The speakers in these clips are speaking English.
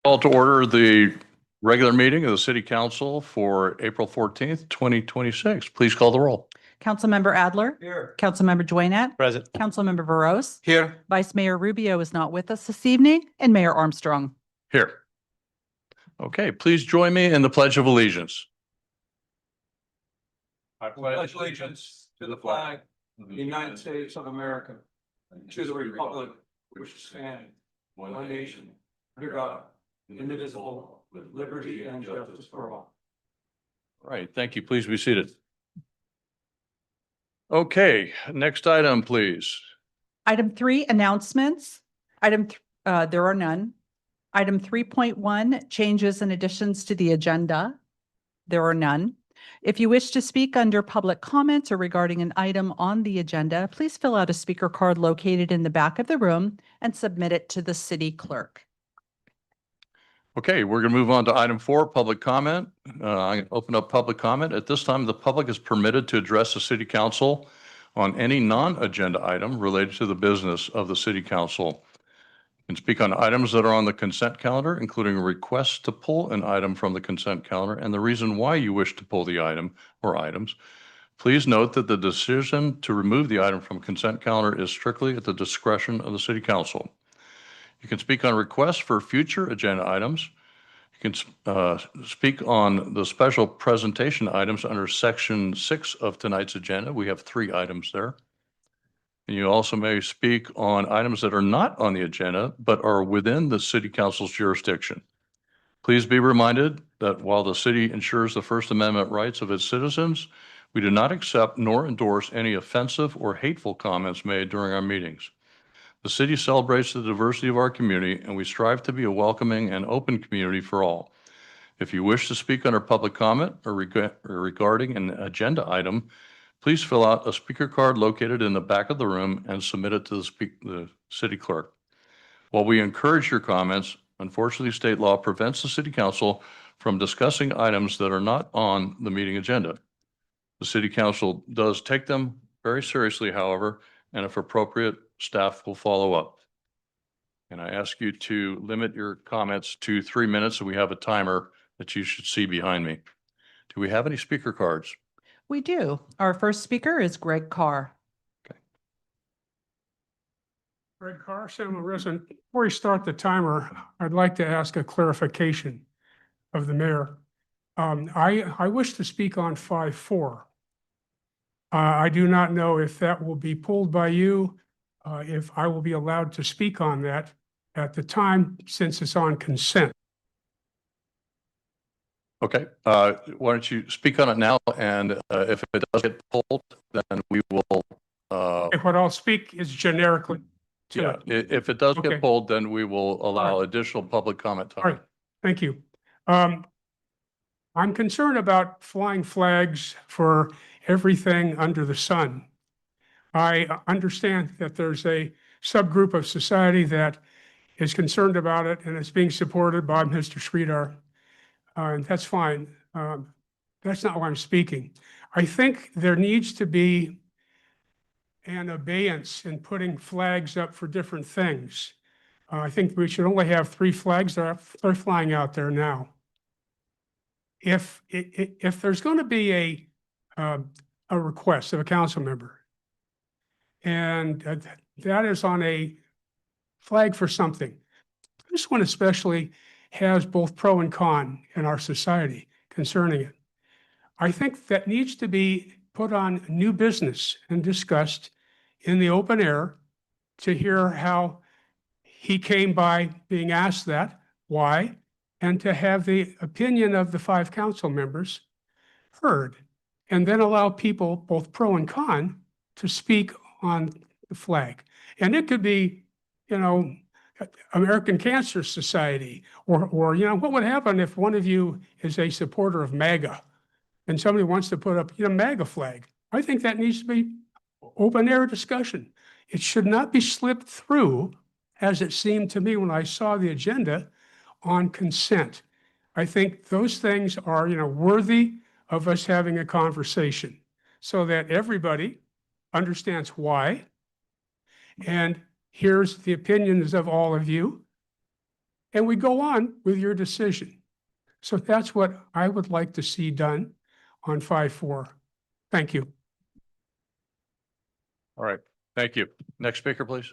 Call to order the regular meeting of the City Council for April 14th, 2026. Please call the roll. Councilmember Adler. Here. Councilmember Joynet. Present. Councilmember Veros. Here. Vice Mayor Rubio is not with us this evening, and Mayor Armstrong. Here. Okay, please join me in the Pledge of Allegiance. I pledge allegiance to the flag of the United States of America, and to the republic which stands one nation, under God, indivisible, with liberty and justice for all. All right, thank you. Please be seated. Okay, next item, please. Item 3, announcements. There are none. Item 3.1, changes and additions to the agenda. There are none. If you wish to speak under public comments or regarding an item on the agenda, please fill out a speaker card located in the back of the room and submit it to the city clerk. Okay, we're going to move on to item 4, public comment. I'm going to open up public comment. At this time, the public is permitted to address the City Council on any non-agenda item related to the business of the City Council. You can speak on items that are on the consent calendar, including requests to pull an item from the consent calendar and the reason why you wish to pull the item or items. Please note that the decision to remove the item from consent calendar is strictly at the discretion of the City Council. You can speak on requests for future agenda items. You can speak on the special presentation items under Section 6 of tonight's agenda. We have 3 items there. And you also may speak on items that are not on the agenda, but are within the City Council's jurisdiction. Please be reminded that while the city ensures the First Amendment rights of its citizens, we do not accept nor endorse any offensive or hateful comments made during our meetings. The city celebrates the diversity of our community, and we strive to be a welcoming and open community for all. If you wish to speak under public comment or regarding an agenda item, please fill out a speaker card located in the back of the room and submit it to the city clerk. While we encourage your comments, unfortunately, state law prevents the City Council from discussing items that are not on the meeting agenda. The City Council does take them very seriously, however, and if appropriate, staff will follow up. And I ask you to limit your comments to 3 minutes, and we have a timer that you should see behind me. Do we have any speaker cards? We do. Our first speaker is Greg Carr. Greg Carr, Seminole resident. Before we start the timer, I'd like to ask a clarification of the mayor. I wish to speak on 5.4. I do not know if that will be pulled by you, if I will be allowed to speak on that at the time, since it's on consent. Okay, why don't you speak on it now, and if it does get pulled, then we will. What I'll speak is generically. Yeah, if it does Okay. get pulled, then we will allow additional public comment time. All right, thank you. I'm concerned about flying flags for everything under the sun. I understand that there's a subgroup of society that is concerned about it, and it's being supported by Mr. Sridhar. And that's fine. That's not why I'm speaking. I think there needs to be an abeyance in putting flags up for different things. I think we should only have 3 flags that are flying out there now. If there's going to be a request of a council member, and that is on a flag for something, this one especially has both pro and con in our society concerning it. I think that needs to be put on new business and discussed in the open air to hear how he came by being asked that, why, and to have the opinion of the 5 council members heard, and then allow people, both pro and con, to speak on the flag. And it could be, American Cancer Society, or what would happen if one of you is a supporter of MAGA and somebody wants to put up, MAGA flag? I think that needs to be open air discussion. It should not be slipped through, as it seemed to me when I saw the agenda, on consent. I think those things are, worthy of us having a conversation so that everybody understands why and hears the opinions of all of you and we go on with your decision. So that's what I would like to see done on 5-4. Thank you. All right, thank you. Next speaker, please.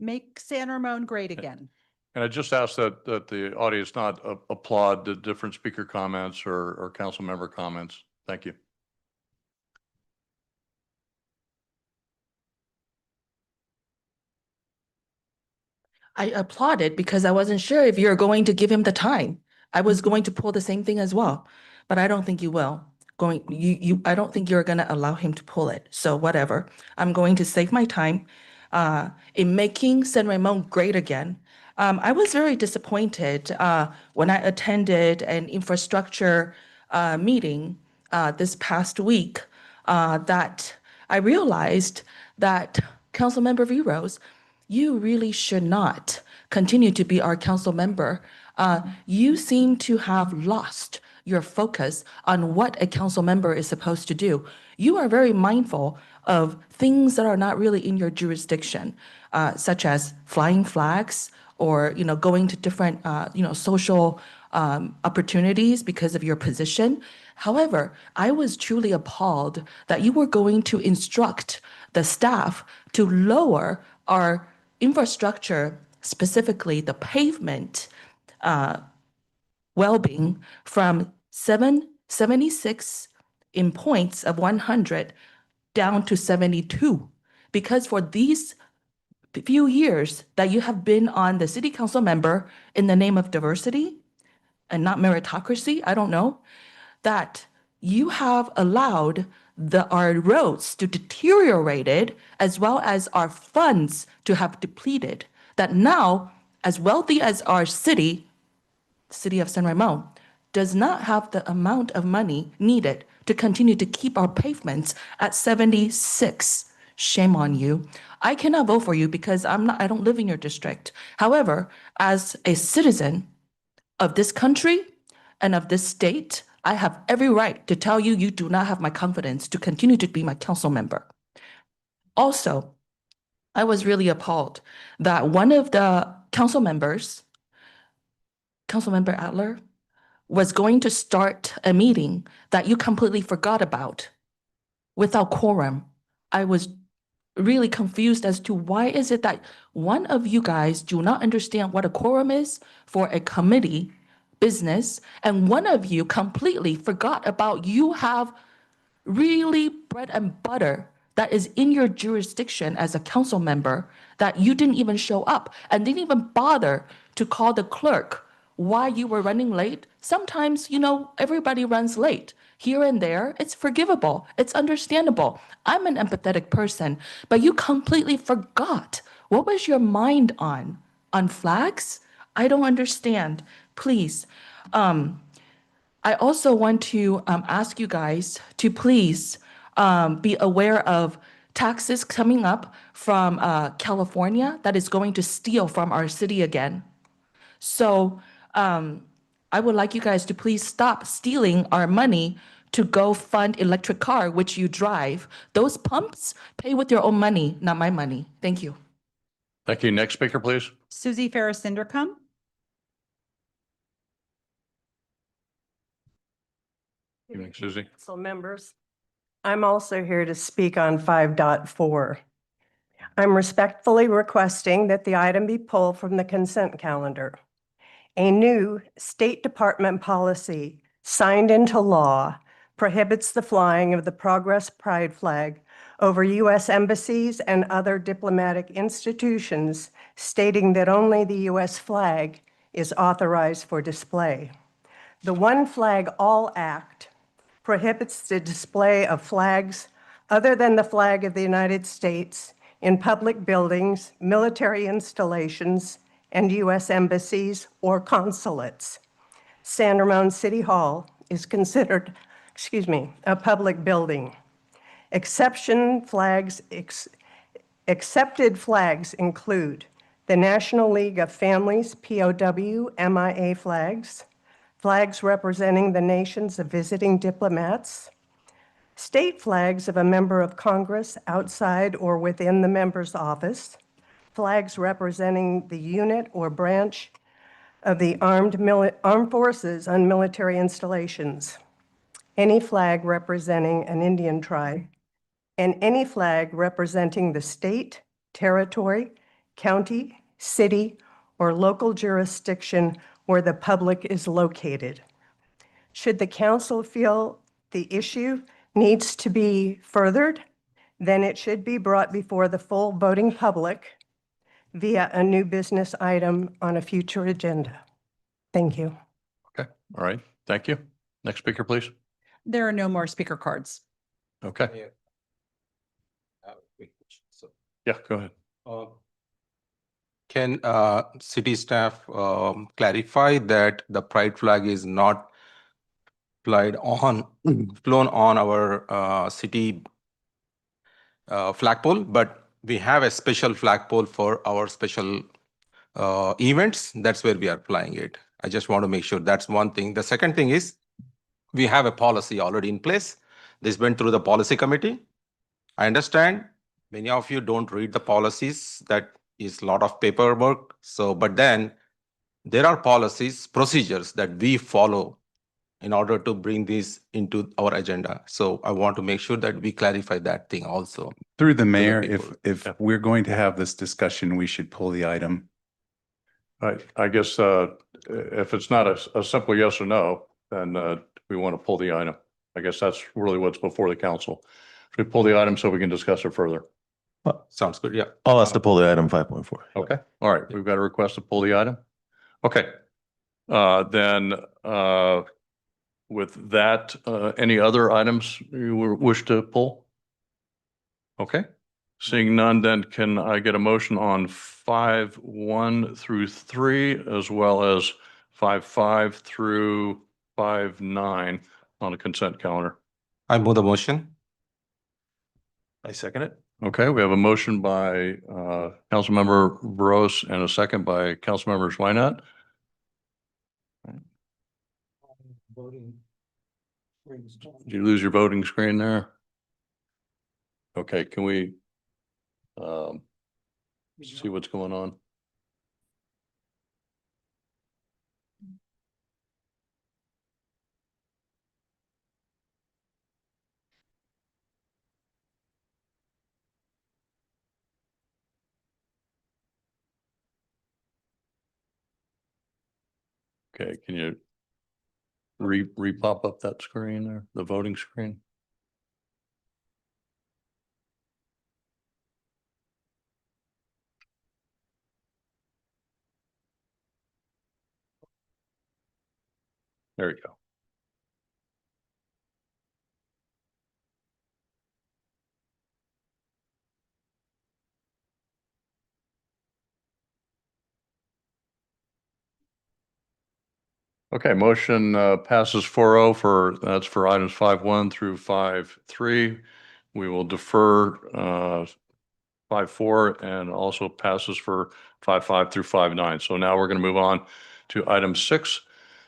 Make San Ramon great again. And I just ask that the audience not applaud the different speaker comments or council member comments. Thank you. I applauded because I wasn't sure if you're going to give him the time. I was going to pull the same thing as well, but I don't think you will. I don't think you're gonna allow him to pull it. So whatever. I'm going to save my time in making San Ramon great again. I was very disappointed when I attended an infrastructure meeting this past week that I realized that Councilmember Veros, you really should not continue to be our council member. You seem to have lost your focus on what a council member is supposed to do. You are very mindful of things that are not really in your jurisdiction, such as flying flags or going to different social opportunities because of your position. However, I was truly appalled that you were going to instruct the staff to lower our infrastructure, specifically the pavement well-being, from 76 in points of 100 down to 72. Because for these few years that you have been on the city council member in the name of diversity and not meritocracy, I don't know, that you have allowed our roads to deteriorate as well as our funds to have depleted. That now, as wealthy as our city, the city of San Ramon, does not have the amount of money needed to continue to keep our pavements at 76. Shame on you. I cannot vote for you because I don't live in your district. However, as a citizen of this country and of this state, I have every right to tell you do not have my confidence to continue to be my council member. Also, I was really appalled that one of the council members, Councilmember Adler, was going to start a meeting that you completely forgot about without quorum. I was really confused as to why is it that one of you guys do not understand what a quorum is for a committee business, and one of you completely forgot about you have really bread and butter that is in your jurisdiction as a council member that you didn't even show up and didn't even bother to call the clerk why you were running late. Sometimes, everybody runs late. Here and there, it's forgivable. It's understandable. I'm an empathetic person, but you completely forgot. What was your mind on? On flags? I don't understand. Please. I also want to ask you guys to please be aware of taxes coming up from California that is going to steal from our city again. So I would like you guys to please stop stealing our money to go fund electric car, which you drive. Those pumps pay with your own money, not my money. Thank you. Thank you. Next speaker, please. Susie Ferris Inderkum. Evening, Susie. Council members, I'm also here to speak on 5.4. I'm respectfully requesting that the item be pulled from the consent calendar. A new State Department policy signed into law prohibits the flying of the Progress Pride flag over U.S. embassies and other diplomatic institutions, stating that only the U.S. flag is authorized for display. The One Flag All Act prohibits the display of flags other than the flag of the United States in public buildings, military installations, and U.S. embassies or consulates. San Ramon City Hall is considered, a public building. Accepted flags include the National League of Families, POW, MIA flags, flags representing the nations of visiting diplomats, state flags of a member of Congress outside or within the member's office, flags representing the unit or branch of the armed forces on military installations, any flag representing an Indian tribe, and any flag representing the state, territory, county, city, or local jurisdiction where the public is located. Should the council feel the issue needs to be furthered, then it should be brought before the full voting public via a new business item on a future agenda. Thank you. Okay, all right, thank you. Next speaker, please. There are no more speaker cards. Okay, So, yeah, go ahead. Can city staff clarify that the pride flag is not flown on our city flagpole, but we have a special flagpole for our special events. That's where we are flying it. I just want to make sure that's one thing. The second thing is we have a policy already in place. This went through the policy committee. I understand many of you don't read the policies. That is a lot of paperwork. So, but then there are policies, procedures that we follow in order to bring this into our agenda. So I want to make sure that we clarify that thing also. Through the mayor, if people. Yeah. we're going to have this discussion, we should pull the item. I guess if it's not a simple yes or no, then we want to pull the item. I guess that's really what's before the council. We pull the item so we can discuss it further. Sounds good, yeah. I'll ask to pull the item 5.4. Okay, all right, we've got a request to pull the item. Okay, then with that, any other items you wish to pull? Okay, seeing none, then can I get a motion on 5.1 through 3 as well as 5.5 through 5.9 on the consent calendar? I move the motion. I second it. Okay, we have a motion by Councilmember Burrows and a second by Councilmember Schweinert. Did you lose your voting screen there? Okay, can we see what's going on? Okay, can you re-pop up that screen there, the voting screen? There you go. Okay, motion passes 4-0 for, that's for items 5.1 through 5.3. We will defer 5.4 and also passes for 5.5 through 5.9. So now we're going to move on to item 6,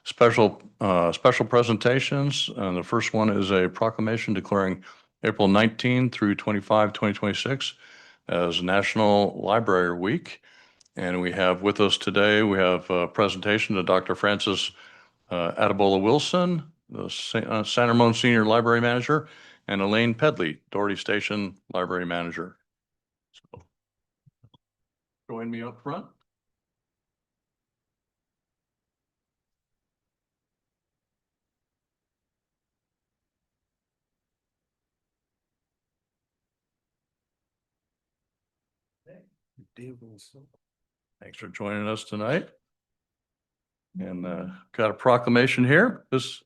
special presentations. And the first one is a proclamation declaring April 19 through 25, 2026 as National Library Week. And we have with us today, we have a presentation to Dr. Francis Adebola Wilson, the San Ramon Senior Library Manager, and Elaine Pedley, Doherty Station Library Manager. So, join me up front. Thanks for joining us tonight. And got a proclamation here. This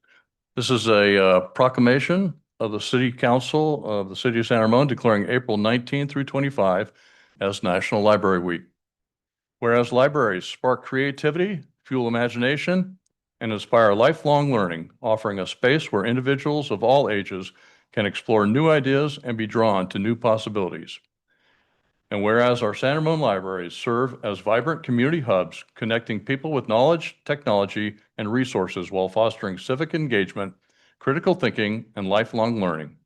is a proclamation of the City Council of the City of San Ramon declaring April 19 through 25 as National Library Week. Whereas libraries spark creativity, fuel imagination, and inspire lifelong learning, offering a space where individuals of all ages can explore new ideas and be drawn to new possibilities. And whereas our San Ramon libraries serve as vibrant community hubs, connecting people with knowledge, technology, and resources while fostering civic engagement, critical thinking, and lifelong learning.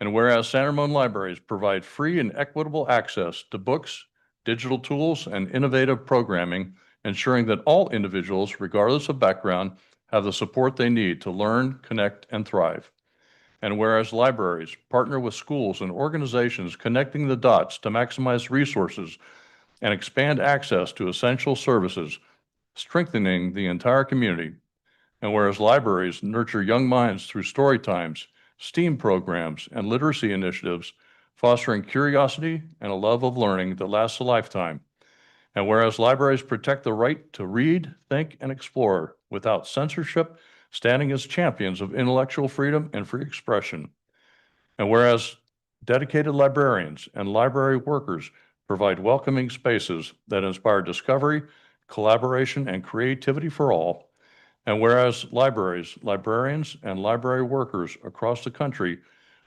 And whereas San Ramon libraries provide free and equitable access to books, digital tools, and innovative programming, ensuring that all individuals, regardless of background, have the support they need to learn, connect, and thrive. And whereas libraries partner with schools and organizations connecting the dots to maximize resources and expand access to essential services, strengthening the entire community. And whereas libraries nurture young minds through story times, STEAM programs, and literacy initiatives, fostering curiosity and a love of learning that lasts a lifetime. And whereas libraries protect the right to read, think, and explore without censorship, standing as champions of intellectual freedom and free expression. And whereas dedicated librarians and library workers provide welcoming spaces that inspire discovery, collaboration, and creativity for all. And whereas libraries, librarians, and library workers across the country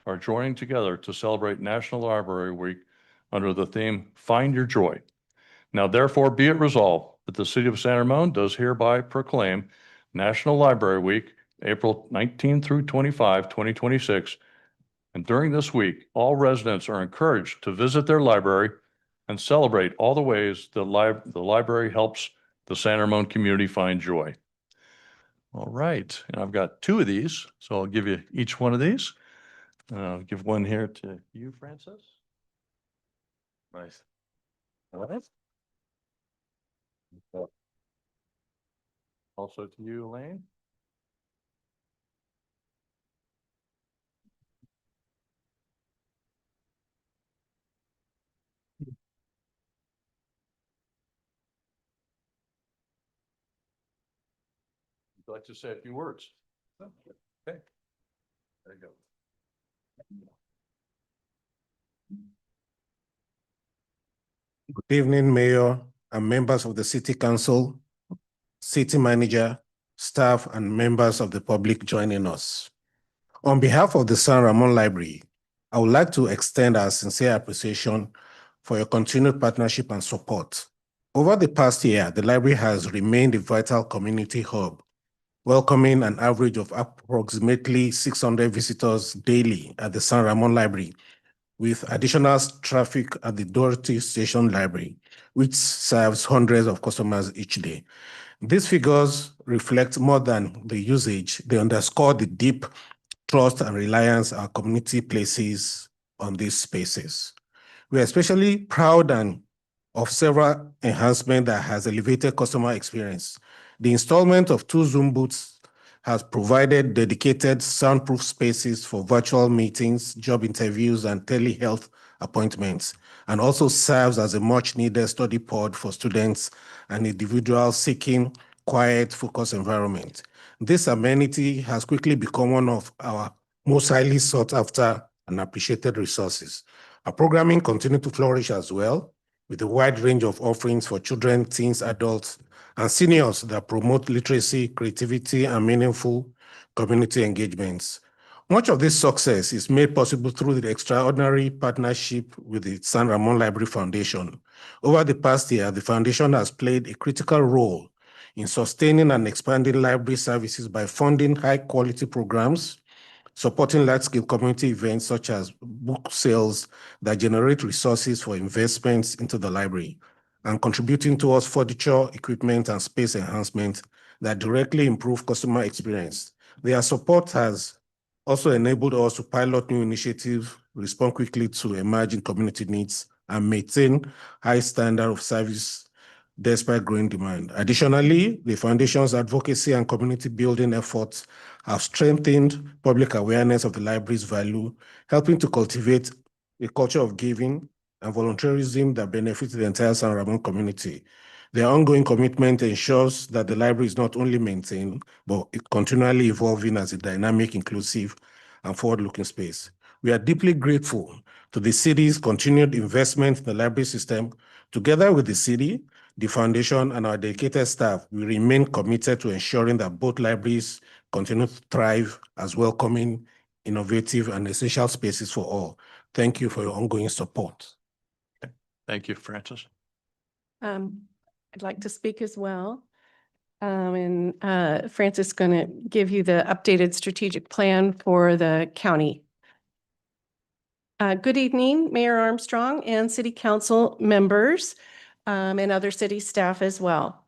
are joining together to celebrate National Library Week under the theme, Find Your Joy. Now therefore be it resolved that the City of San Ramon does hereby proclaim National Library Week, April 19 through 25, 2026. And during this week, all residents are encouraged to visit their library and celebrate all the ways the library helps the San Ramon community find joy. All right, and I've got two of these, so I'll give you each one of these. I'll give one here to you, Francis. Nice. All right. Also to you, Elaine. Would you like to say a few words? Okay. There you go. Good evening, Mayor and members of the City Council, City Manager, staff, and members of the public joining us. On behalf of the San Ramon Library, I would like to extend our sincere appreciation for your continued partnership and support. Over the past year, the library has remained a vital community hub, welcoming an average of approximately 600 visitors daily at the San Ramon Library, with additional traffic at the Dorothy Station Library, which serves hundreds of customers each day. These figures reflect more than the usage. They underscore the deep trust and reliance our community places on these spaces. We are especially proud of several enhancements that has elevated customer experience. The installment of 2 Zoom booths has provided dedicated soundproof spaces for virtual meetings, job interviews, and telehealth appointments, and also serves as a much-needed study pod for students and individuals seeking quiet, focused environment. This amenity has quickly become one of our most highly sought after and appreciated resources. Our programming continues to flourish as well, with a wide range of offerings for children, teens, adults, and seniors that promote literacy, creativity, and meaningful community engagements. Much of this success is made possible through the extraordinary partnership with the San Ramon Library Foundation. Over the past year, the foundation has played a critical role in sustaining and expanding library services by funding high-quality programs, supporting large-scale community events such as book sales that generate resources for investments into the library, and contributing towards furniture, equipment, and space enhancement that directly improve customer experience. Their support has also enabled us to pilot new initiatives, respond quickly to emerging community needs, and maintain high standard of service despite growing demand. Additionally, the foundation's advocacy and community building efforts have strengthened public awareness of the library's value, helping to cultivate a culture of giving and volunteerism that benefits the entire San Ramon community. Their ongoing commitment ensures that the library is not only maintained, but continually evolving as a dynamic, inclusive, and forward-looking space. We are deeply grateful to the city's continued investment in the library system. Together with the city, the foundation, and our dedicated staff, we remain committed to ensuring that both libraries continue to thrive as welcoming, innovative, and essential spaces for all. Thank you for your ongoing support. Thank you, Francis. I'd like to speak as well. Francis is going to give you the updated strategic plan for the county. Good evening, Mayor Armstrong and City Council members and other city staff as well.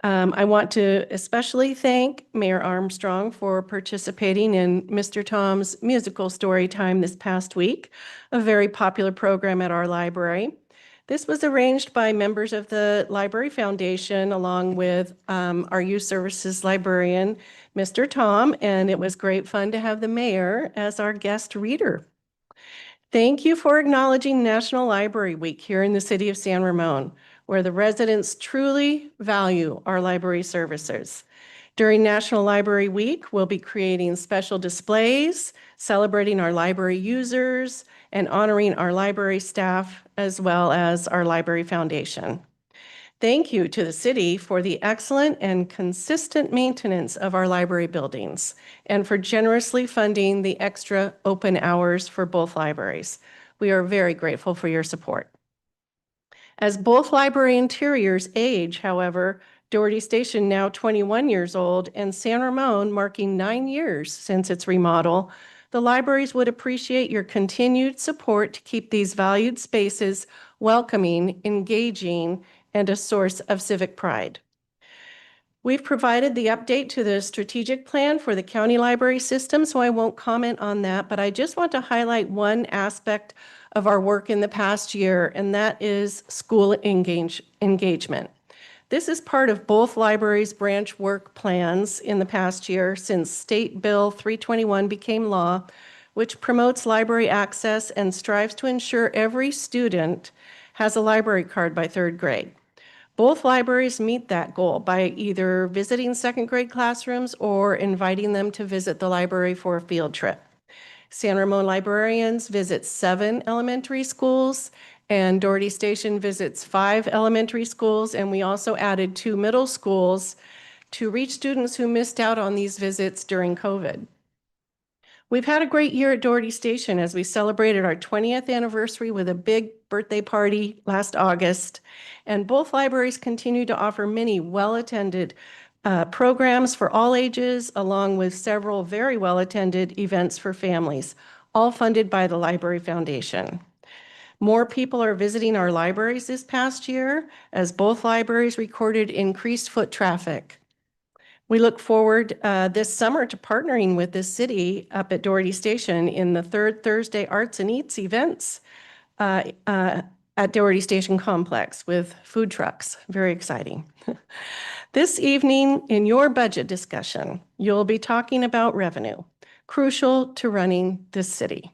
I want to especially thank Mayor Armstrong for participating in Mr. Tom's musical story time this past week, a very popular program at our library. This was arranged by members of the Library Foundation along with our Youth Services librarian, Mr. Tom, and it was great fun to have the mayor as our guest reader. Thank you for acknowledging National Library Week here in the city of San Ramon, where the residents truly value our library services. During National Library Week, we'll be creating special displays, celebrating our library users, and honoring our library staff, as well as our Library Foundation. Thank you to the city for the excellent and consistent maintenance of our library buildings and for generously funding the extra open hours for both libraries. We are very grateful for your support. As both library interiors age, however, Doherty Station, now 21 years old, and San Ramon, marking 9 years since its remodel, the libraries would appreciate your continued support to keep these valued spaces welcoming, engaging, and a source of civic pride. We've provided the update to the strategic plan for the county library system, so I won't comment on that, but I just want to highlight one aspect of our work in the past year, and that is school engagement. This is part of both libraries' branch work plans in the past year since State Bill 321 became law, which promotes library access and strives to ensure every student has a library card by 3rd grade. Both libraries meet that goal by either visiting 2nd grade classrooms or inviting them to visit the library for a field trip. San Ramon librarians visit 7 elementary schools, and Doherty Station visits 5 elementary schools, and we also added 2 middle schools to reach students who missed out on these visits during COVID. We've had a great year at Doherty Station as we celebrated our 20th anniversary with a big birthday party last August, and both libraries continue to offer many well-attended programs for all ages, along with several very well-attended events for families, all funded by the Library Foundation. More people are visiting our libraries this past year as both libraries recorded increased foot traffic. We look forward this summer to partnering with the city up at Doherty Station in the 3rd Thursday Arts and Eats events at Doherty Station Complex with food trucks. Very exciting. This evening, in your budget discussion, you'll be talking about revenue, crucial to running this city.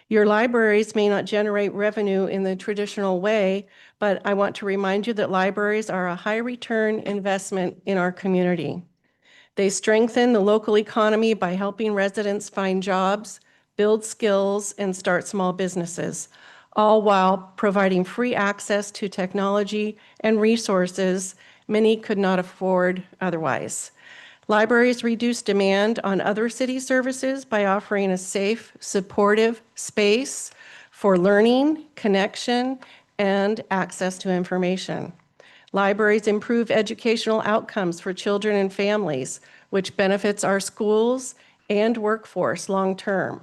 Your libraries may not generate revenue in the traditional way, but I want to remind you that libraries are a high return investment in our community. They strengthen the local economy by helping residents find jobs, build skills, and start small businesses, all while providing free access to technology and resources many could not afford otherwise. Libraries reduce demand on other city services by offering a safe, supportive space for learning, connection, and access to information. Libraries improve educational outcomes for children and families, which benefits our schools and workforce long-term.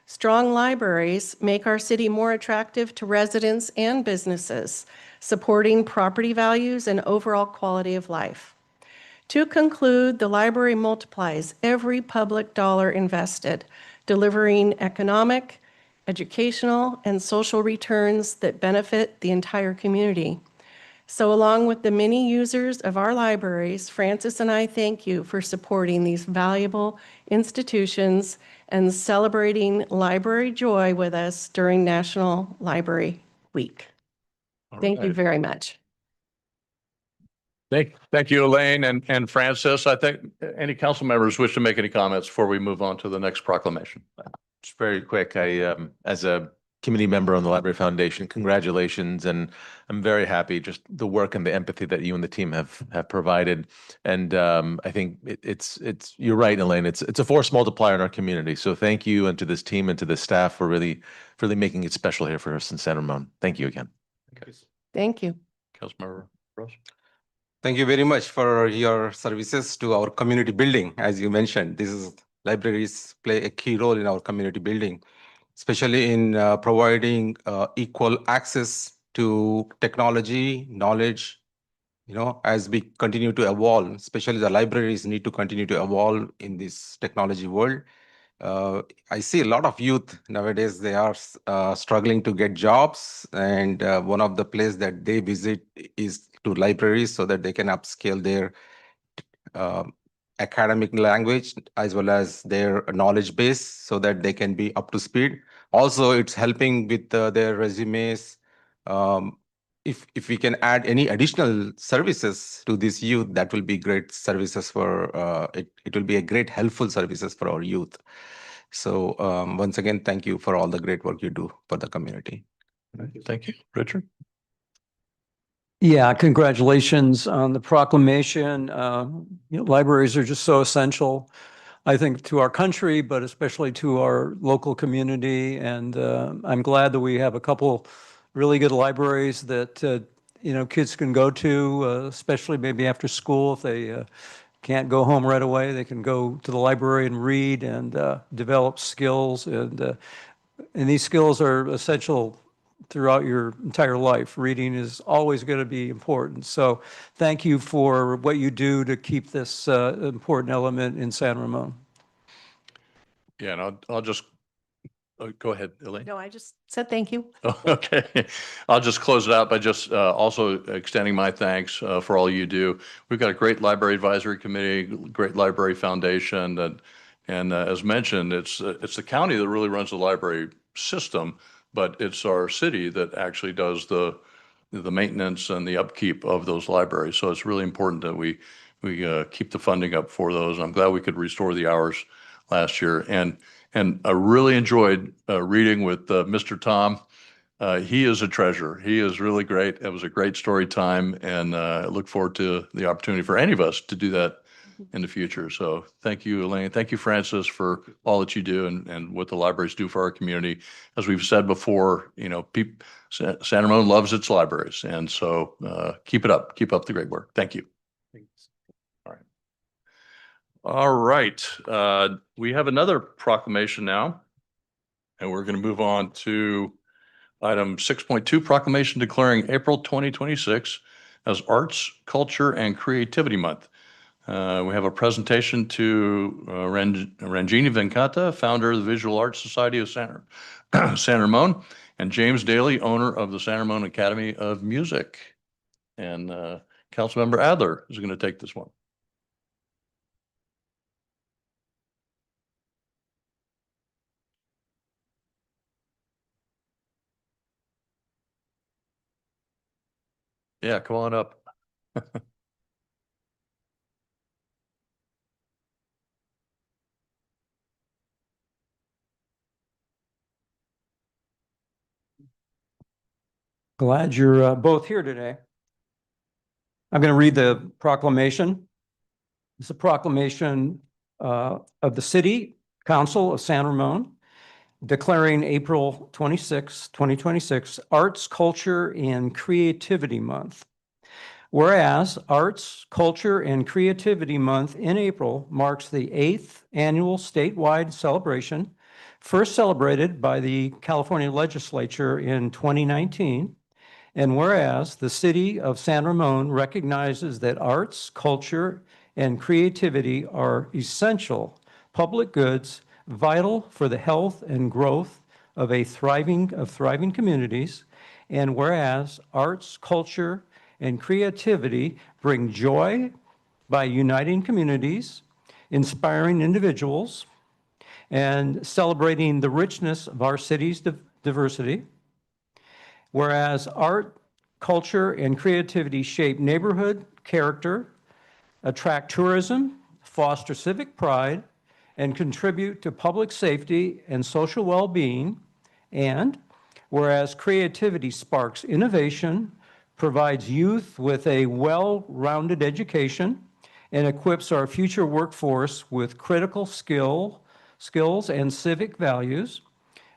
Strong libraries make our city more attractive to residents and businesses, supporting property values and overall quality of life. To conclude, the library multiplies every public dollar invested, delivering economic, educational, and social returns that benefit the entire community. So along with the many users of our libraries, Francis and I thank you for supporting these valuable institutions and celebrating library joy with us during National Library Week. Thank you very much. Thank you, Elaine and Francis. I think any council members wish to make any comments before we move on to the next proclamation. Just very quick, as a committee member on the Library Foundation, congratulations, and I'm very happy just the work and the empathy that you and the team have provided. And I think it's you're right, Elaine. It's a force multiplier in our community. So thank you, and to this team and to the staff for really making it special here for us in San Ramon. Thank you again. Thank you. Councilmember Rose. Thank you very much for your services to our community building. As you mentioned, libraries play a key role in our community building, especially in providing equal access to technology, knowledge, as we continue to evolve, especially the libraries need to continue to evolve in this technology world. I see a lot of youth nowadays, they are struggling to get jobs. And one of the places that they visit is to libraries so that they can upscale their academic language as well as their knowledge base so that they can be up to speed. Also, it's helping with their resumes. If we can add any additional services to this youth, that will be great services for it will be a great helpful services for our youth. So once again, thank you for all the great work you do for the community. Thank you. Richard? Yeah, congratulations on the proclamation. Libraries are just so essential, I think, to our country, but especially to our local community. And I'm glad that we have a couple really good libraries that, kids can go to, especially maybe after school. If they can't go home right away, they can go to the library and read and develop skills. And these skills are essential throughout your entire life. Reading is always going to be important. So thank you for what you do to keep this important element in San Ramon. Yeah, and I'll just, go ahead, Elaine. No, I just said thank you. Okay, I'll just close it out by just also extending my thanks for all you do. We've got a great library advisory committee, great library foundation, and as mentioned, it's the county that really runs the library system, but it's our city that actually does the maintenance and the upkeep of those libraries. So it's really important that we keep the funding up for those. I'm glad we could restore the hours last year, and I really enjoyed reading with Mr. Tom. He is a treasure. He is really great. It was a great story time, and I look forward to the opportunity for any of us to do that in the future. So thank you, Elaine. Thank you, Francis, for all that you do and what the libraries do for our community. As we've said before, San Ramon loves its libraries, and so keep it up. Keep up the great work. Thank you. All right. We have another proclamation now, and we're going to move on to item 6.2, proclamation declaring April 2026 as Arts, Culture, and Creativity Month. We have a presentation to Ranjini Venkata, founder of the Visual Arts Society of San Ramon, and James Daly, owner of the San Ramon Academy of Music. And Councilmember Adler is going to take this one. Yeah, come on up. Glad you're both here today. I'm going to read the proclamation. It's a proclamation of the City Council of San Ramon declaring April 26, 2026, Arts, Culture, and Creativity Month. Whereas Arts, Culture, and Creativity Month in April marks the 8th annual statewide celebration, first celebrated by the California Legislature in 2019. And whereas the City of San Ramon recognizes that arts, culture, and creativity are essential public goods, vital for the health and growth of thriving communities. And whereas arts, culture, and creativity bring joy by uniting communities, inspiring individuals, and celebrating the richness of our city's diversity. Whereas art, culture, and creativity shape neighborhood character, attract tourism, foster civic pride, and contribute to public safety and social well-being. And whereas creativity sparks innovation, provides youth with a well-rounded education, and equips our future workforce with critical skills and civic values.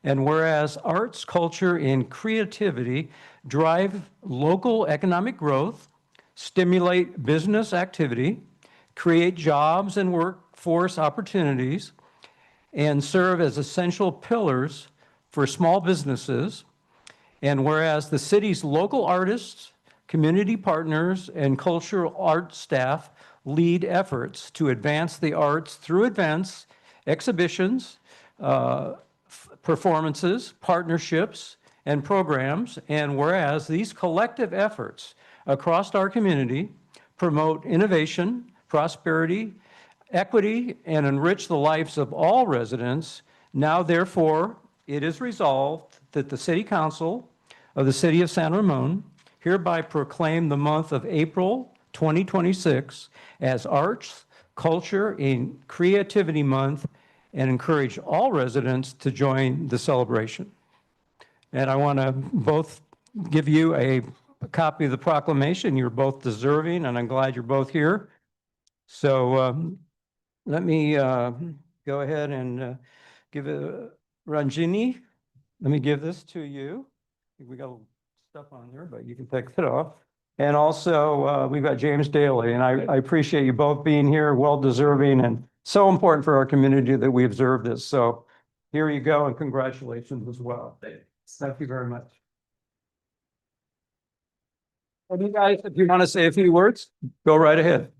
And whereas arts, culture, and creativity drive local economic growth, stimulate business activity, create jobs and workforce opportunities, and serve as essential pillars for small businesses. And whereas the city's local artists, community partners, and cultural arts staff lead efforts to advance the arts through events, exhibitions, performances, partnerships, and programs. And whereas these collective efforts across our community promote innovation, prosperity, equity, and enrich the lives of all residents, now therefore it is resolved that the City Council of the City of San Ramon hereby proclaim the month of April 2026 as Arts, Culture, and Creativity Month and encourage all residents to join the celebration. And I want to both give you a copy of the proclamation. You're both deserving, and I'm glad you're both here. So let me go ahead and give it, Ranjini, let me give this to you. I think we got stuff on there, but you can take it off. And also, we've got James Daly, and I appreciate you both being here, well-deserving, and so important for our community that we observe this. So here you go, and congratulations as well. Thank you very much. And you guys, if you want to say a few words, go right ahead.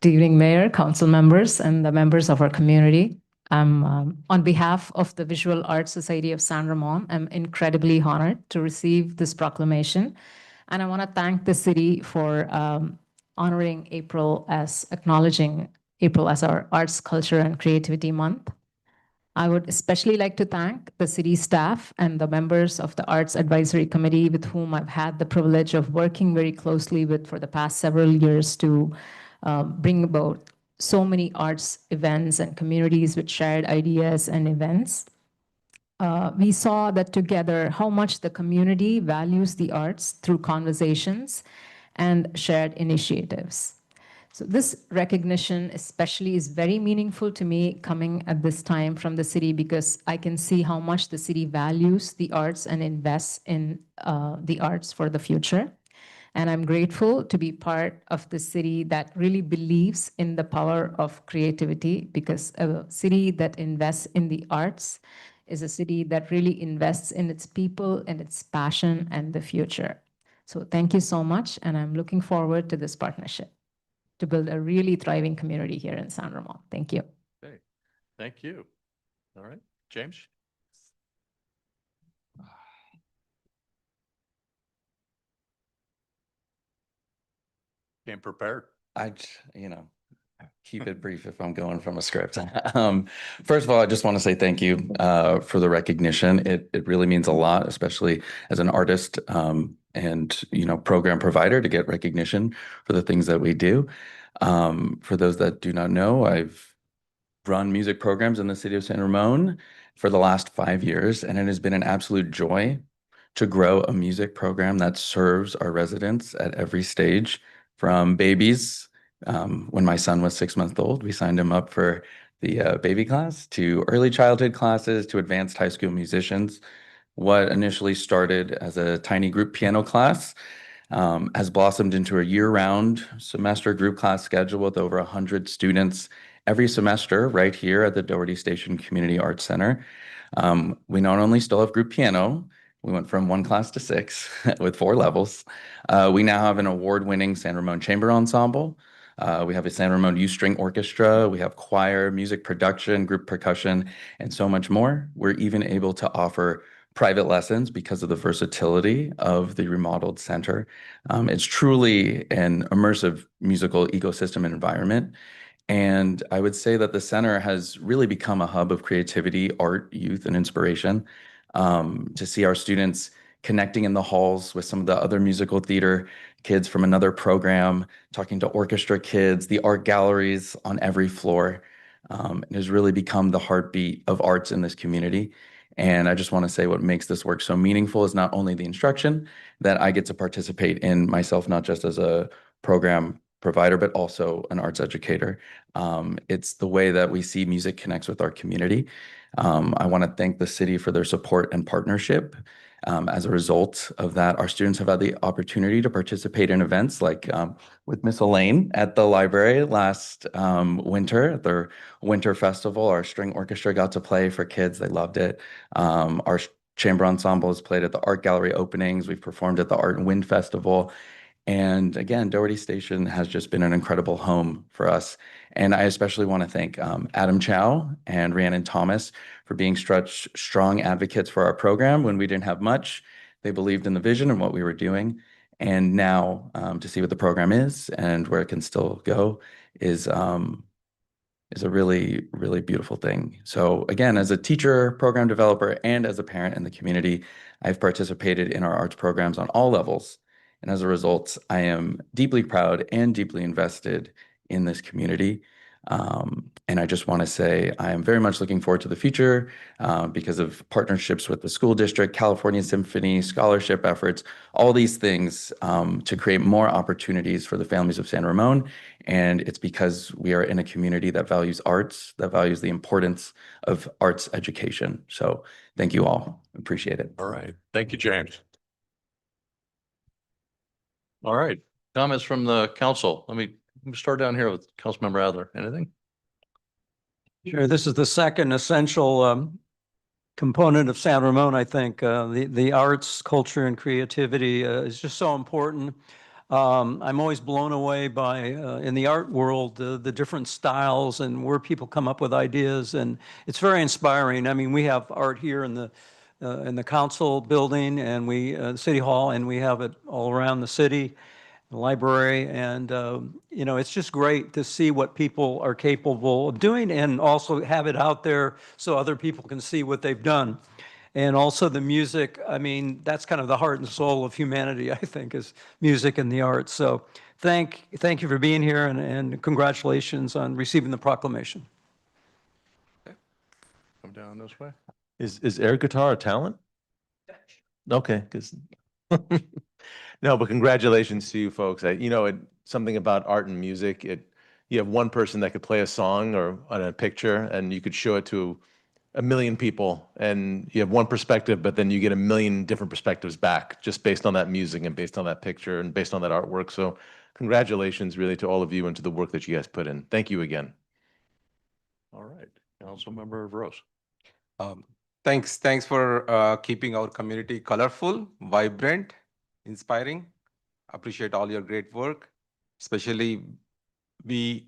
Good evening, Mayor, council members, and the members of our community. On behalf of the Visual Arts Society of San Ramon, I'm incredibly honored to receive this proclamation. And I want to thank the city for honoring April as acknowledging April as our Arts, Culture, and Creativity Month. I would especially like to thank the city staff and the members of the Arts Advisory Committee with whom I've had the privilege of working very closely with for the past several years to bring about so many arts events and communities with shared ideas and events. We saw that together how much the community values the arts through conversations and shared initiatives. So this recognition especially is very meaningful to me coming at this time from the city because I can see how much the city values the arts and invests in the arts for the future. And I'm grateful to be part of the city that really believes in the power of creativity because a city that invests in the arts is a city that really invests in its people and its passion and the future. So thank you so much. And I'm looking forward to this partnership to build a really thriving community here in San Ramon. Thank you. Okay, thank you. All right, James? Came prepared. Keep it brief if I'm going from a script. First of all, I just want to say thank you for the recognition. It really means a lot, especially as an artist and program provider to get recognition for the things that we do. For those that do not know, I've run music programs in the city of San Ramon for the last 5 years, and it has been an absolute joy to grow a music program that serves our residents at every stage, from babies. When my son was 6 months old, we signed him up for the baby class, to early childhood classes, to advanced high school musicians. What initially started as a tiny group piano class has blossomed into a year-round semester group class schedule with over 100 students every semester right here at the Doherty Station Community Arts Center. We not only still have group piano, we went from 1 class to 6 with 4 levels. We now have an award-winning San Ramon Chamber Ensemble. We have a San Ramon Youth String Orchestra. We have choir, music production, group percussion, and so much more. We're even able to offer private lessons because of the versatility of the remodeled center. It's truly an immersive musical ecosystem and environment. And I would say that the center has really become a hub of creativity, art, youth, and inspiration. To see our students connecting in the halls with some of the other musical theater kids from another program, talking to orchestra kids, the art galleries on every floor. It has really become the heartbeat of arts in this community. And I just want to say what makes this work so meaningful is not only the instruction that I get to participate in myself, not just as a program provider, but also an arts educator. It's the way that we see music connects with our community. I want to thank the city for their support and partnership As a result of that, our students have had the opportunity to participate in events like with Miss Elaine at the library last winter at their winter festival. Our string orchestra got to play for kids. They loved it. Our chamber ensemble has played at the art gallery openings. We've performed at the Art and Wind Festival. And again, Doherty Station has just been an incredible home for us. And I especially want to thank Adam Chow and Rhiannon Thomas for being such strong advocates for our program when we didn't have much. They believed in the vision and what we were doing. And now to see what the program is and where it can still go is a really, really beautiful thing. So again, as a teacher, program developer, and as a parent in the community, I've participated in our arts programs on all levels. And as a result, I am deeply proud and deeply invested in this community. And I just want to say I am very much looking forward to the future because of partnerships with the school district, California Symphony, scholarship efforts, all these things to create more opportunities for the families of San Ramon. And it's because we are in a community that values arts, that values the importance of arts education. So thank you all. Appreciate it. All right. Thank you, James. All right. Comments from the council. Let me start down here with Councilmember Adler. Anything? Sure, this is the second essential component of San Ramon, I think. The arts, culture, and creativity is just so important. I'm always blown away by, in the art world, the different styles and where people come up with ideas, and it's very inspiring. I mean, we have art here in the council building and City Hall, and we have it all around the city, the library, and it's just great to see what people are capable of doing and also have it out there so other people can see what they've done. And also the music, I mean, that's kind of the heart and soul of humanity, I think, is music and the arts. So thank you for being here, and congratulations on receiving the proclamation. Come down this way. Is air guitar a talent? Okay, because no, but congratulations to you folks. Something about art and music. You have one person that could play a song or on a picture, and you could show it to a million people, and you have one perspective, but then you get a million different perspectives back just based on that music and based on that picture and based on that artwork. So congratulations really to all of you and to the work that you guys put in. Thank you again. All right. Councilmember Rose. Thanks for keeping our community colorful, vibrant, inspiring. Appreciate all your great work. Especially, we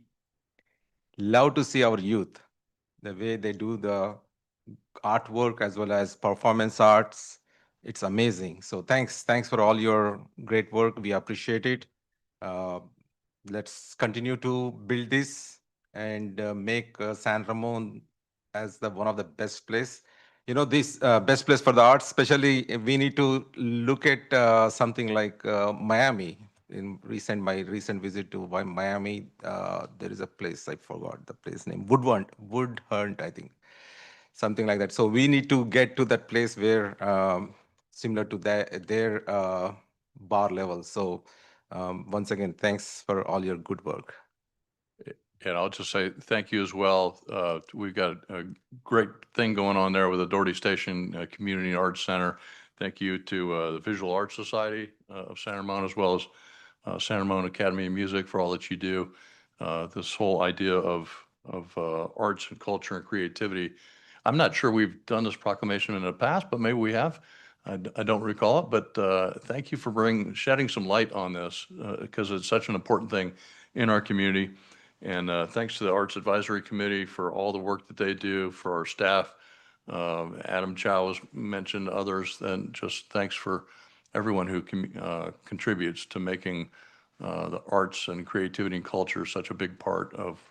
love to see our youth, the way they do the artwork as well as performance arts. It's amazing. So thanks for all your great work. We appreciate it. Let's continue to build this and make San Ramon as one of the best place. This best place for the arts, especially we need to look at something like Miami. In my recent visit to Miami, there is a place, I forgot the place name, Woodhunt, I think, something like that. So we need to get to that place where similar to their bar level. So once again, thanks for all your good work. And I'll just say thank you as well. We've got a great thing going on there with the Doherty Station Community Arts Center. Thank you to the Visual Arts Society of San Ramon, as well as San Ramon Academy of Music for all that you do. This whole idea of arts and culture and creativity. I'm not sure we've done this proclamation in the past, but maybe we have. I don't recall it, but thank you for shedding some light on this because it's such an important thing in our community. And thanks to the Arts Advisory Committee for all the work that they do, for our staff. Adam Chow has mentioned others, and just thanks for everyone who contributes to making the arts and creativity and culture such a big part of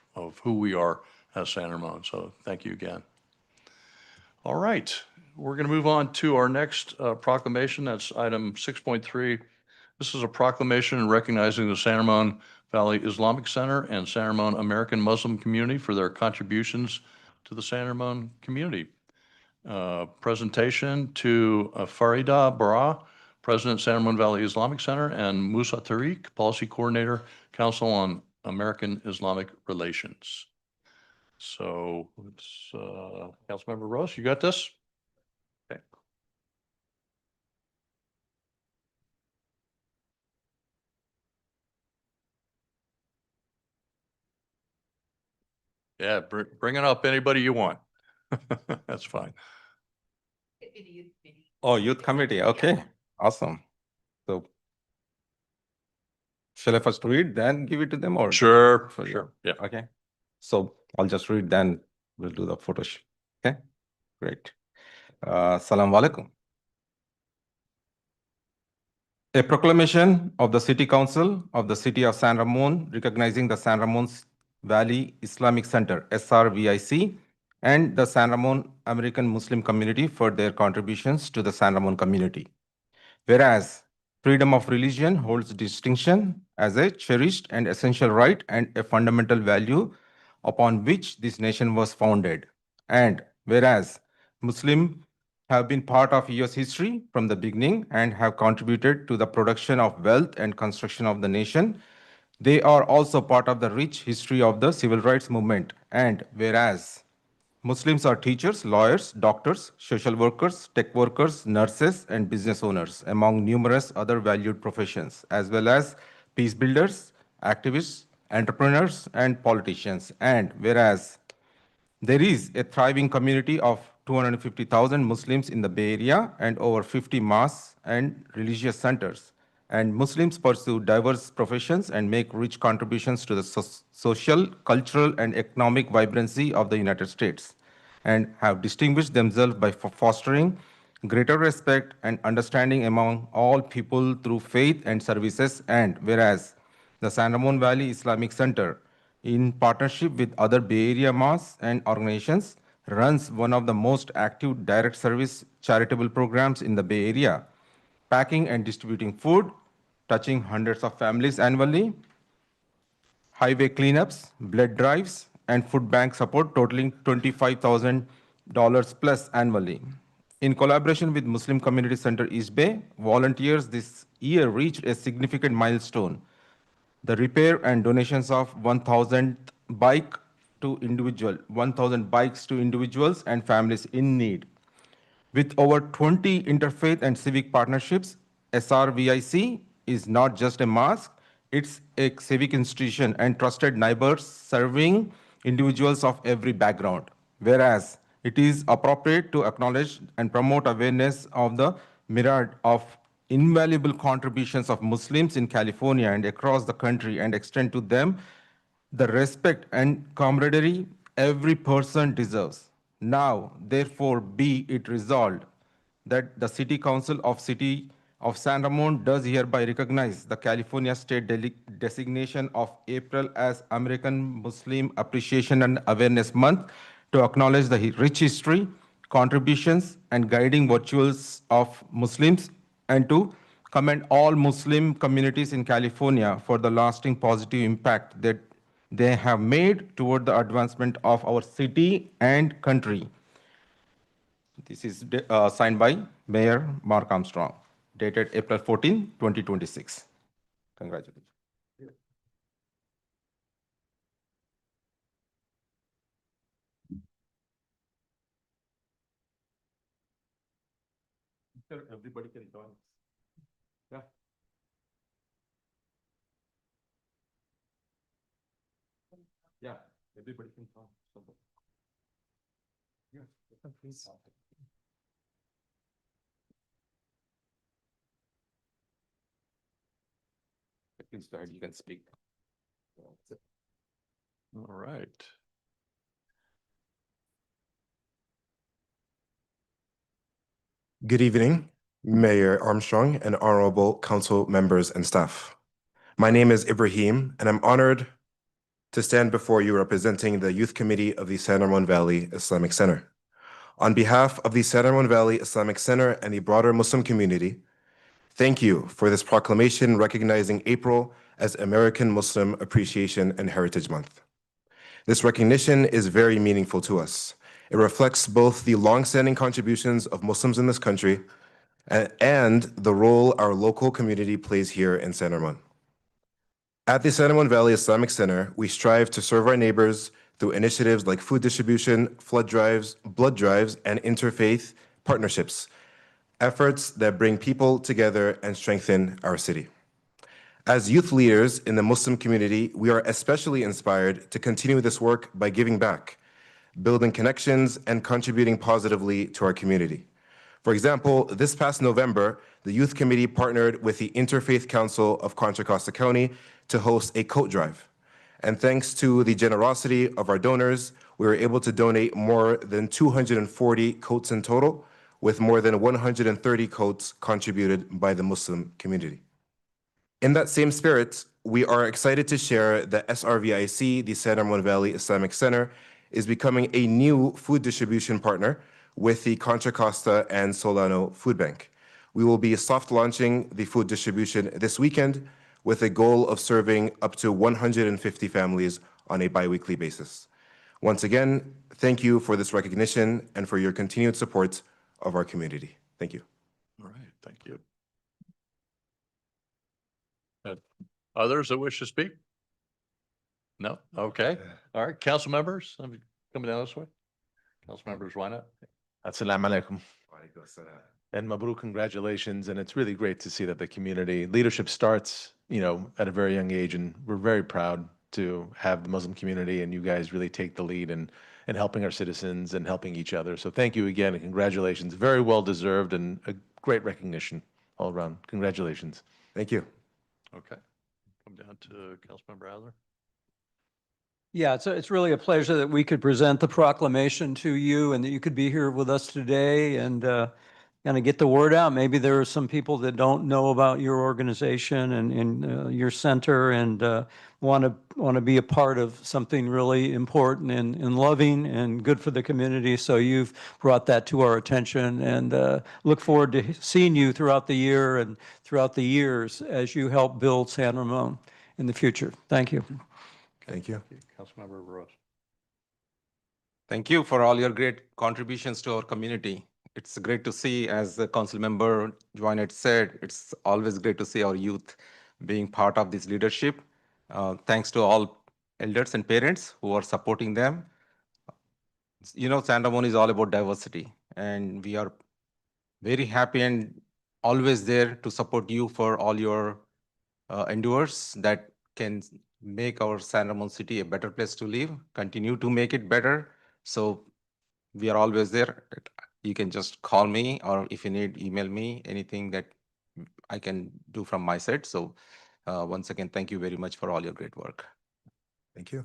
who we are as San Ramon. So thank you again. All right, we're going to move on to our next proclamation. That's item 6.3. This is a proclamation recognizing the San Ramon Valley Islamic Center and San Ramon American Muslim community for their contributions to the San Ramon community. Presentation to Farida Bara, President, San Ramon Valley Islamic Center, and Musa Tariq, Policy Coordinator, Council on American Islamic Relations. So it's Councilmember Rose, you got this? Okay. Yeah, bring it up anybody you want. That's fine. Oh, youth committee, okay, awesome. So shall I first read, then give it to them or? Sure, For you? sure. Yeah. Okay, so I'll just read, then we'll do the photo shoot. Okay, great. Salam alaikum. A proclamation of the City Council of the City of San Ramon recognizing the San Ramon Valley Islamic Center, SRVIC, and the San Ramon American Muslim community for their contributions to the San Ramon community. Whereas freedom of religion holds distinction as a cherished and essential right and a fundamental value upon which this nation was founded. And whereas Muslim have been part of US history from the beginning and have contributed to the production of wealth and construction of the nation, they are also part of the rich history of the civil rights movement. And whereas Muslims are teachers, lawyers, doctors, social workers, tech workers, nurses, and business owners, among numerous other valued professions, as well as peace builders, activists, entrepreneurs, and politicians. And whereas there is a thriving community of 250,000 Muslims in the Bay Area and over 50 mosques and religious centers. And Muslims pursue diverse professions and make rich contributions to the social, cultural, and economic vibrancy of the United States, and have distinguished themselves by fostering greater respect and understanding among all people through faith and services. And whereas the San Ramon Valley Islamic Center, in partnership with other Bay Area mosques and organizations, runs one of the most active direct service charitable programs in the Bay Area, packing and distributing food, touching hundreds of families annually, highway cleanups, blood drives, and food bank support totaling $25,000 plus annually. In collaboration with Muslim Community Center East Bay, volunteers this year reached a significant milestone: the repair and donations of 1,000 bikes to individuals and families in need. With over 20 interfaith and civic partnerships, SRVIC is not just a mosque, it's a civic institution and trusted neighbors serving individuals of every background. Whereas it is appropriate to acknowledge and promote awareness of the myriad of invaluable contributions of Muslims in California and across the country and extend to them the respect and camaraderie every person deserves. Now, therefore, be it resolved that the City Council of City of San Ramon does hereby recognize the California State designation of April as American Muslim Appreciation and Awareness Month to acknowledge the rich history, contributions, and guiding virtues of Muslims, and to commend all Muslim communities in California for the lasting positive impact that they have made toward the advancement of our city and country. This is signed by Mayor Mark Armstrong, dated April 14, 2026. Congratulations. Everybody can join. Yeah. Yeah, everybody can join. Yeah, please. Please go ahead, you can speak. All right. Good evening, Mayor Armstrong and honorable council members and staff. My name is Ibrahim, and I'm honored to stand before you representing the Youth Committee of the San Ramon Valley Islamic Center. On behalf of the San Ramon Valley Islamic Center and the broader Muslim community, thank you for this proclamation recognizing April as American Muslim Appreciation and Heritage Month. This recognition is very meaningful to us. It reflects both the longstanding contributions of Muslims in this country and the role our local community plays here in San Ramon. At the San Ramon Valley Islamic Center, we strive to serve our neighbors through initiatives like food distribution, flood drives, blood drives, and interfaith partnerships, efforts that bring people together and strengthen our city. As youth leaders in the Muslim community, we are especially inspired to continue this work by giving back, building connections, and contributing positively to our community. For example, this past November, the Youth Committee partnered with the Interfaith Council of Contra Costa County to host a coat drive. And thanks to the generosity of our donors, we were able to donate more than 240 coats in total, with more than 130 coats contributed by the Muslim community. In that same spirit, we are excited to share that SRVIC, the San Ramon Valley Islamic Center, is becoming a new food distribution partner with the Contra Costa and Solano Food Bank. We will be soft launching the food distribution this weekend with a goal of serving up to 150 families on a biweekly basis. Once again, thank you for this recognition and for your continued support of our community. Thank you. All right, thank you. Others that wish to speak? No? Okay. All right, council members, coming down this way. Council members, why not? Assalamu alaikum. And Mabruk, congratulations. And it's really great to see that the community leadership starts, at a very young age. And we're very proud to have the Muslim community and you guys really take the lead in helping our citizens and helping each other. So thank you again and congratulations. Very well deserved and a great recognition all around. Congratulations. Thank you. Okay. Come down to Councilmember Adler. Yeah, it's really a pleasure that we could present the proclamation to you and that you could be here with us today and kind of get the word out. Maybe there are some people that don't know about your organization and your center and want to be a part of something really important and loving and good for the community. So you've brought that to our attention and look forward to seeing you throughout the year and throughout the years as you help build San Ramon in the future. Thank you. Thank you. Councilmember Rose. Thank you for all your great contributions to our community. It's great to see, as the council member Joanette said, it's always great to see our youth being part of this leadership. Thanks to all elders and parents who are supporting them. San Ramon is all about diversity, and we are very happy and always there to support you for all your endeavors that can make our San Ramon city a better place to live, continue to make it better. So we are always there. You can just call me, or if you need, email me, anything that I can do from my side. So once again, thank you very much for all your great work. Thank you.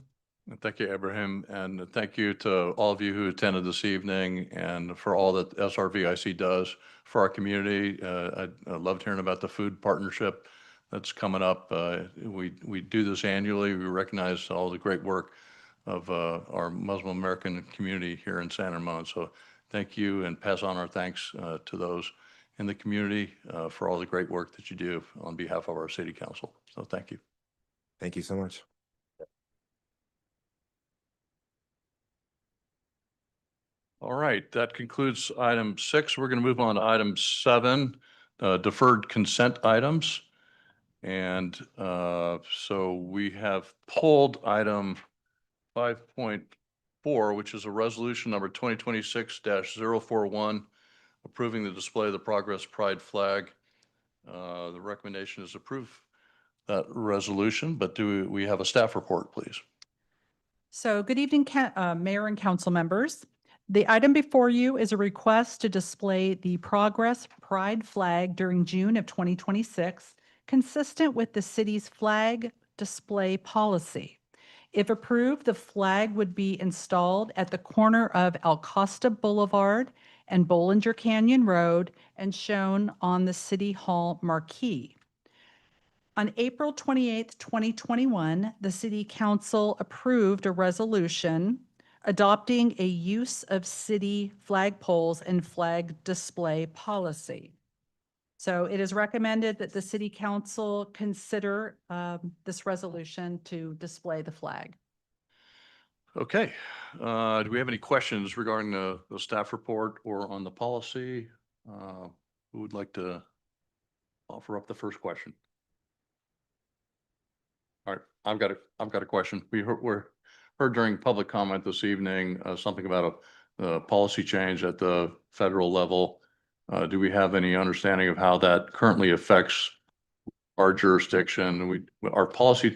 Thank you, Ibrahim, and thank you to all of you who attended this evening and for all that SRVIC does for our community. I loved hearing about the food partnership that's coming up. We do this annually. We recognize all the great work of our Muslim American community here in San Ramon. So thank you, and pass on our thanks to those in the community for all the great work that you do on behalf of our city council. So thank you. Thank you so much. All right, that concludes item 6. We're going to move on to item 7, deferred consent items. And so we have pulled item 5.4, which is a resolution number 2026-041, approving the display of the Progress Pride flag. The recommendation is approve that resolution, but do we have a staff report, please? So good evening, Mayor and council members. The item before you is a request to display the Progress Pride flag during June of 2026, consistent with the city's flag display policy. If approved, the flag would be installed at the corner of El Costa Boulevard and Bollinger Canyon Road and shown on the City Hall marquee. On April 28th, 2021, the City Council approved a resolution adopting a use of city flagpoles and flag display policy. So it is recommended that the City Council consider this resolution to display the flag. Okay. Do we have any questions regarding the staff report or on the policy? Who would like to offer up the first question? All right, I've got a question. We heard during public comment this evening something about a policy change at the federal level. Do we have any understanding of how that currently affects our jurisdiction. Our policy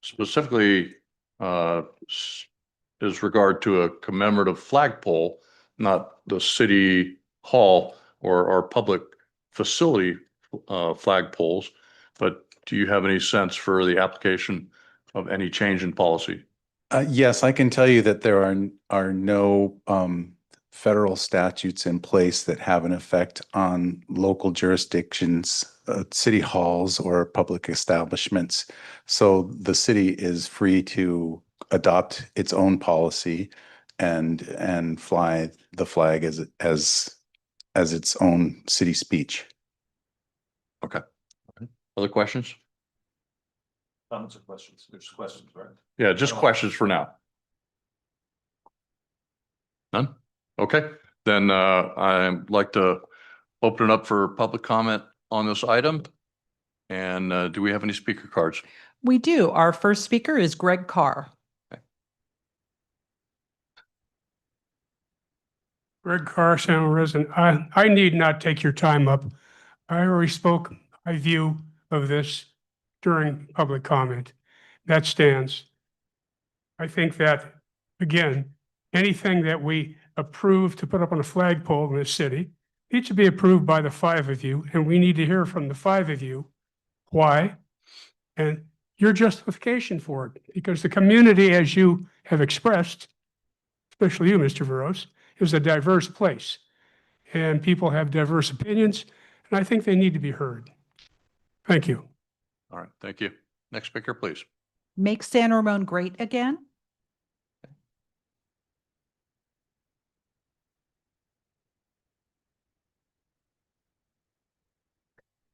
specifically is regard to a commemorative flagpole, not the city hall or our public facility flagpoles. But do you have any sense for the application of any change in policy? Yes, I can tell you that there are no federal statutes in place that have an effect on local jurisdictions, city halls, or public establishments. So the city is free to adopt its own policy and fly the flag as its own city speech. Okay. Other questions? Comments or questions? There's questions, right? Yeah, just questions for now. None? Okay, then I'd like to open it up for public comment on this item. And do we have any speaker cards? We do. Our first speaker is Greg Carr. Greg Carr, San Juan resident. I need not take your time up. I already spoke my view of this during public comment. That stands. I think that, again, anything that we approve to put up on a flagpole in this city needs to be approved by the five of you, and we need to hear from the five of you why and your justification for it. Because the community, as you have expressed, especially you, Mr. Veros, is a diverse place. And people have diverse opinions, and I think they need to be heard. Thank you. All right, thank you. Next speaker, please. Make San Ramon great again.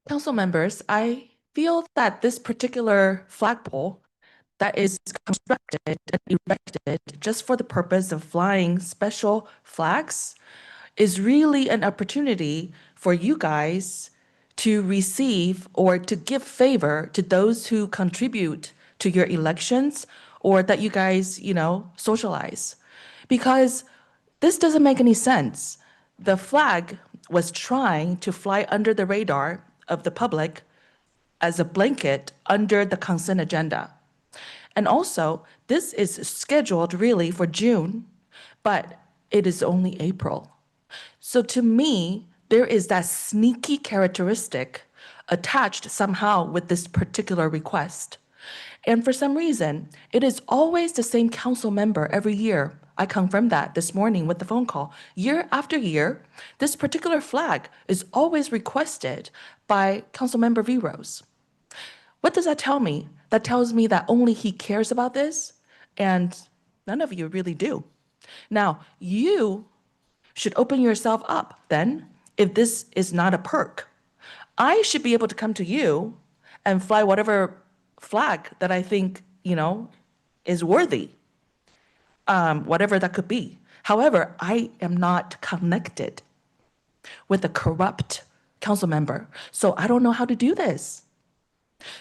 Council members, I feel that this particular flagpole that is constructed and erected just for the purpose of flying special flags is really an opportunity for you guys to receive or to give favor to those who contribute to your elections or that you guys, socialize. Because this doesn't make any sense. The flag was trying to fly under the radar of the public as a blanket under the consent agenda. And also, this is scheduled really for June, but it is only April. So to me, there is that sneaky characteristic attached somehow with this particular request. And for some reason, it is always the same council member every year. I confirmed that this morning with the phone call. Year after year, this particular flag is always requested by Councilmember Veros. What does that tell me? That tells me that only he cares about this, and none of you really do. Now, you should open yourself up then if this is not a perk. I should be able to come to you and fly whatever flag that I think, is worthy, whatever that could be. However, I am not connected with a corrupt council member, so I don't know how to do this.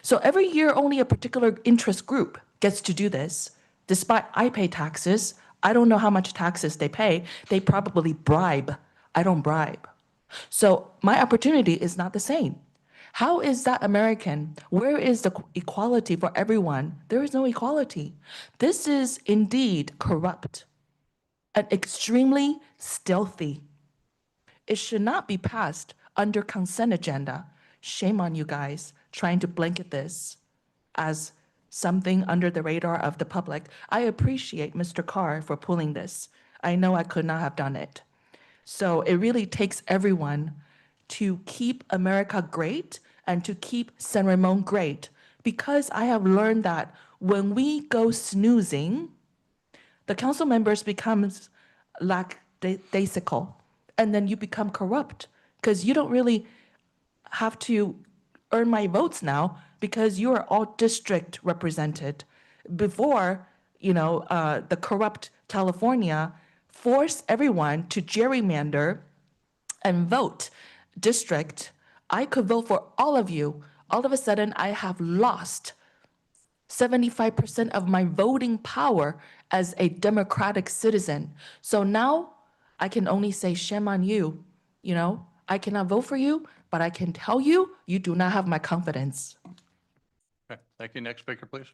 So every year, only a particular interest group gets to do this. Despite I pay taxes, I don't know how much taxes they pay. They probably bribe. I don't bribe. So my opportunity is not the same. How is that American? Where is the equality for everyone? There is no equality. This is indeed corrupt and extremely stealthy. It should not be passed under consent agenda. Shame on you guys trying to blanket this as something under the radar of the public. I appreciate Mr. Carr for pulling this. I know I could not have done it. So it really takes everyone to keep America great and to keep San Ramon great, because I have learned that when we go snoozing, the council members becomes lackadaisical, and then you become corrupt because you don't really have to earn my votes now because you are all district represented. Before, the corrupt California forced everyone to gerrymander and vote district, I could vote for all of you. All of a sudden, I have lost 75% of my voting power as a democratic citizen. So now I can only say shame on you. I cannot vote for you but I can tell you, you do not have my confidence. Okay, thank you. Next speaker, please.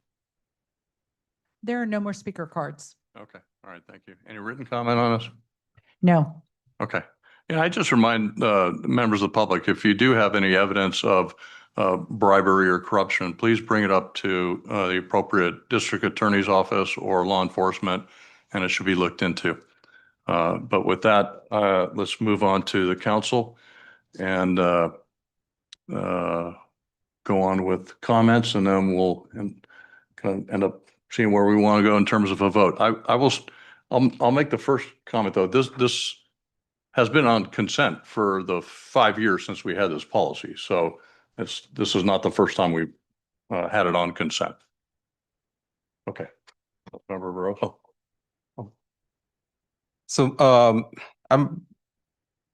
There are no more speaker cards. Okay, all right, thank you. Any written comment on this? No. Okay. Yeah, I just remind members of the public, if you do have any evidence of bribery or corruption, please bring it up to the appropriate district attorney's office or law enforcement, and it should be looked into. But with that, let's move on to the council and go on with comments, and then we'll kind of end up seeing where we want to go in terms of a vote. I'll make the first comment though. This has been on consent for the 5 years since we had this policy. So this is not the first time we've had it on consent. Okay. Member Baroka. So I'm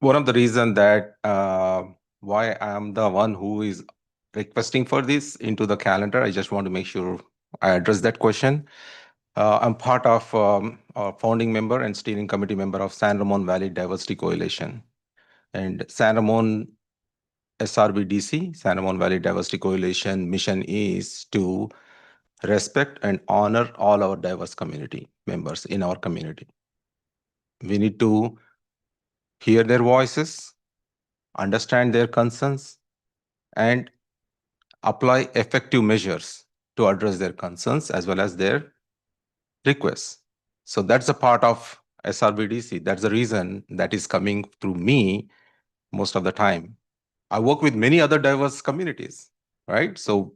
one of the reason that why I'm the one who is requesting for this into the calendar. I just want to make sure I address that question. I'm part of a founding member and steering committee member of San Ramon Valley Diversity Coalition. And San Ramon SRBDC, San Ramon Valley Diversity Coalition mission is to respect and honor all our diverse community members in our community. We need to hear their voices, understand their concerns, and apply effective measures to address their concerns as well as their requests. So that's a part of SRBDC. That's the reason that is coming through me most of the time. I work with many other diverse communities, right? So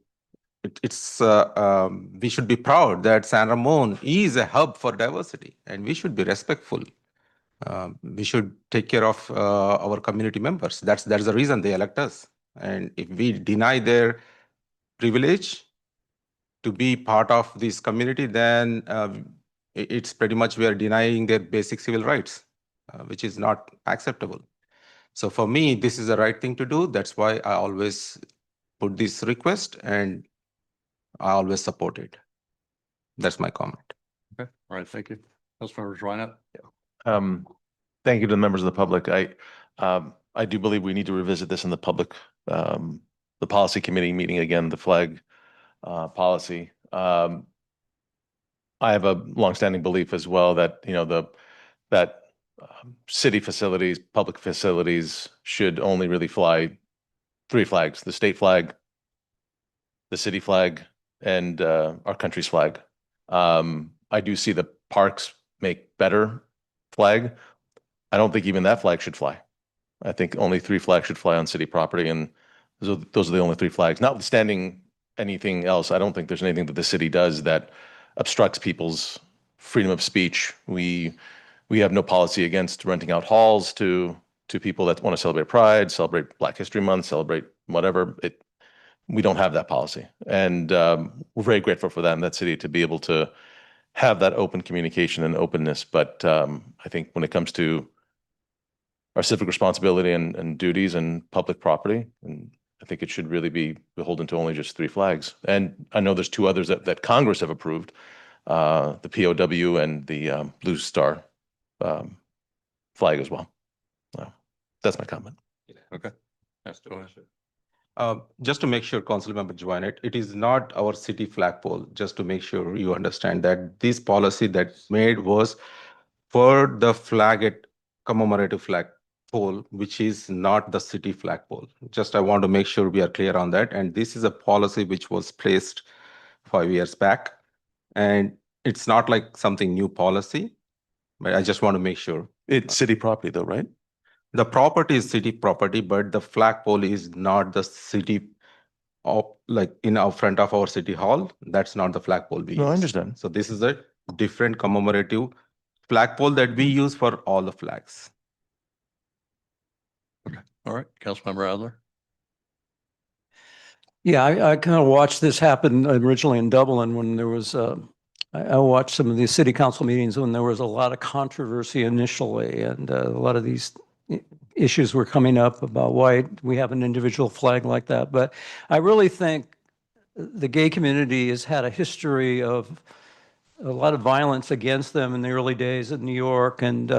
we should be proud that San Ramon is a hub for diversity, and we should be respectful. We should take care of our community members. That's the reason they elect us. And if we deny their privilege to be part of this community, then it's pretty much we are denying their basic civil rights, which is not acceptable. So for me, this is the right thing to do. That's why I always put this request and I always support it. That's my comment. Okay, all right, thank you. Councilmember Reinert. Thank you to the members of the public. I do believe we need to revisit this in the public, the policy committee meeting again, the flag policy. I have a longstanding belief as well that, that city facilities, public facilities should only really fly 3 flags: the state flag, the city flag, and our country's flag. I do see the parks make better flag. I don't think even that flag should fly. I think only 3 flags should fly on city property, and those are the only 3 flags. Notwithstanding anything else, I don't think there's anything that the city does that obstructs people's freedom of speech. We have no policy against renting out halls to people that want to celebrate Pride, celebrate Black History Month, celebrate whatever. We don't have that policy, and we're very grateful for that in that city to be able to have that open communication and openness. But I think when it comes to our civic responsibility and duties and public property, and I think it should really be beholden to only just 3 flags. And I know there's 2 others that Congress have approved, the POW and the Blue Star flag as well. That's my comment. Okay. Yes, go ahead. Just to make sure, Councilmember Joanette, it is not our city flagpole. Just to make sure you understand that this policy that made was for the flag at commemorative flagpole, which is not the city flagpole. Just I want to make sure we are clear on that. And this is a policy which was placed 5 years back, and it's not like something new policy. But I just want to make sure. It's city property though, right? The property is city property, but the flagpole is not the city like in our front of our city hall. That's not the flagpole we use. No, I understand. So this is a different commemorative flagpole that we use for all the flags. Okay, all right, Councilmember Adler. Yeah, I kind of watched this happen originally in Dublin when there was, I watched some of these city council meetings when there was a lot of controversy initially, and a lot of these issues were coming up about why we have an individual flag like that. But I really think the gay community has had a history of a lot of violence against them in the early days in New York, and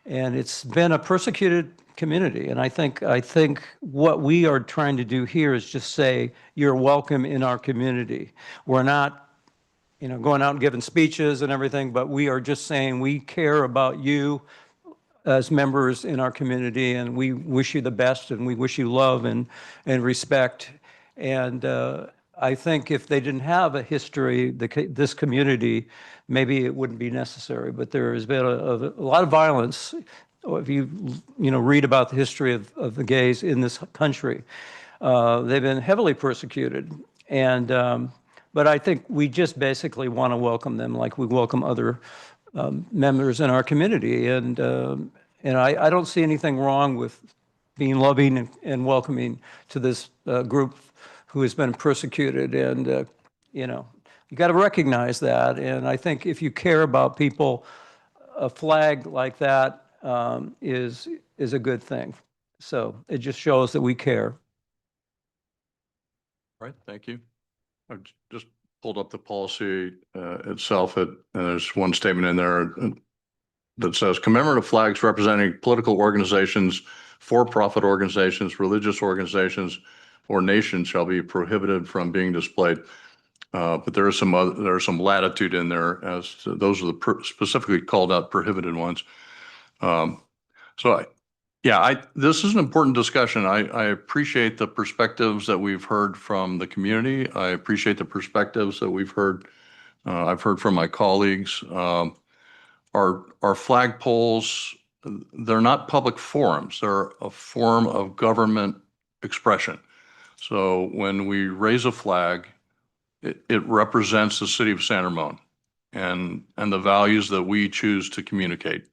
it's been a persecuted community. And I think what we are trying to do here is just say, you're welcome in our community. We're not, going out and giving speeches and everything, but we are just saying we care about you as members in our community, and we wish you the best, and we wish you love and respect. And I think if they didn't have a history, this community, maybe it wouldn't be necessary. But there has been a lot of violence. If you read about the history of the gays in this country, they've been heavily persecuted. And but I think we just basically want to welcome them like we welcome other members in our community. And I don't see anything wrong with being loving and welcoming to this group who has been persecuted. And, you got to recognize that. And I think if you care about people, a flag like that is a good thing. So it just shows that we care. All right, thank you. I've just pulled up the policy itself. And there's one statement in there that says commemorative flags representing political organizations, for-profit organizations, religious organizations, or nations shall be prohibited from being displayed. But there is some latitude in there as to, those are the specifically called out prohibited ones. This is an important discussion. I appreciate the perspectives that we've heard from the community. I appreciate the perspectives that we've heard. I've heard from my colleagues. Our flagpoles, they're not public forums. They're a form of government expression. So when we raise a flag, it represents the city of San Ramon and the values that we choose to communicate.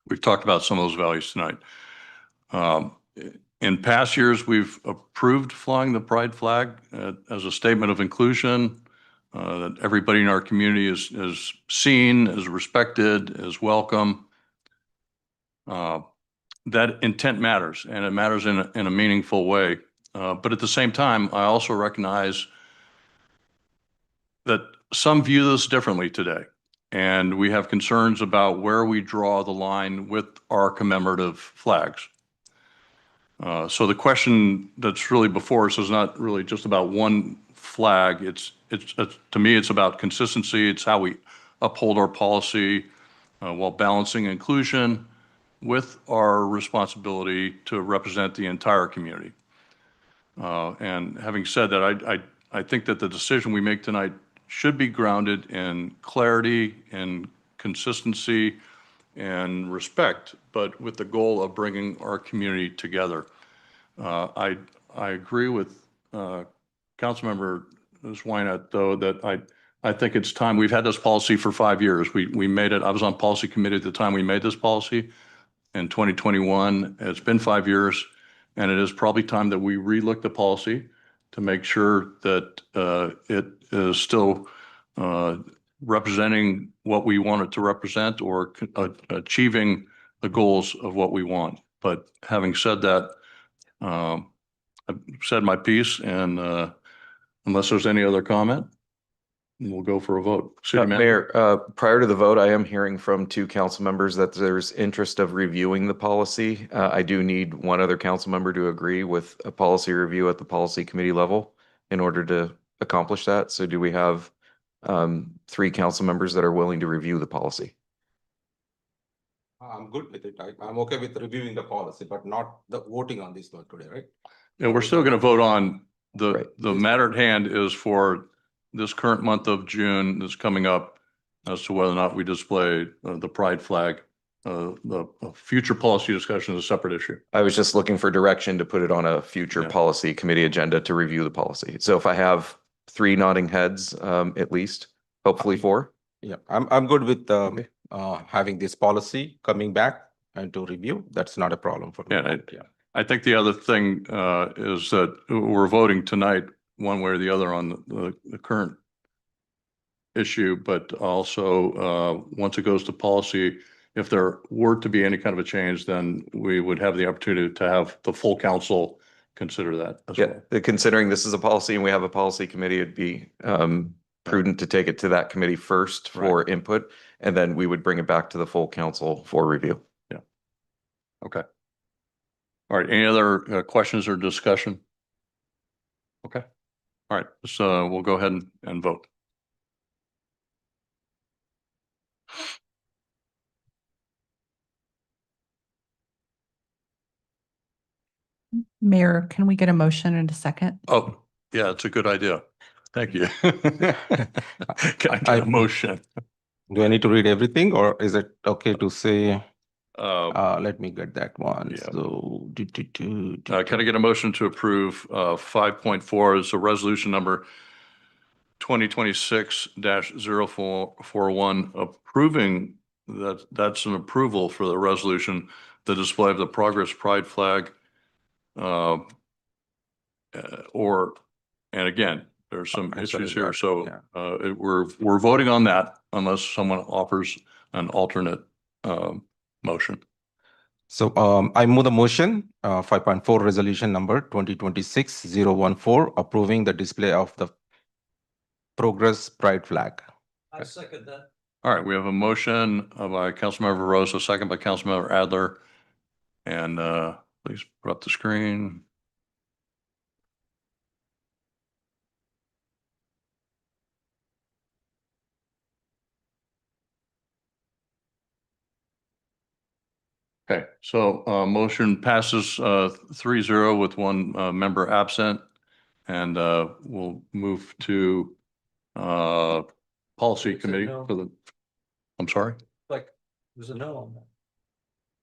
We've talked about some of those values tonight. In past years, we've approved flying the pride flag as a statement of inclusion, that everybody in our community is seen, is respected, is welcome. That intent matters, and it matters in a meaningful way. But at the same time, I also recognize that some view this differently today. And we have concerns about where we draw the line with our commemorative flags. So the question that's really before us is not really just about one flag. It's to me, it's about consistency. It's how we uphold our policy while balancing inclusion with our responsibility to represent the entire community. And having said that, I think that the decision we make tonight should be grounded in clarity and consistency and respect, but with the goal of bringing our community together. I agree with Councilmember Swinett, though, that I think it's time. We've had this policy for 5 years. We made it. I was on policy committee at the time we made this policy in 2021. It's been 5 years, and it is probably time that we relook the policy to make sure that it is still representing what we want it to represent or achieving the goals of what we want. But having said that, I've said my piece, and unless there's any other comment, we'll go for a vote. City Manager. Mayor, prior to the vote, I am hearing from 2 council members that there's interest of reviewing the policy. I do need one other council member to agree with a policy review at the policy committee level in order to accomplish that. So do we have 3 council members that are willing to review the policy? I'm good with it. I'm okay with reviewing the policy, but not the voting on this one today, right? Yeah, we're still going to vote on Right. the matter at hand is for this current month of June that's coming up as to whether or not we display the pride flag. The future policy discussion is a separate issue. I was just looking for direction to put it on a future policy committee agenda to review the policy. So if I have 3 nodding heads, at least, hopefully 4. Yeah, I'm good with having this policy coming back and to review. That's not a problem for me. Yeah, I think the other thing is that we're voting tonight one way or the other on the current issue, but also once it goes to policy, if there were to be any kind of a change, then we would have the opportunity to have the full council consider that as well. Considering this is a policy and we have a policy committee, it'd be prudent to take it to that committee first for input, and then we would bring it back to the full council for review. Yeah. Okay. All right, any other questions or discussion? Okay. All right, so we'll go ahead and vote. Mayor, can we get a motion in a second? Oh, yeah, it's a good idea. Thank you. Can I get a motion? Do I need to read everything or is it okay to say, Uh, let me get that one. yeah. So, Can I get a motion to approve 5.4 as a resolution number 2026-0441, approving that's an approval for the resolution, the display of the Progress Pride flag. And again, there's some issues here, so we're voting on that unless someone offers an alternate motion. So I move the motion, 5.4 resolution number 2026-014, approving the display of the Progress Pride flag. I second that. All right, we have a motion by Councilmember Rose, a second by Councilmember Adler. And please put up the screen. Okay, so motion passes 3-0 with one member absent. And we'll move to policy It's a committee no. for the, I'm sorry? Like, there's a no on that.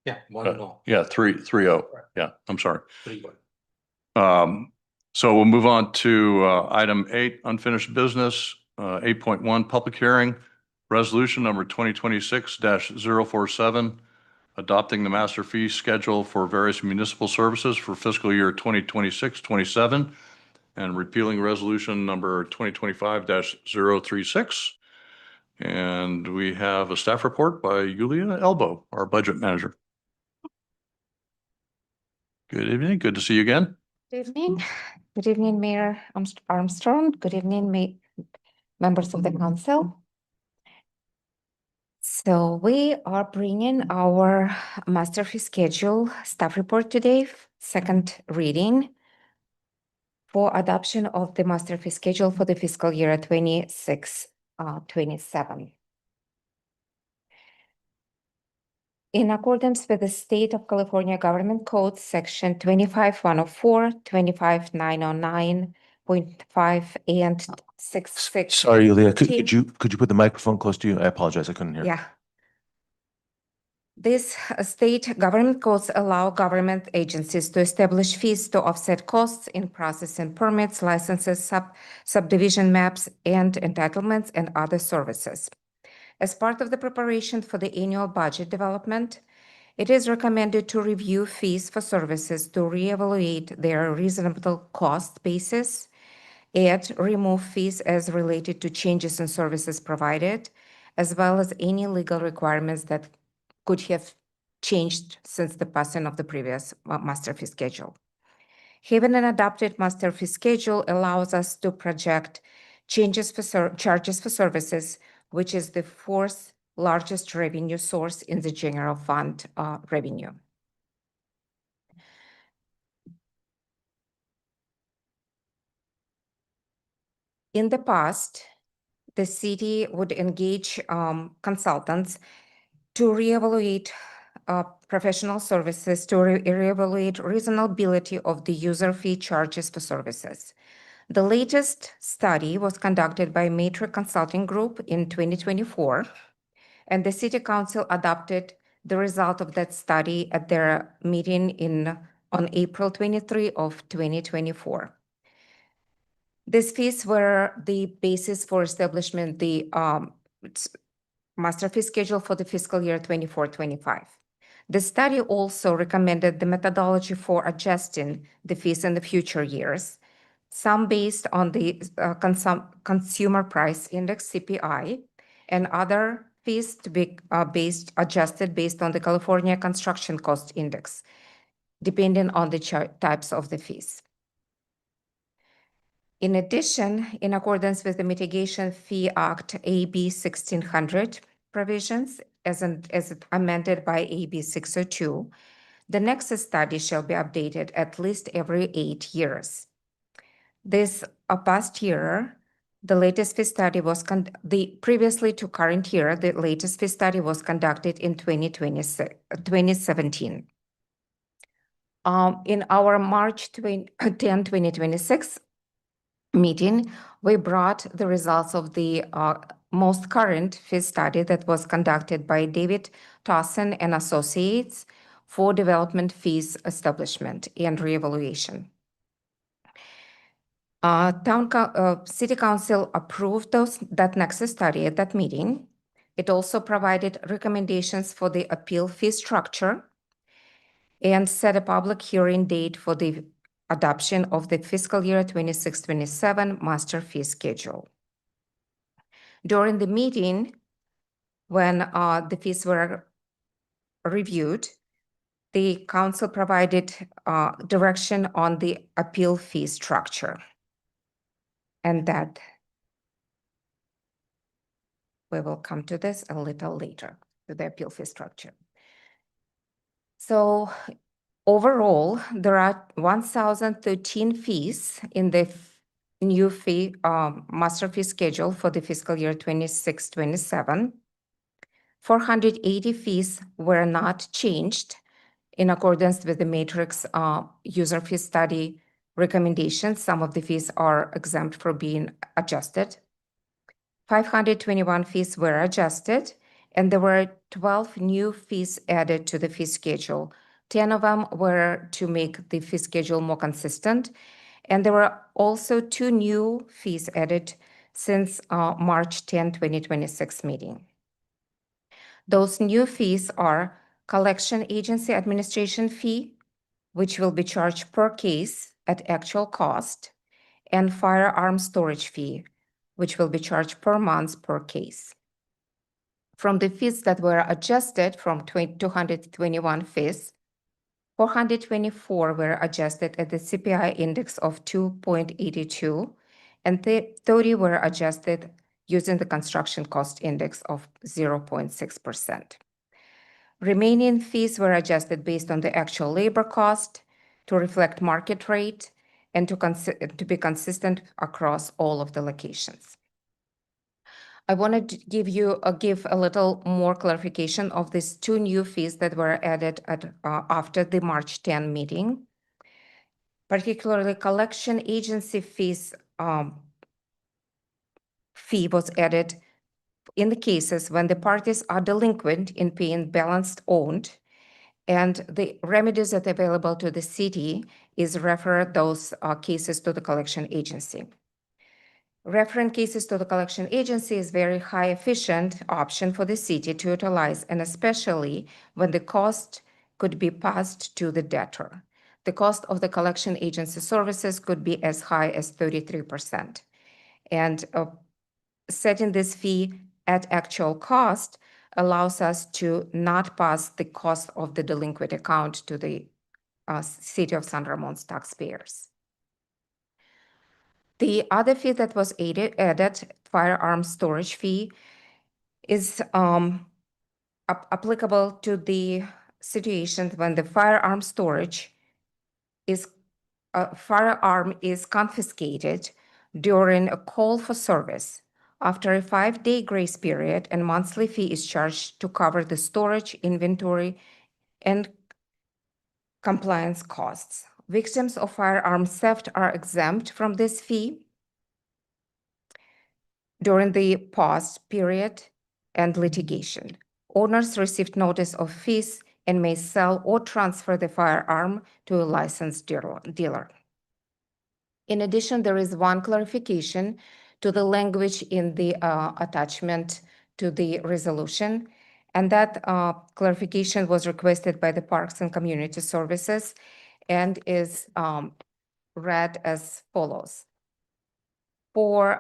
Yeah, Yeah, 3-0. Yeah, I'm sorry. 3-1. So we'll move on to item 8, unfinished business, 8.1, public hearing, resolution number 2026-047, adopting the master fee schedule for various municipal services for fiscal year 2026-27, and repealing resolution number 2025-036. And we have a staff report by Yulia Elbow, our budget manager. Good evening. Good to see you again. Good evening. Good evening, Mayor Armstrong. Good evening, members of the council. So we are bringing our master fee schedule staff report today, second reading for adoption of the master fee schedule for the fiscal year 26-27. In accordance with the State of California Government Code, Section 25104, 25909.5, and 66. Sorry, Yulia, could you put the microphone close to you? I apologize, I couldn't hear. Yeah. These state government codes allow government agencies to establish fees to offset costs in processing permits, licenses, subdivision maps, and entitlements and other services. As part of the preparation for the annual budget development, it is recommended to review fees for services to reevaluate their reasonable cost basis and remove fees as related to changes in services provided, as well as any legal requirements that could have changed since the passing of the previous master fee schedule. Having an adopted master fee schedule allows us to project changes for charges for services, which is the fourth largest revenue source in the general fund revenue. In the past, the city would engage consultants to reevaluate professional services, to reevaluate reasonability of the user fee charges for services. The latest study was conducted by Matrix Consulting Group in 2024, and the City Council adopted the result of that study at their meeting on April 23 of 2024. These fees were the basis for establishment the master fee schedule for the fiscal year 24-25. The study also recommended the methodology for adjusting the fees in the future years, some based on the consumer price index CPI, and other fees to be adjusted based on the California construction cost index, depending on the types of the fees. In addition, in accordance with the Mitigation Fee Act AB 1600 provisions, as amended by AB 602, The next study shall be updated at least every 8 years. This past year, the latest fee study was previously to current year, the latest fee study was conducted in 2017. In our March 10, 2026 meeting, we brought the results of the most current fee study that was conducted by David Towson and Associates for development fees establishment and reevaluation. City Council approved that next study at that meeting. It also provided recommendations for the appeal fee structure and set a public hearing date for the adoption of the fiscal year 26-27 master fee schedule. During the meeting, when the fees were reviewed, the council provided direction on the appeal fee structure. And that we will come to this a little later, to the appeal fee structure. So overall, there are 1,013 fees in the new fee master fee schedule for the fiscal year 26-27. 480 fees were not changed in accordance with the matrix user fee study recommendations. Some of the fees are exempt from being adjusted. 521 fees were adjusted, and there were 12 new fees added to the fee schedule. 10 of them were to make the fee schedule more consistent, and there were also 2 new fees added since March 10, 2026 meeting. Those new fees are collection agency administration fee, which will be charged per case at actual cost, and firearm storage fee, which will be charged per month per case. From the fees that were adjusted from 221 fees, 424 were adjusted at the CPI index of 2.82, and 30 were adjusted using the construction cost index of 0.6%. Remaining fees were adjusted based on the actual labor cost to reflect market rate and to be consistent across all of the locations. I wanted to give a little more clarification of these 2 new fees that were added after the March 10 meeting. Particularly, collection agency fees fee was added in the cases when the parties are delinquent in paying balance owed, and the remedies that are available to the city is refer those cases to the collection agency. Referring cases to the collection agency is very high efficient option for the city to utilize, and especially when the cost could be passed to the debtor. The cost of the collection agency services could be as high as 33%. And setting this fee at actual cost allows us to not pass the cost of the delinquent account to the City of San Ramon's taxpayers. The other fee that was added, firearm storage fee, is applicable to the situation when the firearm is confiscated during a call for service. After a 5-day grace period, and monthly fee is charged to cover the storage, inventory, and compliance costs. Victims of firearm theft are exempt from this fee during the pause period and litigation. Owners received notice of fees and may sell or transfer the firearm to a licensed dealer. In addition, there is one clarification to the language in the attachment to the resolution, and that clarification was requested by the Parks and Community Services and is read as follows. For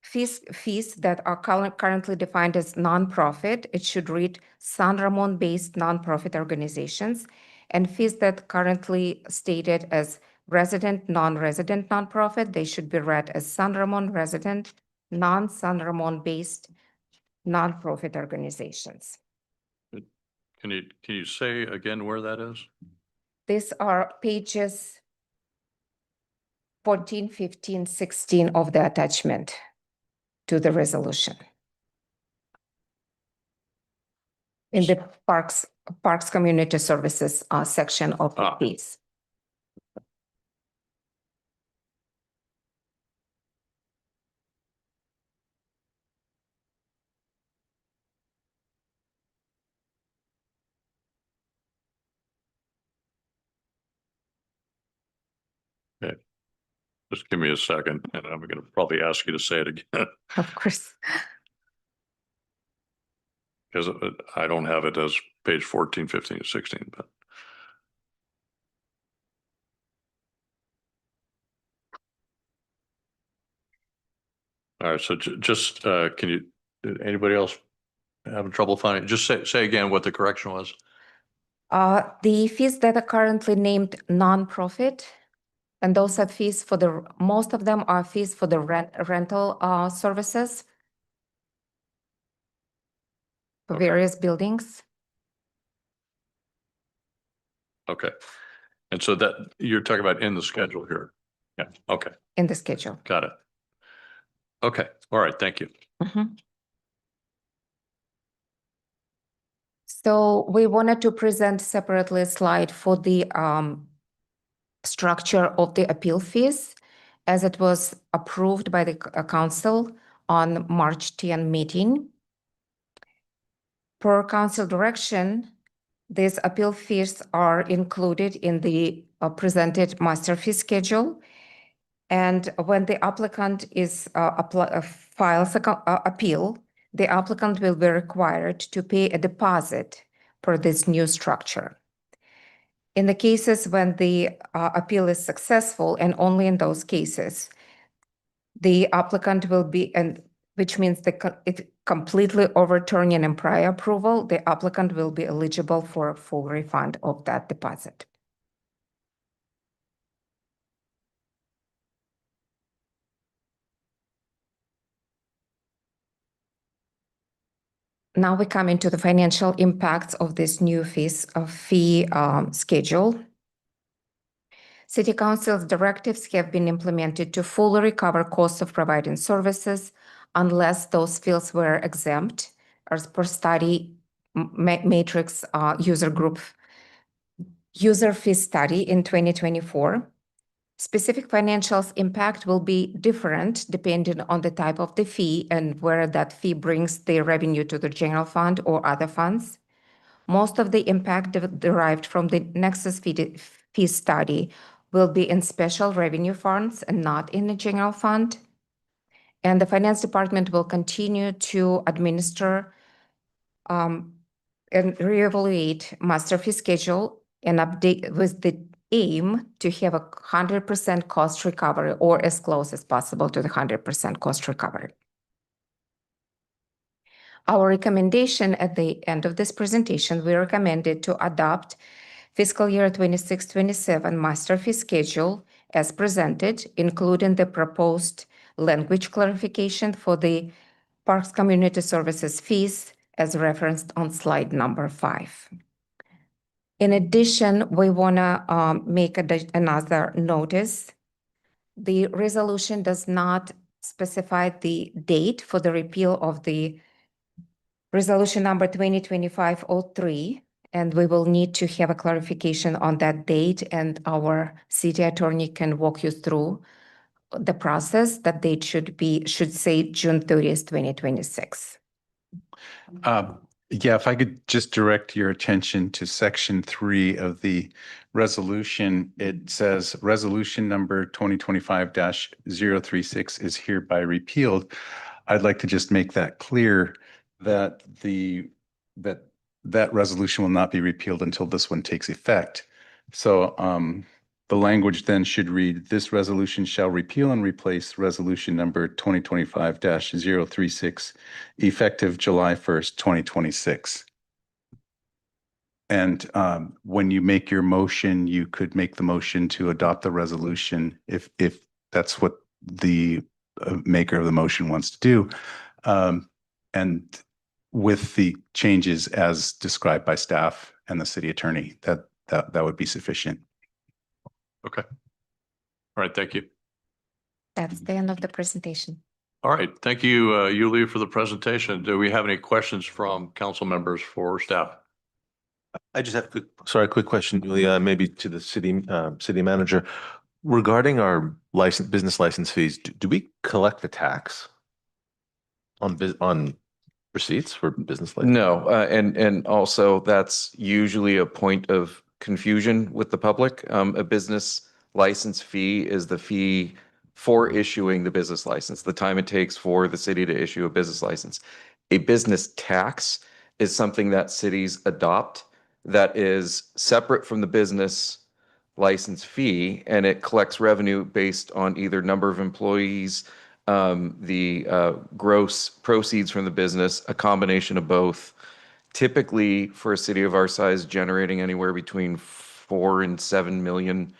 fees that are currently defined as nonprofit, it should read San Ramon-based nonprofit organizations, and fees that currently stated as resident, non-resident nonprofit, they should be read as San Ramon resident, non-San Ramon-based nonprofit organizations. Okay, Can you say again where that is? These are pages 14, 15, 16 of the attachment to the resolution. In the Parks Community Services section of the fees. Okay. Just give me a second, and I'm going to probably ask you to say it again Of course. because I don't have it as page 14, 15, and 16, but. All right, so just, can you, anybody else having trouble finding, it? Just say again what the correction was. The fees that are currently named nonprofit, and those are fees for most of them are fees for the rental services for various buildings. Okay. And so that you're talking about in the schedule here. Yeah, okay. In the schedule. Got it. Okay, all right, thank you. So we wanted to present separately a slide for the structure of the appeal fees as it was approved by the council on March 10 meeting. Per council direction, these appeal fees are included in the presented master fee schedule. And when the applicant files an appeal, the applicant will be required to pay a deposit for this new structure. In the cases when the appeal is successful, and only in those cases, the applicant will be, and which means it completely overturning in prior approval, the applicant will be eligible for a full refund of that deposit. Now we come into the financial impacts of this new fee schedule. City Council's directives have been implemented to fully recover costs of providing services unless those fees were exempt, as per study matrix user fee study in 2024. Specific financials impact will be different depending on the type of the fee and where that fee brings the revenue to the general fund or other funds. Most of the impact derived from the Nexus fee study will be in special revenue funds and not in the general fund. And the finance department will continue to administer and reevaluate master fee schedule and update with the aim to have 100% cost recovery or as close as possible to the 100% cost recovery. Our recommendation at the end of this presentation, we recommended to adopt fiscal year 26-27 master fee schedule as presented, including the proposed language clarification for the Parks Community Services fees as referenced on slide number 5. In addition, we want to make another notice. The resolution does not specify the date for the repeal of the resolution number 2025-03, and we will need to have a clarification on that date, and our city attorney can walk you through the process. That date should say June 30th, 2026. Yeah, if I could just direct your attention to section 3 of the resolution. It says resolution number 2025-036 is hereby repealed. I'd like to just make that clear that that resolution will not be repealed until this one takes effect. So the language then should read, this resolution shall repeal and replace resolution number 2025-036 effective July 1st, 2026. And when you make your motion, you could make the motion to adopt the resolution if that's what the maker of the motion wants to do. And with the changes as described by staff and the city attorney, that would be sufficient. Okay. All right, thank you. That's the end of the presentation. All right, thank you, Yulia, for the presentation. Do we have any questions from council members for staff? I just have a quick question, Julia, maybe to the city manager. Regarding our business license fees, do we collect the tax on receipts for business license? No, and also that's usually a point of confusion with the public. A business license fee is the fee for issuing the business license, the time it takes for the city to issue a business license. A business tax is something that cities adopt that is separate from the business license fee, and it collects revenue based on either number of employees, the gross proceeds from the business, a combination of both. Typically, for a city of our size, generating anywhere between 4 and 7 million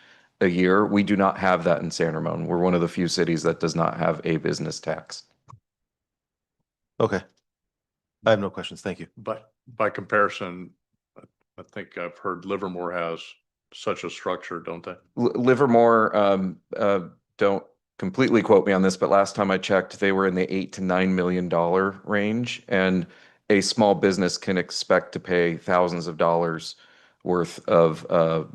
a year. We do not have that in San Ramon. We're one of the few cities that does not have a business tax. Okay. I have no questions. Thank you. But by comparison, I think I've heard Livermore has such a structure, don't they? Livermore, don't completely quote me on this, but last time I checked, they were in the $8 to $9 million range, and a small business can expect to pay thousands of dollars worth of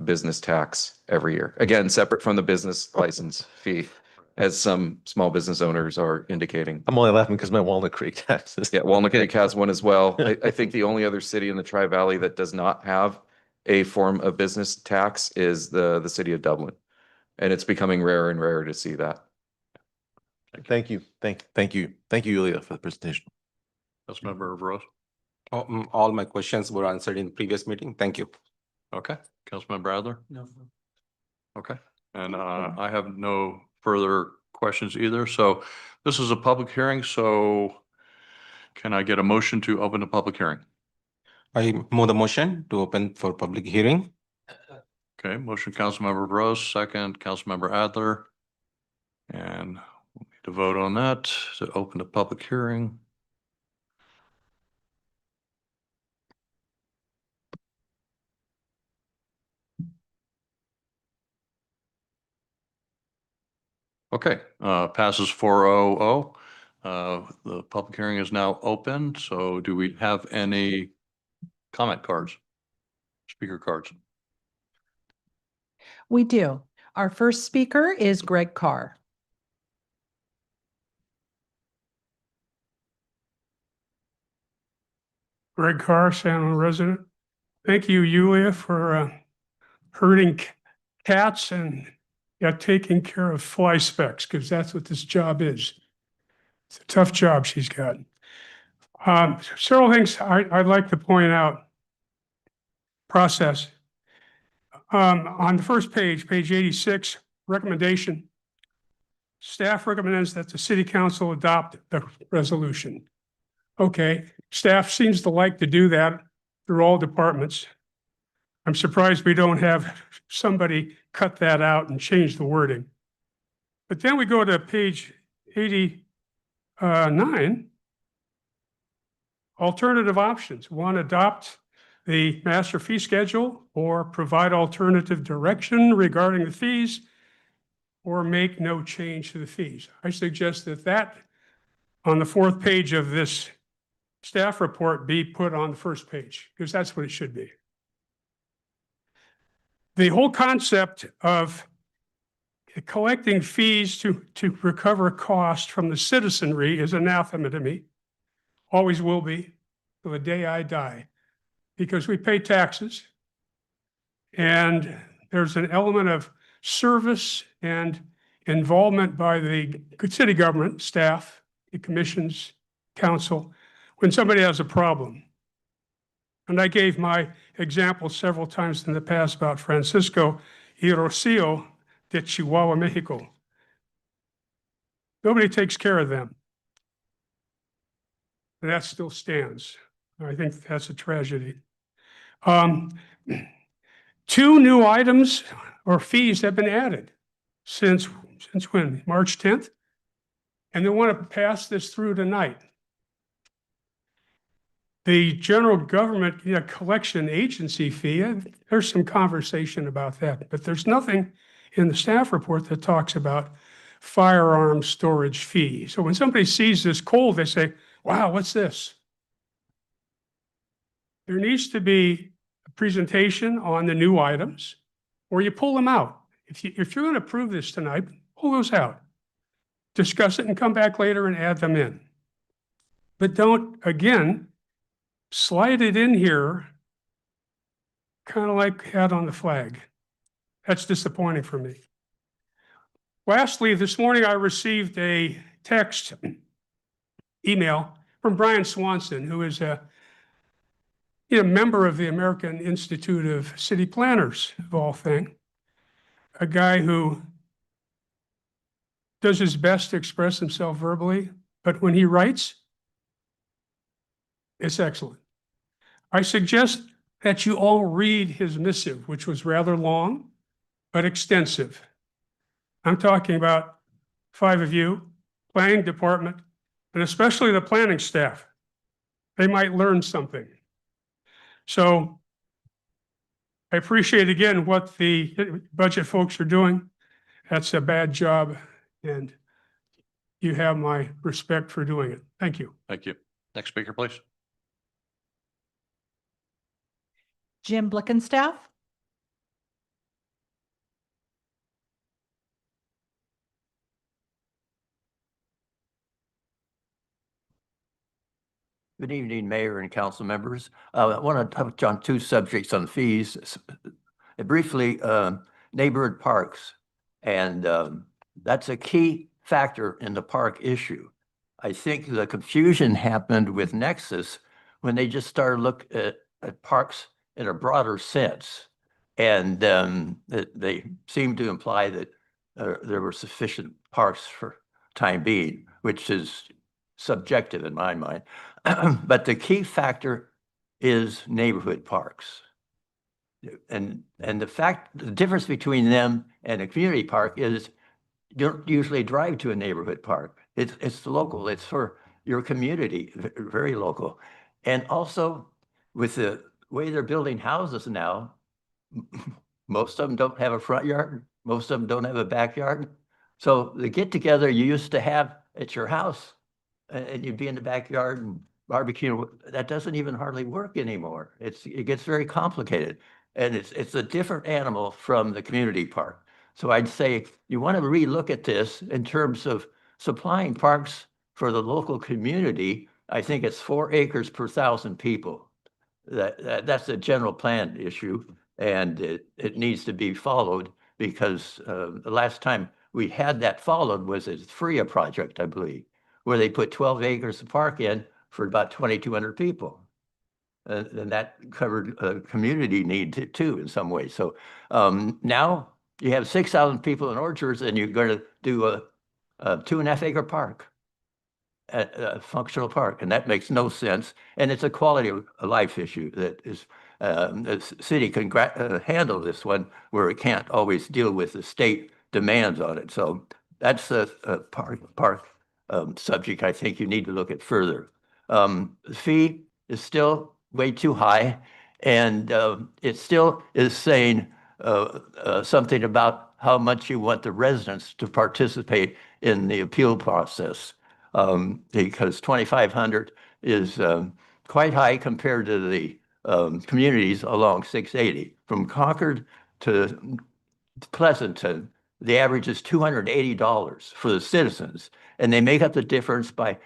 business tax every year. Again, separate from the business license fee, as some small business owners are indicating. I'm only laughing because my Walnut Creek taxes. Yeah, Walnut Creek has one as well. I think the only other city in the Tri-Valley that does not have a form of business tax is the city of Dublin. And it's becoming rarer and rarer to see that. Thank you. Thank you, Yulia, for the presentation. Councilmember Rose. All my questions were answered in the previous meeting. Thank you. Okay. Councilmember Adler? No. Okay. And I have no further questions either. So this is a public hearing. So can I get a motion to open the public hearing? I move the motion to open for public hearing. Okay, motion Councilmember Rose, second Councilmember Adler. And we'll need to vote on that to open the public hearing. Okay, passes 4-0-0. The public hearing is now open. So do we have any comment cards? Speaker cards? We do. Our first speaker is Greg Carr. Greg Carr, San Juan resident. Thank you, Yulia, for herding cats and taking care of fly specks, because that's what this job is. It's a tough job she's got. Several things I'd like to point out. Process. On the first page, page 86, recommendation. Staff recommends that the city council adopt the resolution. Okay, staff seems to like to do that through all departments. I'm surprised we don't have somebody cut that out and change the wording. But then we go to page 89. Alternative options. One, adopt the master fee schedule or provide alternative direction regarding the fees or make no change to the fees. I suggest that on the fourth page of this staff report be put on the first page, because that's what it should be. The whole concept of collecting fees to recover cost from the citizenry is anathema to me. Always will be till the day I die, because we pay taxes and there's an element of service and involvement by the city government, staff, the commissions, council, when somebody has a problem. And I gave my example several times in the past about Francisco y Rocio de Chihuahua, Mexico. Nobody takes care of them. And that still stands. I think that's a tragedy. 2 new items or fees have been added since when? March 10th? And they want to pass this through tonight. The general government, collection agency fee, there's some conversation about that, but there's nothing in the staff report that talks about firearm storage fee. So when somebody sees this coal, they say, wow, what's this? There needs to be a presentation on the new items, or you pull them out. If you're going to approve this tonight, pull those out. Discuss it and come back later and add them in. But don't, again, slide it in here, kind of like hat on the flag. That's disappointing for me. Lastly, this morning I received a text email from Brian Swanson, who is a member of the American Institute of City Planners, of all things, a guy who does his best to express himself verbally, but when he writes, it's excellent. I suggest that you all read his missive, which was rather long, but extensive. I'm talking about 5 of you, planning department, and especially the planning staff. They might learn something. So I appreciate again what the budget folks are doing. That's a bad job, and you have my respect for doing it. Thank you. Thank you. Next speaker, please. Jim Blickenstaff. Good evening, Mayor and council members. I want to touch on 2 subjects on fees. Briefly, neighborhood parks. And that's a key factor in the park issue. I think the confusion happened with Nexus when they just started look at parks in a broader sense. And they seemed to imply that there were sufficient parks for time being, which is subjective in my mind. But the key factor is neighborhood parks. And the difference between them and a community park is you don't usually drive to a neighborhood park. It's local, it's for your community, very local. And also with the way they're building houses now, most of them don't have a front yard, most of them don't have a backyard. So the get together you used to have at your house and you'd be in the backyard and barbecue, that doesn't even hardly work anymore. It gets very complicated. And it's a different animal from the community park. So I'd say you want to relook at this in terms of supplying parks for the local community. I think it's 4 acres per 1,000 people. That's a general plan issue, and it needs to be followed because the last time we had that followed was a FRIA project, I believe, where they put 12 acres of park in for about 2,200 people. And that covered a community need too in some ways. So now you have 6,000 people in Orchards and you're going to do a 2.5 acre park, a functional park, and that makes no sense. And it's a quality of life issue that is, the city can handle this one where it can't always deal with the state demands on it. So that's a park subject I think you need to look at further. The fee is still way too high, and it still is saying something about how much you want the residents to participate in the appeal process, because 2,500 is quite high compared to the communities along 680. From Concord to Pleasanton, the average is $280 for the citizens, and they make up the difference by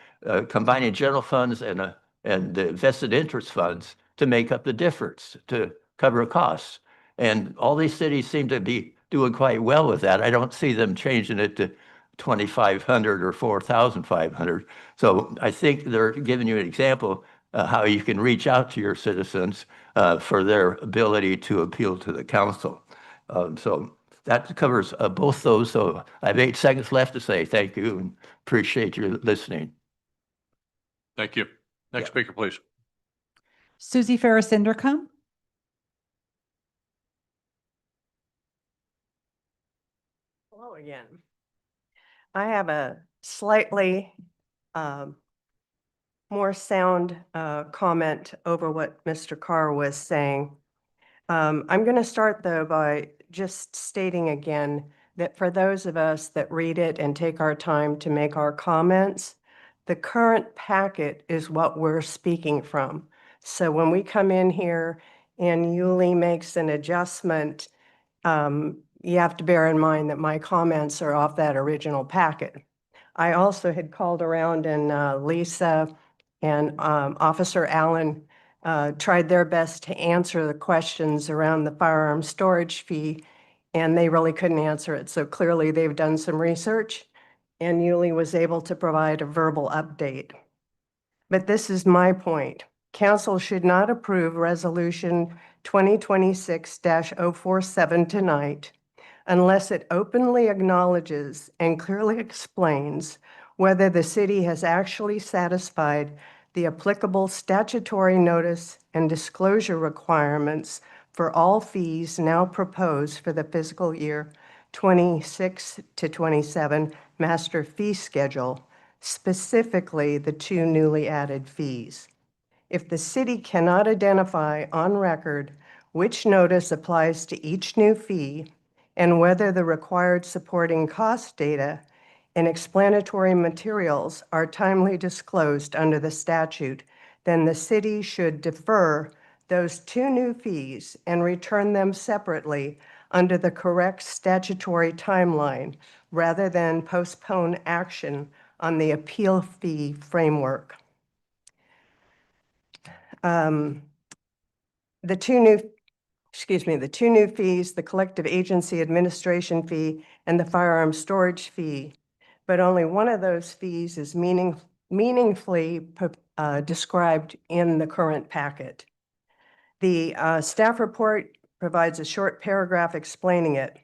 combining general funds and the vested interest funds to make up the difference to cover costs. And all these cities seem to be doing quite well with that. I don't see them changing it to 2,500 or 4,500. So I think they're giving you an example how you can reach out to your citizens for their ability to appeal to the council. So that covers both those. So I have 8 seconds left to say thank you and appreciate your listening. Thank you. Next speaker, please. Susie Ferris Inderkum. Hello again. I have a slightly more sound comment over what Mr. Carr was saying. I'm going to start, though, by just stating again that for those of us that read it and take our time to make our comments, the current packet is what we're speaking from. So when we come in here and Yuli makes an adjustment, you have to bear in mind that my comments are off that original packet. I also had called around and Lisa and Officer Allen tried their best to answer the questions around the firearm storage fee, and they really couldn't answer it. So clearly they've done some research, and Yuli was able to provide a verbal update. But this is my point. Council should not approve Resolution 2026-047 tonight unless it openly acknowledges and clearly explains whether the city has actually satisfied the applicable statutory notice and disclosure requirements for all fees now proposed for the fiscal year 26 to 27 master fee schedule, specifically the 2 newly added fees. If the city cannot identify on record which notice applies to each new fee and whether the required supporting cost data and explanatory materials are timely disclosed under the statute, then the city should defer those 2 new fees and return them separately under the correct statutory timeline rather than postpone action on the appeal fee framework. The 2 new fees, the collective agency administration fee and the firearm storage fee, but only one of those fees is meaningfully described in the current packet. The staff report provides a short paragraph explaining it.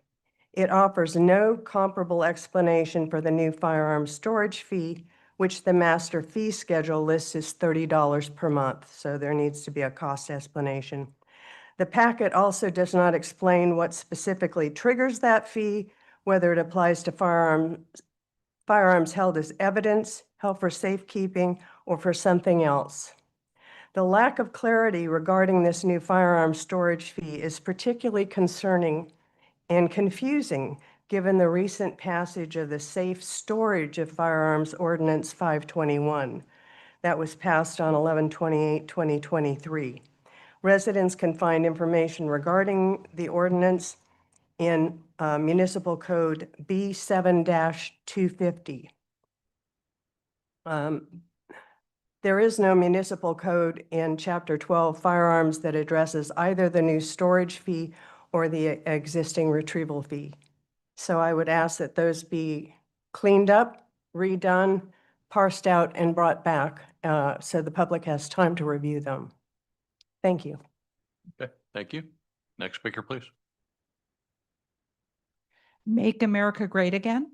It offers no comparable explanation for the new firearm storage fee, which the master fee schedule lists as $30 per month. So there needs to be a cost explanation. The packet also does not explain what specifically triggers that fee, whether it applies to firearms held as evidence, held for safekeeping, or for something else. The lack of clarity regarding this new firearm storage fee is particularly concerning and confusing given the recent passage of the Safe Storage of Firearms Ordinance 521 that was passed on 11/28/2023. Residents can find information regarding the ordinance in Municipal Code B7-250. There is no municipal code in Chapter 12 firearms that addresses either the new storage fee or the existing retrieval fee. So I would ask that those be cleaned up, redone, parsed out, and brought back so the public has time to review them. Thank you. Okay, thank you. Next speaker, please. Make America Great Again.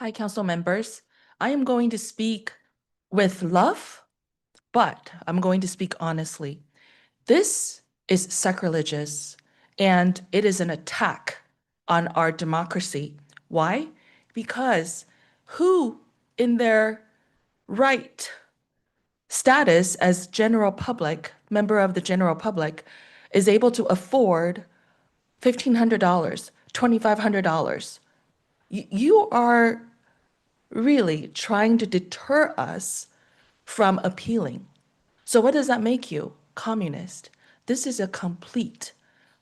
Hi, council members. I am going to speak with love, but I'm going to speak honestly. This is sacrilegious, and it is an attack on our democracy. Why? Because who in their right status as general public, member of the general public, is able to afford $1,500, $2,500? You are really trying to deter us from appealing. So what does that make you? Communist. This is a complete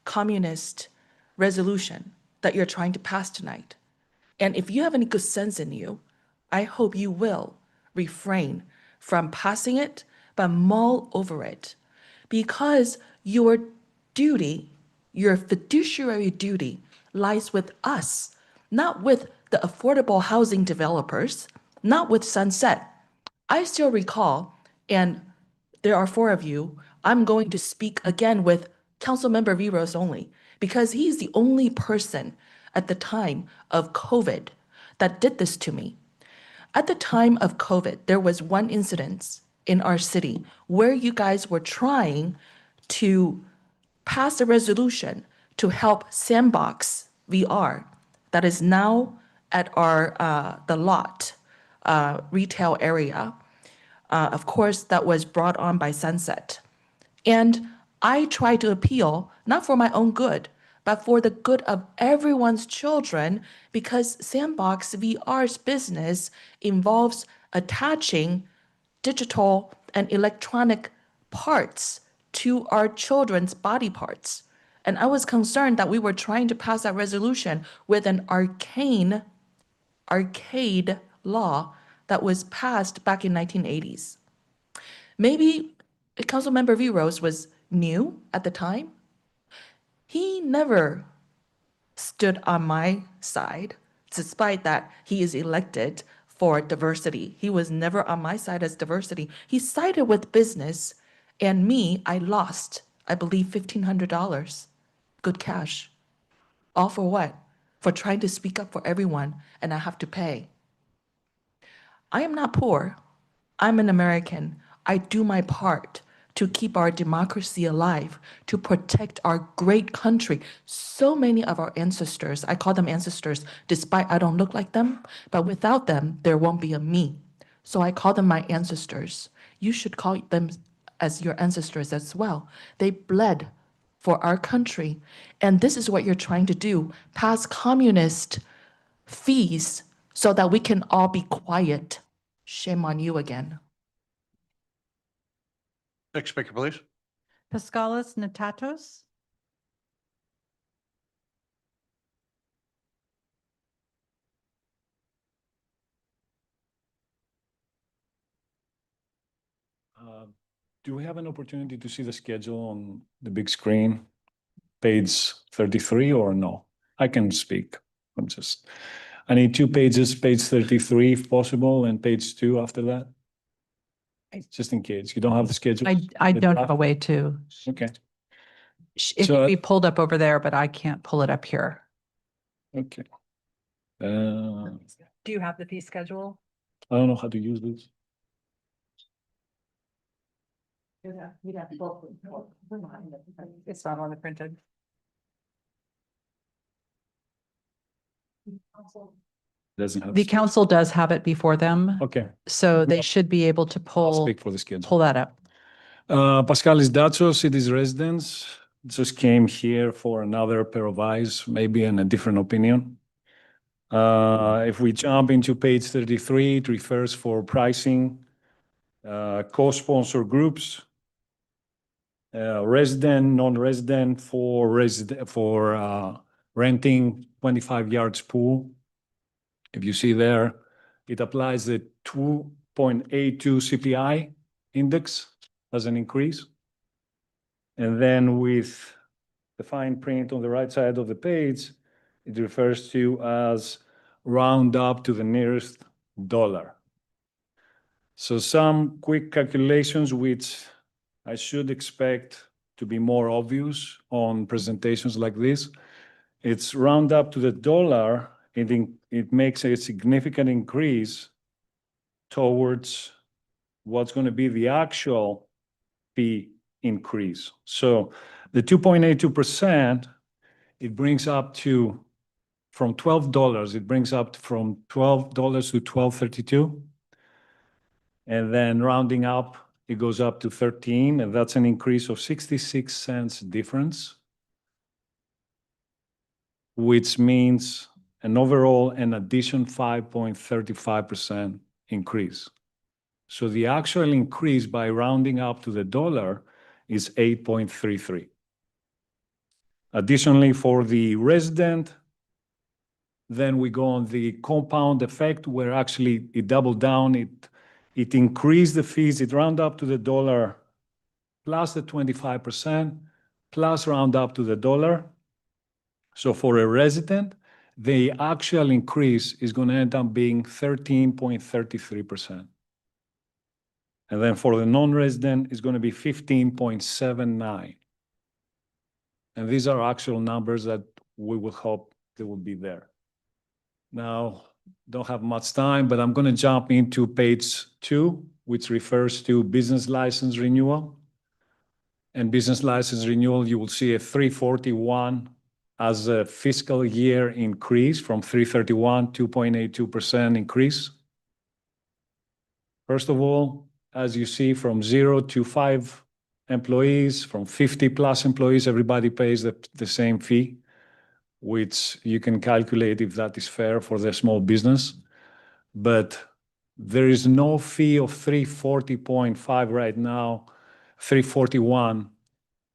communist resolution that you're trying to pass tonight. And if you have any good sense in you, I hope you will refrain from passing it, but mull over it. Because your duty, your fiduciary duty, lies with us, not with the affordable housing developers, not with Sunset. I still recall, and there are 4 of you, I'm going to speak again with Councilmember Vivos only, because he's the only person at the time of COVID that did this to me. At the time of COVID, there was one incident in our city where you guys were trying to pass a resolution to help sandbox VR that is now at our the lot retail area. Of course, that was brought on by Sunset. And I try to appeal, not for my own good, but for the good of everyone's children, because Sandbox VR's business involves attaching digital and electronic parts to our children's body parts. And I was concerned that we were trying to pass that resolution with an arcade law that was passed back in 1980s. Maybe Councilmember V. Rose was new at the time. He never stood on my side, despite that he is elected for diversity. He was never on my side as diversity. He sided with business, and me, I lost, I believe, $1,500. Good cash. All for what? For trying to speak up for everyone, and I have to pay. I am not poor. I'm an American. I do my part to keep our democracy alive, to protect our great country. So many of our ancestors, I call them ancestors, despite I don't look like them, but without them, there won't be a me. So I call them my ancestors. You should call them as your ancestors as well. They bled for our country. And this is what you're trying to do, pass communist fees so that we can all be quiet. Shame on you again. Next speaker, please. Pascalis Natatos. Do we have an opportunity to see the schedule on the big screen, page 33, or no? I can speak. I need 2 pages, page 33 if possible, and page 2 after that. Just in case you don't have the schedule. I don't have a way to. Okay. It So, can be pulled up over there, but I can't pull it up here. Okay. Do you have the fee schedule? I don't know how to use this. It's not on the printed. Doesn't have. The council does have it before them, Okay. so they should be able to I'll pull speak for the schedule. pull that up. Pascalis Dacho, city's residents, just came here for another pair of eyes, maybe in a different opinion. If we jump into page 33, it refers for pricing, co-sponsor groups, resident, non-resident for renting 25 yards pool. If you see there, it applies the 2.82 CPI index as an increase. And then with the fine print on the right side of the page, it refers to as round up to the nearest dollar. So some quick calculations, which I should expect to be more obvious on presentations like this. It's round up to the dollar. It makes a significant increase towards what's going to be the actual fee increase. So the 2.82%, it brings up to from $12, it brings up from $12 to $12.32. And then rounding up, it goes up to 13, and that's an increase of 66 cents difference, which means an overall an addition 5.35% increase. So the actual increase by rounding up to the dollar is 8.33. Additionally, for the resident, then we go on the compound effect where actually it doubled down, it increased the fees, it round up to the dollar plus the 25%, plus round up to the dollar. So for a resident, the actual increase is going to end up being 13.33%. And then for the non-resident, it's going to be 15.79. And these are actual numbers that we will hope they will be there. Now, don't have much time, but I'm going to jump into page 2, which refers to business license renewal. And business license renewal, you will see a 341 as a fiscal year increase from 331, 2.82% increase. First of all, as you see, from 0 to 5 employees, from 50 plus employees, everybody pays the same fee, which you can calculate if that is fair for the small business. But there is no fee of 340.5 right now, 341.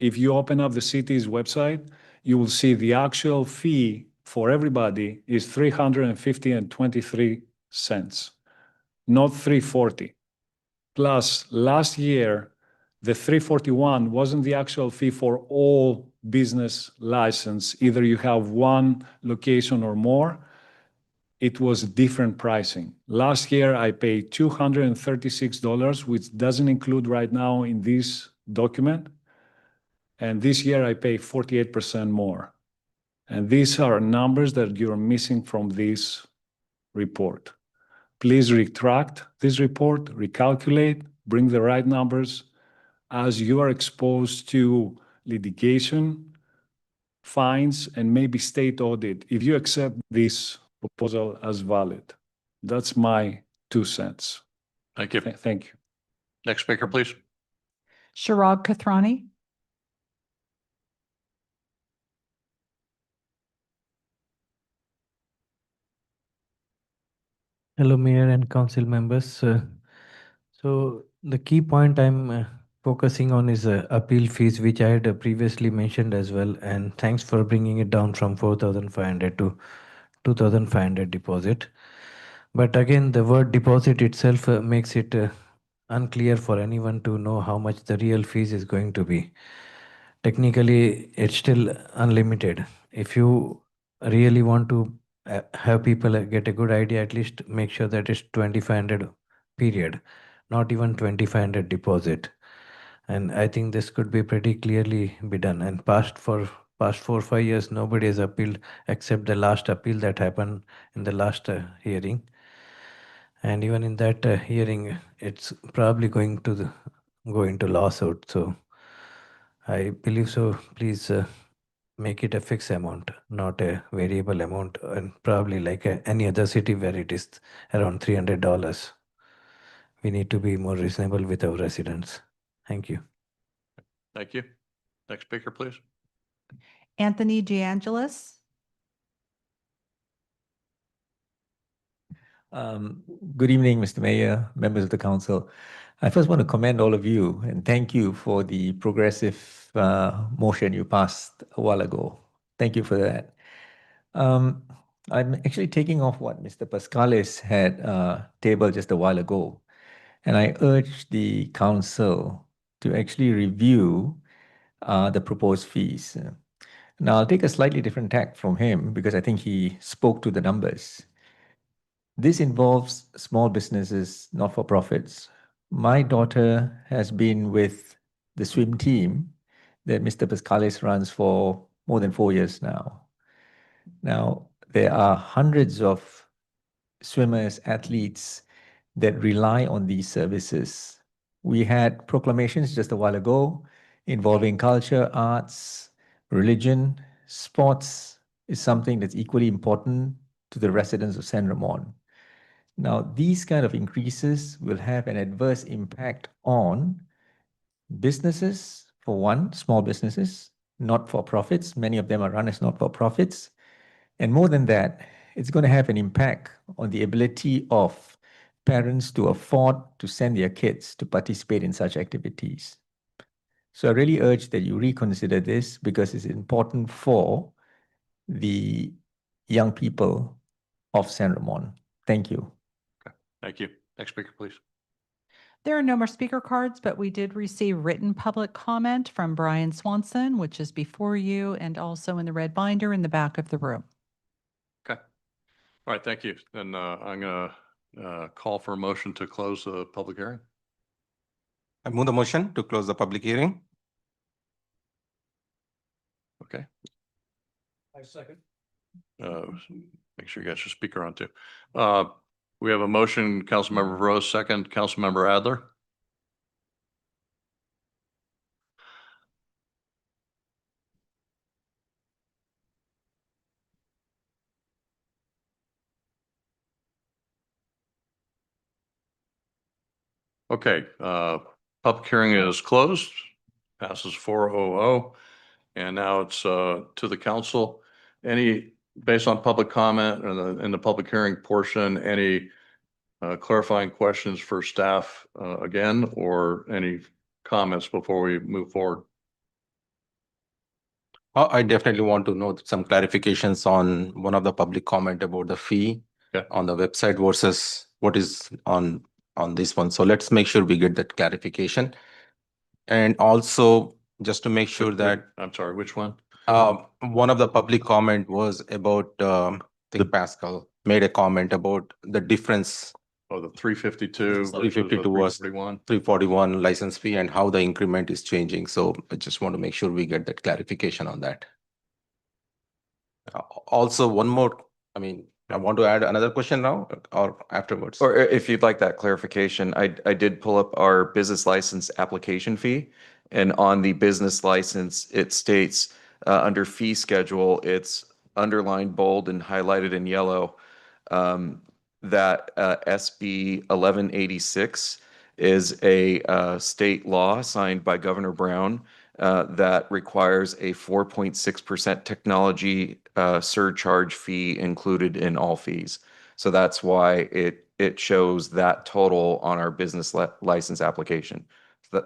If you open up the city's website, you will see the actual fee for everybody is 350.23, not 340. Plus, last year, the 341 wasn't the actual fee for all business license. Either you have one location or more. It was different pricing. Last year, I paid $236, which doesn't include right now in this document. And this year, I pay 48% more. And these are numbers that you're missing from this report. Please retract this report, recalculate, bring the right numbers. As you are exposed to litigation, fines, and maybe state audit, if you accept this proposal as valid. That's my 2 cents. Thank you. Thank you. Next speaker, please. Sharad Kathrani. Hello, Mayor and Council members. So the key point I'm focusing on is appeal fees, which I had previously mentioned as well. And thanks for bringing it down from 4,500 to 2,500 deposit. But again, the word deposit itself makes it unclear for anyone to know how much the real fees is going to be. Technically, it's still unlimited. If you really want to have people get a good idea, at least make sure that it's 2,500 period, not even 2,500 deposit. And I think this could be pretty clearly be done. And past 4 or 5 years, nobody has appealed except the last appeal that happened in the last hearing. And even in that hearing, it's probably going to go into lawsuit. So I believe so. Please make it a fixed amount, not a variable amount, and probably like any other city where it is around $300. We need to be more reasonable with our residents. Thank you. Thank you. Next speaker, please. Anthony DeAngelis. Good evening, Mr. Mayor, members of the council. I first want to commend all of you and thank you for the progressive motion you passed a while ago. Thank you for that. I'm actually taking off what Mr. Pascalis had tabled just a while ago, and I urge the council to actually review the proposed fees. Now, I'll take a slightly different tack from him because I think he spoke to the numbers. This involves small businesses, not-for-profits. My daughter has been with the swim team that Mr. Pascalis runs for more than 4 years now. Now, there are hundreds of swimmers, athletes that rely on these services. We had proclamations just a while ago involving culture, arts, religion. Sports is something that's equally important to the residents of San Ramon. Now, these kind of increases will have an adverse impact on businesses, for one, small businesses, not-for-profits. Many of them are run as not-for-profits. And more than that, it's going to have an impact on the ability of parents to afford to send their kids to participate in such activities. So I really urge that you reconsider this because it's important for the young people of San Ramon. Thank you. Thank you. Next speaker, please. There are no more speaker cards, but we did receive written public comment from Brian Swanson, which is before you and also in the red binder in the back of the room. Okay. All right. Thank you. Then I'm going to call for a motion to close the public hearing. I move the motion to close the public hearing. Okay. I second. Make sure you got your speaker on too. We have a motion, Councilmember Rose, second, Councilmember Adler. Okay, public hearing is closed, passes 400. And now it's to the council. Any, based on public comment in the public hearing portion, any clarifying questions for staff again, or any comments before we move forward? I definitely want to know some clarifications on one of the public comment about the fee on the website versus what is on this one. So let's make sure we get that clarification. And also, just to make sure that I'm sorry, which one? one of the public comment was about, I think Pascal made a comment about the difference. Oh, the 352 versus the 352 was 341. 341 license fee and how the increment is changing. So I just want to make sure we get that clarification on that. Also, one more, I mean, I want to add another question now or afterwards. Or if you'd like that clarification, I did pull up our business license application fee. And on the business license, it states under fee schedule, it's underlined, bold, and highlighted in yellow. That SB 1186 is a state law signed by Governor Brown that requires a 4.6% technology surcharge fee included in all fees. So that's why it shows that total on our business license application.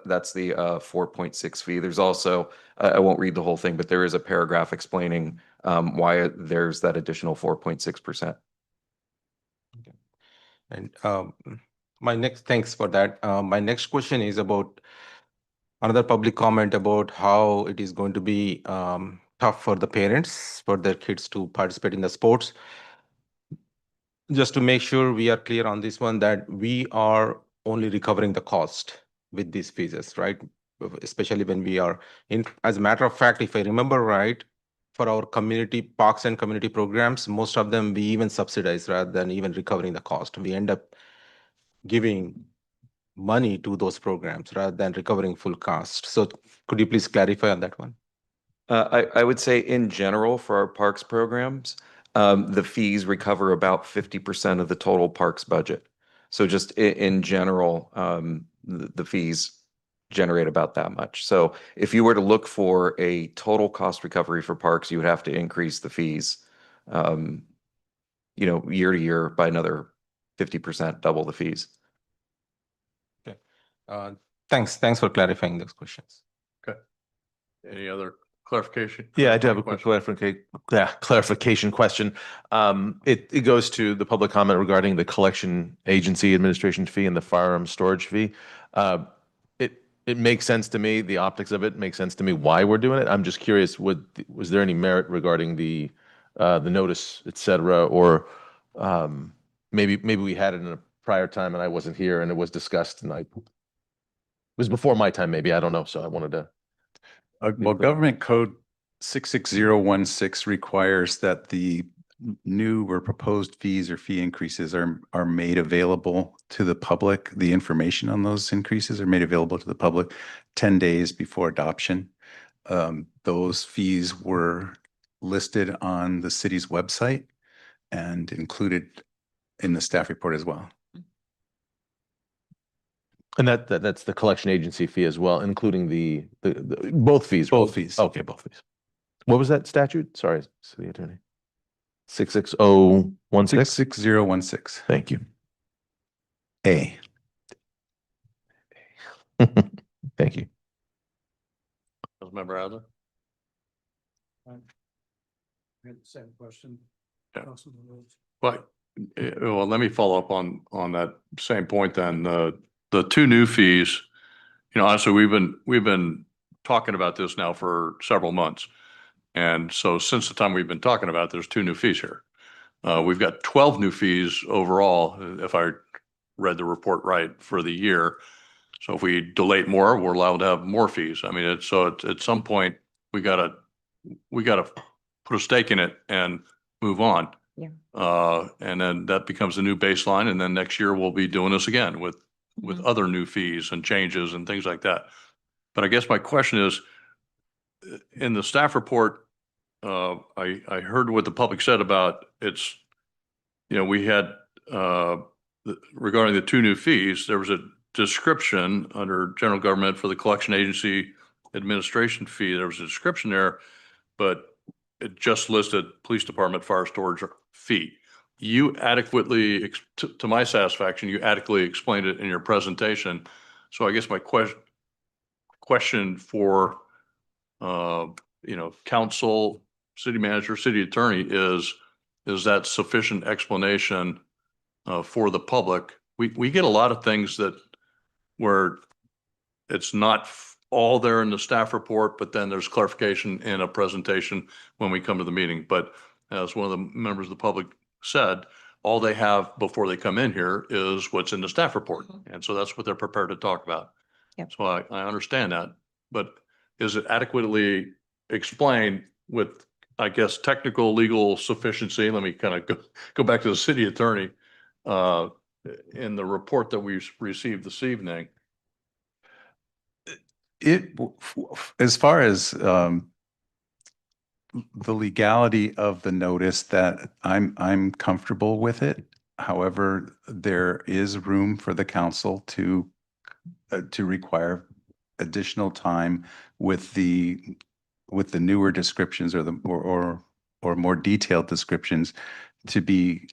That's the 4.6 fee. There's also, I won't read the whole thing, but there is a paragraph explaining why there's that additional 4.6%. And thanks for that. My next question is about another public comment about how it is going to be tough for the parents, for their kids to participate in the sports. Just to make sure we are clear on this one, that we are only recovering the cost with these fees, right? Especially when we are in, as a matter of fact, if I remember right, for our community parks and community programs, most of them we even subsidize rather than even recovering the cost. We end up giving money to those programs rather than recovering full cost. So could you please clarify on that one? I would say in general for our parks programs, the fees recover about 50% of the total parks budget. So just in general, the fees generate about that much. So if you were to look for a total cost recovery for parks, you would have to increase the fees, year to year by another 50%, double the fees. Okay. Thanks for clarifying those questions. Okay. Any other clarification? Yeah, I do have a quick clarification question. It goes to the public comment regarding the collection agency administration fee and the firearm storage fee. It makes sense to me. The optics of it makes sense to me why we're doing it. I'm just curious, was there any merit regarding the notice, et cetera, or maybe we had it in a prior time and I wasn't here and it was discussed and it was before my time, maybe, I don't know. So I wanted to. Well, Government Code 66016 requires that the new or proposed fees or fee increases are made available to the public. The information on those increases are made available to the public 10 days before adoption. Those fees were listed on the city's website and included in the staff report as well. And that's the collection agency fee as well, including the both fees. Both fees. Okay, both fees. What was that statute? Sorry, city attorney. 66016? 66016. Thank you. A. Thank you. Councilmember Adler? I had the same question. Yeah. Well, let me follow up on that same point then. The two new fees, honestly, we've been talking about this now for several months. And so since the time we've been talking about, there's two new fees here. We've got 12 new fees overall, if I read the report right, for the year. So if we delete more, we're allowed to have more fees. I mean, at some point we gotta put a stake in it and move on. Yeah. And then that becomes a new baseline. And then next year we'll be doing this again with other new fees and changes and things like that. But I guess my question is, in the staff report, I heard what the public said about we had regarding the two new fees, there was description under general government for the collection agency administration fee. There was a description there, but it just listed police department fire storage fee. You adequately, to my satisfaction, you adequately explained it in your presentation. So I guess my question for, council, city manager, city attorney is that sufficient explanation for the public? We get a lot of things that where it's not all there in the staff report, but then there's clarification in a presentation when we come to the meeting. But as one of the members of the public said, all they have before they come in here is what's in the staff report. And so that's what they're prepared to talk about. Yep. So I understand that, but is it adequately explained with, I guess, technical legal sufficiency? Let me kind of go back to the city attorney in the report that we received this evening. As far as the legality of the notice, that I'm comfortable with it. However, there is room for the council to require additional time with the newer descriptions or more detailed descriptions to be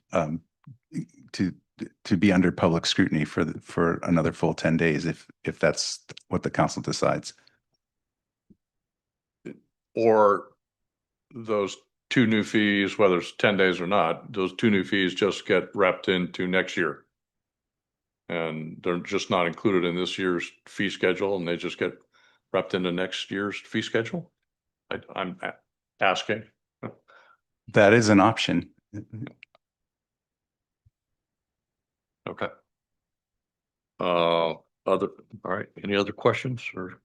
under public scrutiny for another full 10 days if that's what the council decides. Or those two new fees, whether it's 10 days or not, those two new fees just get wrapped into next year. And they're just not included in this year's fee schedule, and they just get wrapped into next year's fee schedule. I'm asking. That is an option. Okay. All right. Any other questions or?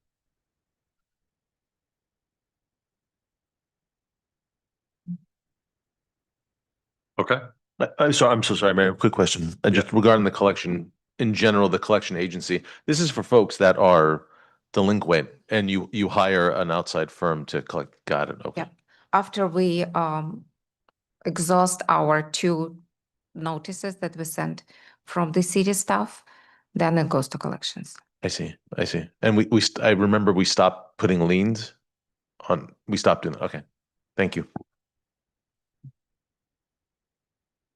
Okay. I'm so sorry, Mayor. Quick question. Just regarding the collection, in general, the collection agency, this is for folks that are delinquent and you hire an outside firm to collect. Got it. Okay. Yeah. After we exhaust our 2 notices that we sent from the city staff, then it goes to collections. I see. And I remember we stopped putting liens on, we stopped doing that. Okay. Thank you.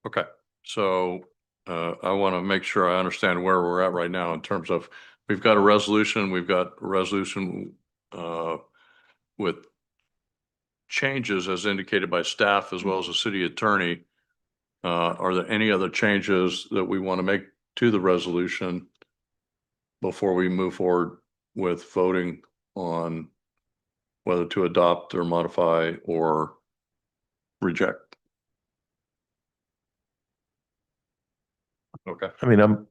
Okay. So I want to make sure I understand where we're at right now in terms of, we've got a resolution, with changes as indicated by staff as well as the city attorney. Are there any other changes that we want to make to the resolution before we move forward with voting on whether to adopt or modify or reject? Okay. I mean,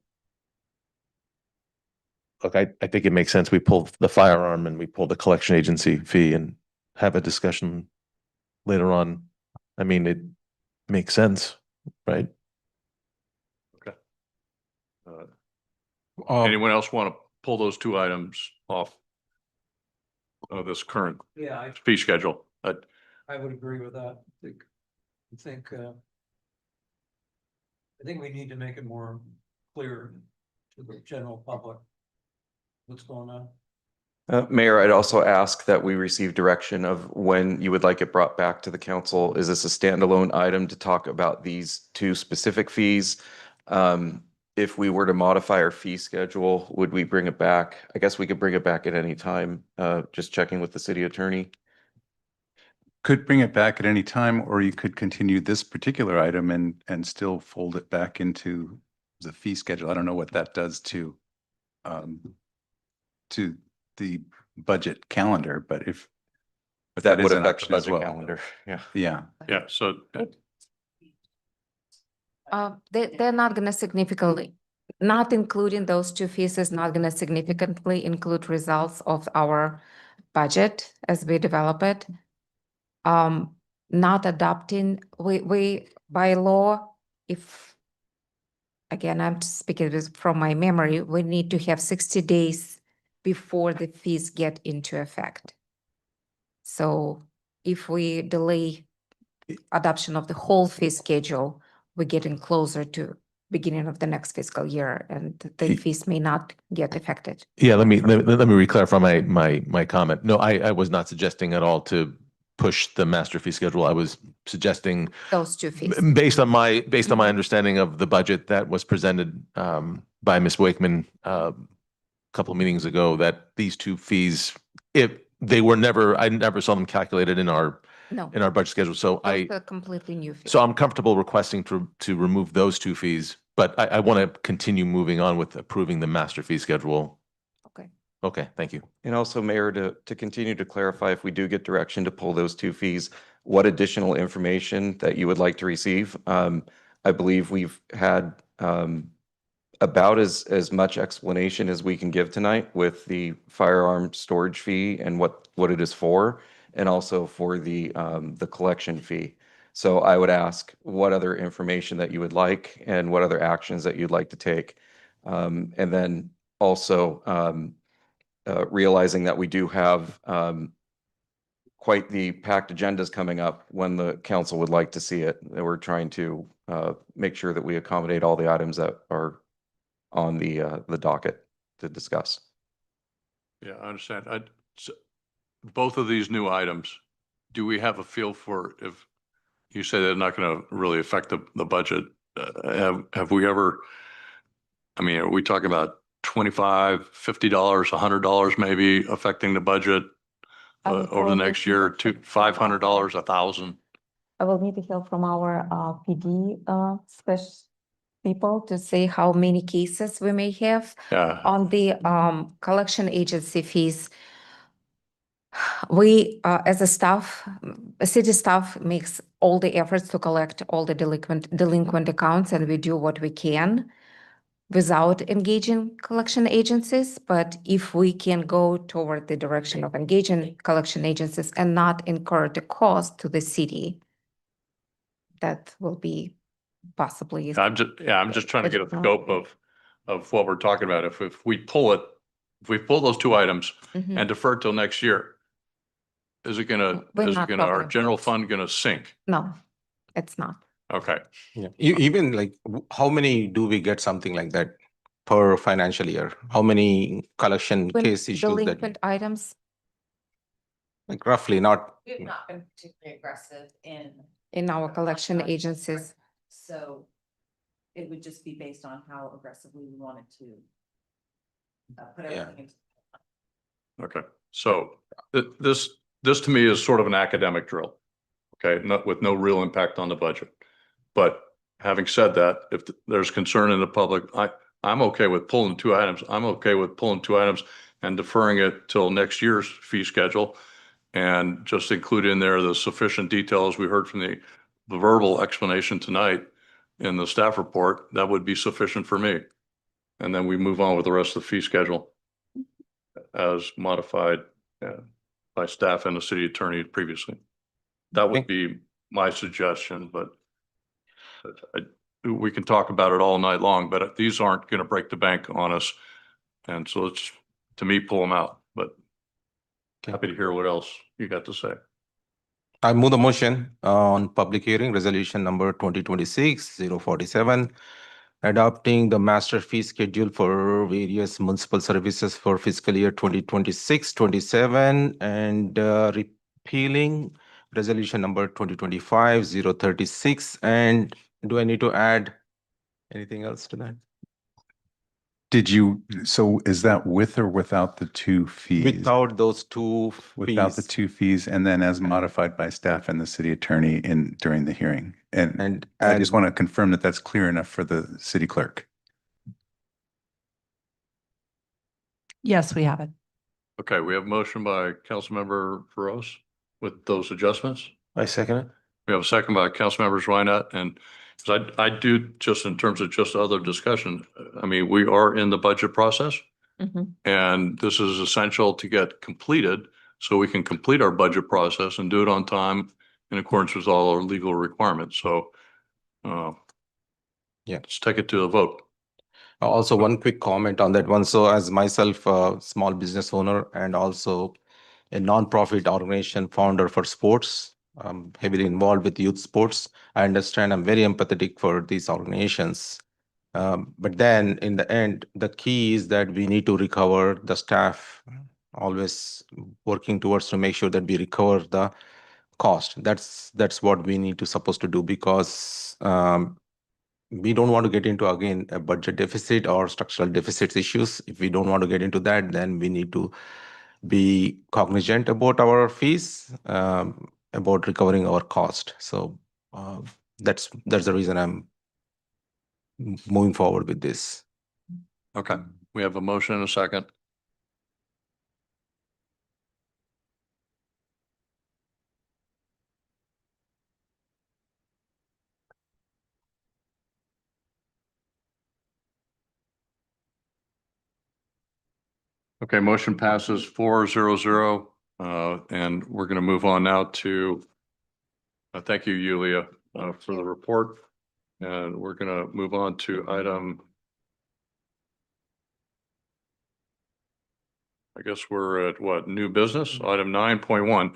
look, I think it makes sense. We pull the firearm and we pull the collection agency fee and have a discussion later on. I mean, it makes sense, right? Okay. Anyone else want to pull those 2 items off of this current fee schedule? I would agree with that. I think we need to make it more clear to the general public what's going on. Mayor, I'd also ask that we receive direction of when you would like it brought back to the council. Is this a standalone item to talk about these 2 specific fees? If we were to modify our fee schedule, would we bring it back? I guess we could bring it back at any time, just checking with the city attorney. Could bring it back at any time, or you could continue this particular item and still fold it back into the fee schedule. I don't know what that does to the budget calendar, but if that is would an affect the option as budget well. calendar. Yeah. Yeah. So They're not going to significantly, not including those 2 fees is not going to significantly include results of our budget as we develop it. Not adopting, we by law, if, again, I'm speaking this from my memory, we need to have 60 days before the fees get into effect. So if we delay adoption of the whole fee schedule, we're getting closer to beginning of the next fiscal year, and the fees may not get affected. Yeah, let me re-clarify my comment. No, I was not suggesting at all to push the master fee schedule. I was suggesting Those two fees. based on my Mhm. understanding of the budget that was presented by Ms. Wakeman a couple of meetings ago, that these two fees, if they were never, I never saw them calculated in our No, budget schedule. So those are completely new fees. so I'm comfortable requesting to remove those two fees, but I want to continue moving on with approving the master fee schedule. Okay. Okay, thank you. And also, Mayor, to continue to clarify, if we do get direction to pull those two fees, what additional information that you would like to receive? I believe we've had about as much explanation as we can give tonight with the firearm storage fee and what it is for, and also for the collection fee. So I would ask what other information that you would like and what other actions that you'd like to take. And then also realizing that we do have quite the packed agendas coming up when the council would like to see it. And we're trying to make sure that we accommodate all the items that are on the docket to discuss. Yeah, I understand. Both of these new items, do we have a feel for if you say they're not going to really affect the budget? Have we ever, I mean, are we talking about $25, $50, $100 maybe affecting the budget over the next year, $500, $1,000? I will need to hear from our PD special people to say how many cases we may have. Yeah. On the collection agency fees, we, as a staff, city staff makes all the efforts to collect all the delinquent accounts, and we do what we can without engaging collection agencies. But if we can go toward the direction of engaging collection agencies and not incur the cost to the city, that will be possibly. I'm just trying to get a scope of what we're talking about. If we pull it, if we pull those two items Mhm. and defer till next year, is it gonna, We're not our talking- general fund gonna sink? No, it's not. Okay. Yeah. Even like, how many do we get something like that per financial year? How many collection When case issues that, delinquent items, like roughly, not, We've not been particularly aggressive in our collection agencies, so it would just be based on how aggressively we wanted to put Yeah. everything into. Okay, so this to me is sort of an academic drill. Okay, not with no real impact on the budget. But having said that, if there's concern in the public, I'm okay with pulling two items. I'm okay with pulling two items and deferring it till next year's fee schedule. And just include in there the sufficient details we heard from the verbal explanation tonight in the staff report. That would be sufficient for me. And then we move on with the rest of the fee schedule as modified by staff and the city attorney previously. That would be my suggestion, but we can talk about it all night long, but these aren't going to break the bank on us. And so it's, to me, pull them out, but happy to hear what else you got to say. I move the motion on public hearing resolution number 2026-047, adopting the master fee schedule for various municipal services for fiscal year 2026-27 and repealing resolution number 2025-036. And do I need to add anything else to that? So is that with or without the two fees? Without those two Without the fees. two fees, and then as modified by staff and the city attorney during the hearing. And I just want to confirm that that's clear enough for the city clerk. Yes, we have it. Okay, we have a motion by Councilmember Feroz with those adjustments. I second it. We have a second by Councilmembers Reinert, and so I do, just in terms of just other discussion, I mean, we are in the budget process. Mhm. And this is essential to get completed so we can complete our budget process and do it on time in accordance with all our legal requirements. So Yeah. let's take it to a vote. Also, one quick comment on that one. So as myself, a small business owner and also a nonprofit organization founder for sports, heavily involved with youth sports. I understand, I'm very empathetic for these organizations But then in the end, the key is that we need to recover the staff, always working towards to make sure that we recover the cost. That's what we need to supposed to do, because we don't want to get into, again, a budget deficit or structural deficits issues. If we don't want to get into that, then we need to be cognizant about our fees, about recovering our cost. So that's the reason I'm moving forward with this. Okay, we have a motion and a second. Okay, motion passes 4-0-0. And we're going to move on now to, thank you, Yulia, for the report. And we're going to move on to item, I guess we're at what, new business? Item 9.1,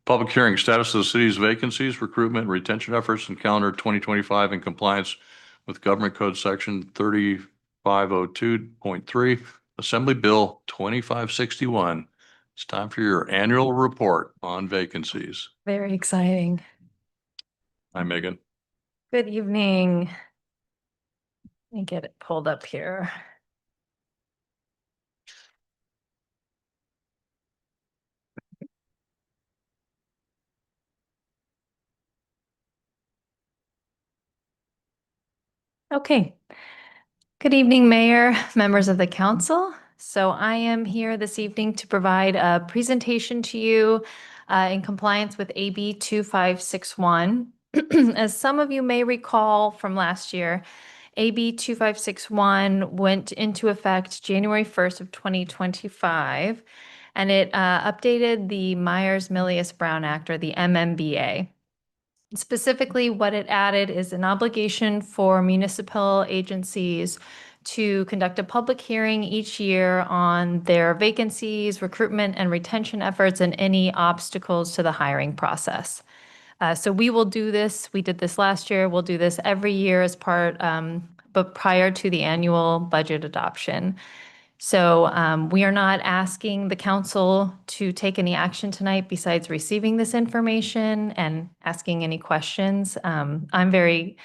public hearing, status of the city's vacancies, recruitment, and retention efforts in calendar 2025 in compliance with Government Code Section 3502.3, Assembly Bill 2561. It's time for your annual report on vacancies. Very exciting. Hi, Megan. Good evening. Let me get it pulled up here. Okay. Good evening, Mayor, members of the council. So I am here this evening to provide a presentation to you in compliance with AB 2561. As some of you may recall from last year, AB 2561 went into effect January 1st of 2025, and it updated the Myers-Milius-Brown Act, or the MMBA. Specifically, what it added is an obligation for municipal agencies to conduct a public hearing each year on their vacancies, recruitment and retention efforts, and any obstacles to the hiring process. So we will do this. We did this last year. We'll do this every year as part, but prior to the annual budget adoption. So we are not asking the council to take any action tonight besides receiving this information and asking any questions. I'm very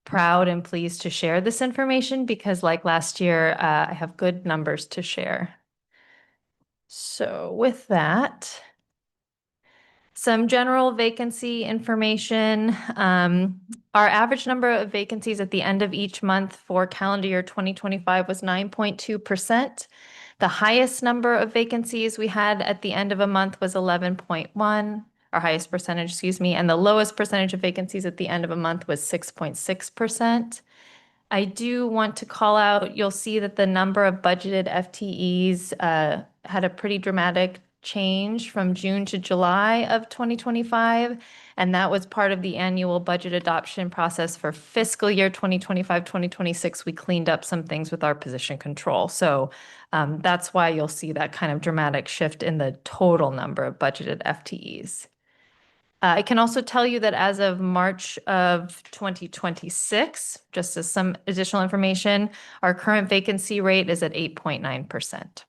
proud and pleased to share this information because, like last year, I have good numbers to share. So with that, some general vacancy information. Our average number of vacancies at the end of each month for calendar year 2025 was 9.2%. The highest number of vacancies we had at the end of a month was 11.1, our highest percentage, excuse me, and the lowest percentage of vacancies at the end of a month was 6.6%. I do want to call out, you'll see that the number of budgeted FTEs had a pretty dramatic change from June to July of 2025, and that was part of the annual budget adoption process for fiscal year 2025-2026. We cleaned up some things with our position control. So that's why you'll see that kind of dramatic shift in the total number of budgeted FTEs. I can also tell you that as of March of 2026, just as some additional information, our current vacancy rate is at 8.9%.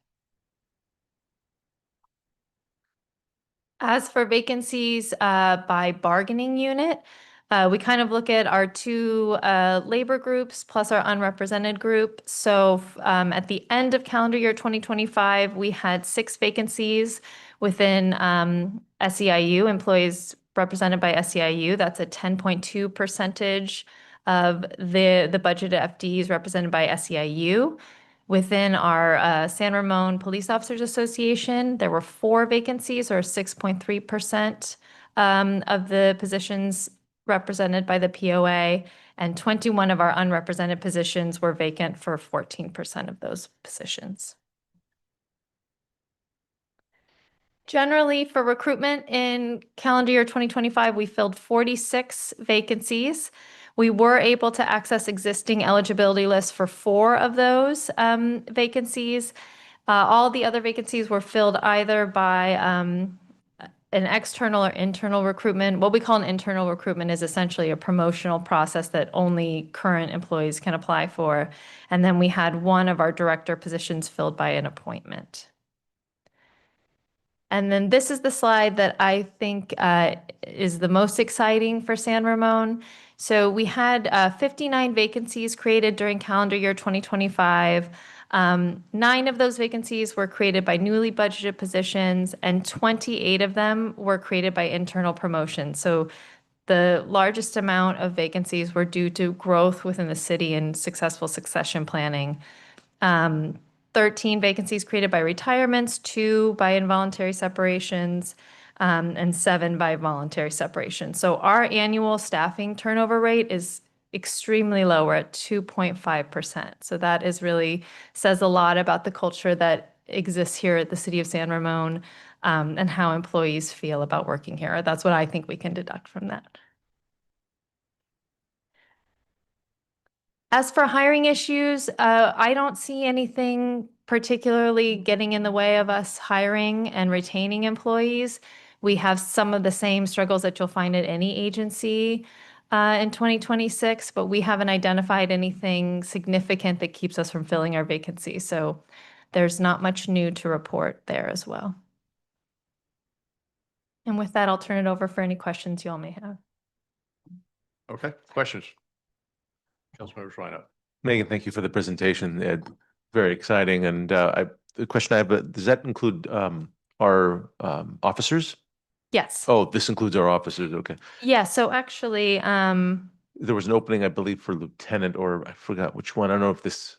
As for vacancies by bargaining unit, we kind of look at our two labor groups plus our unrepresented group. So at the end of calendar year 2025, we had 6 vacancies within SEIU, employees represented by SEIU. That's a 10.2% of the budgeted FTEs represented by SEIU. Within our San Ramon Police Officers Association, there were 4 vacancies, or 6.3% of the positions represented by the POA, and 21 of our unrepresented positions were vacant for 14% of those positions. Generally, for recruitment in calendar year 2025, we filled 46 vacancies. We were able to access existing eligibility lists for 4 of those vacancies. All the other vacancies were filled either by an external or internal recruitment. What we call an internal recruitment is essentially a promotional process that only current employees can apply for. And then we had one of our director positions filled by an appointment. And then this is the slide that I think is the most exciting for San Ramon. So we had 59 vacancies created during calendar year 2025. 9 of those vacancies were created by newly budgeted positions, and 28 of them were created by internal promotions. So the largest amount of vacancies were due to growth within the city and successful succession planning. 13 vacancies created by retirements, 2 by involuntary separations, and 7 by voluntary separation. So our annual staffing turnover rate is extremely low. We're at 2.5%. So that is really says a lot about the culture that exists here at the city of San Ramon, and how employees feel about working here. That's what I think we can deduct from that. As for hiring issues, I don't see anything particularly getting in the way of us hiring and retaining employees. We have some of the same struggles that you'll find at any agency in 2026, but we haven't identified anything significant that keeps us from filling our vacancies. So there's not much new to report there as well. And with that, I'll turn it over for any questions you all may have. Okay, questions? Councilmember Schweiner. Megan, thank you for the presentation. Very exciting. And the question I have, does that include our officers? Yes. Oh, this includes our officers. Okay. Yeah. So actually, There was an opening, I believe, for lieutenant, or I forgot which one. I don't know if this.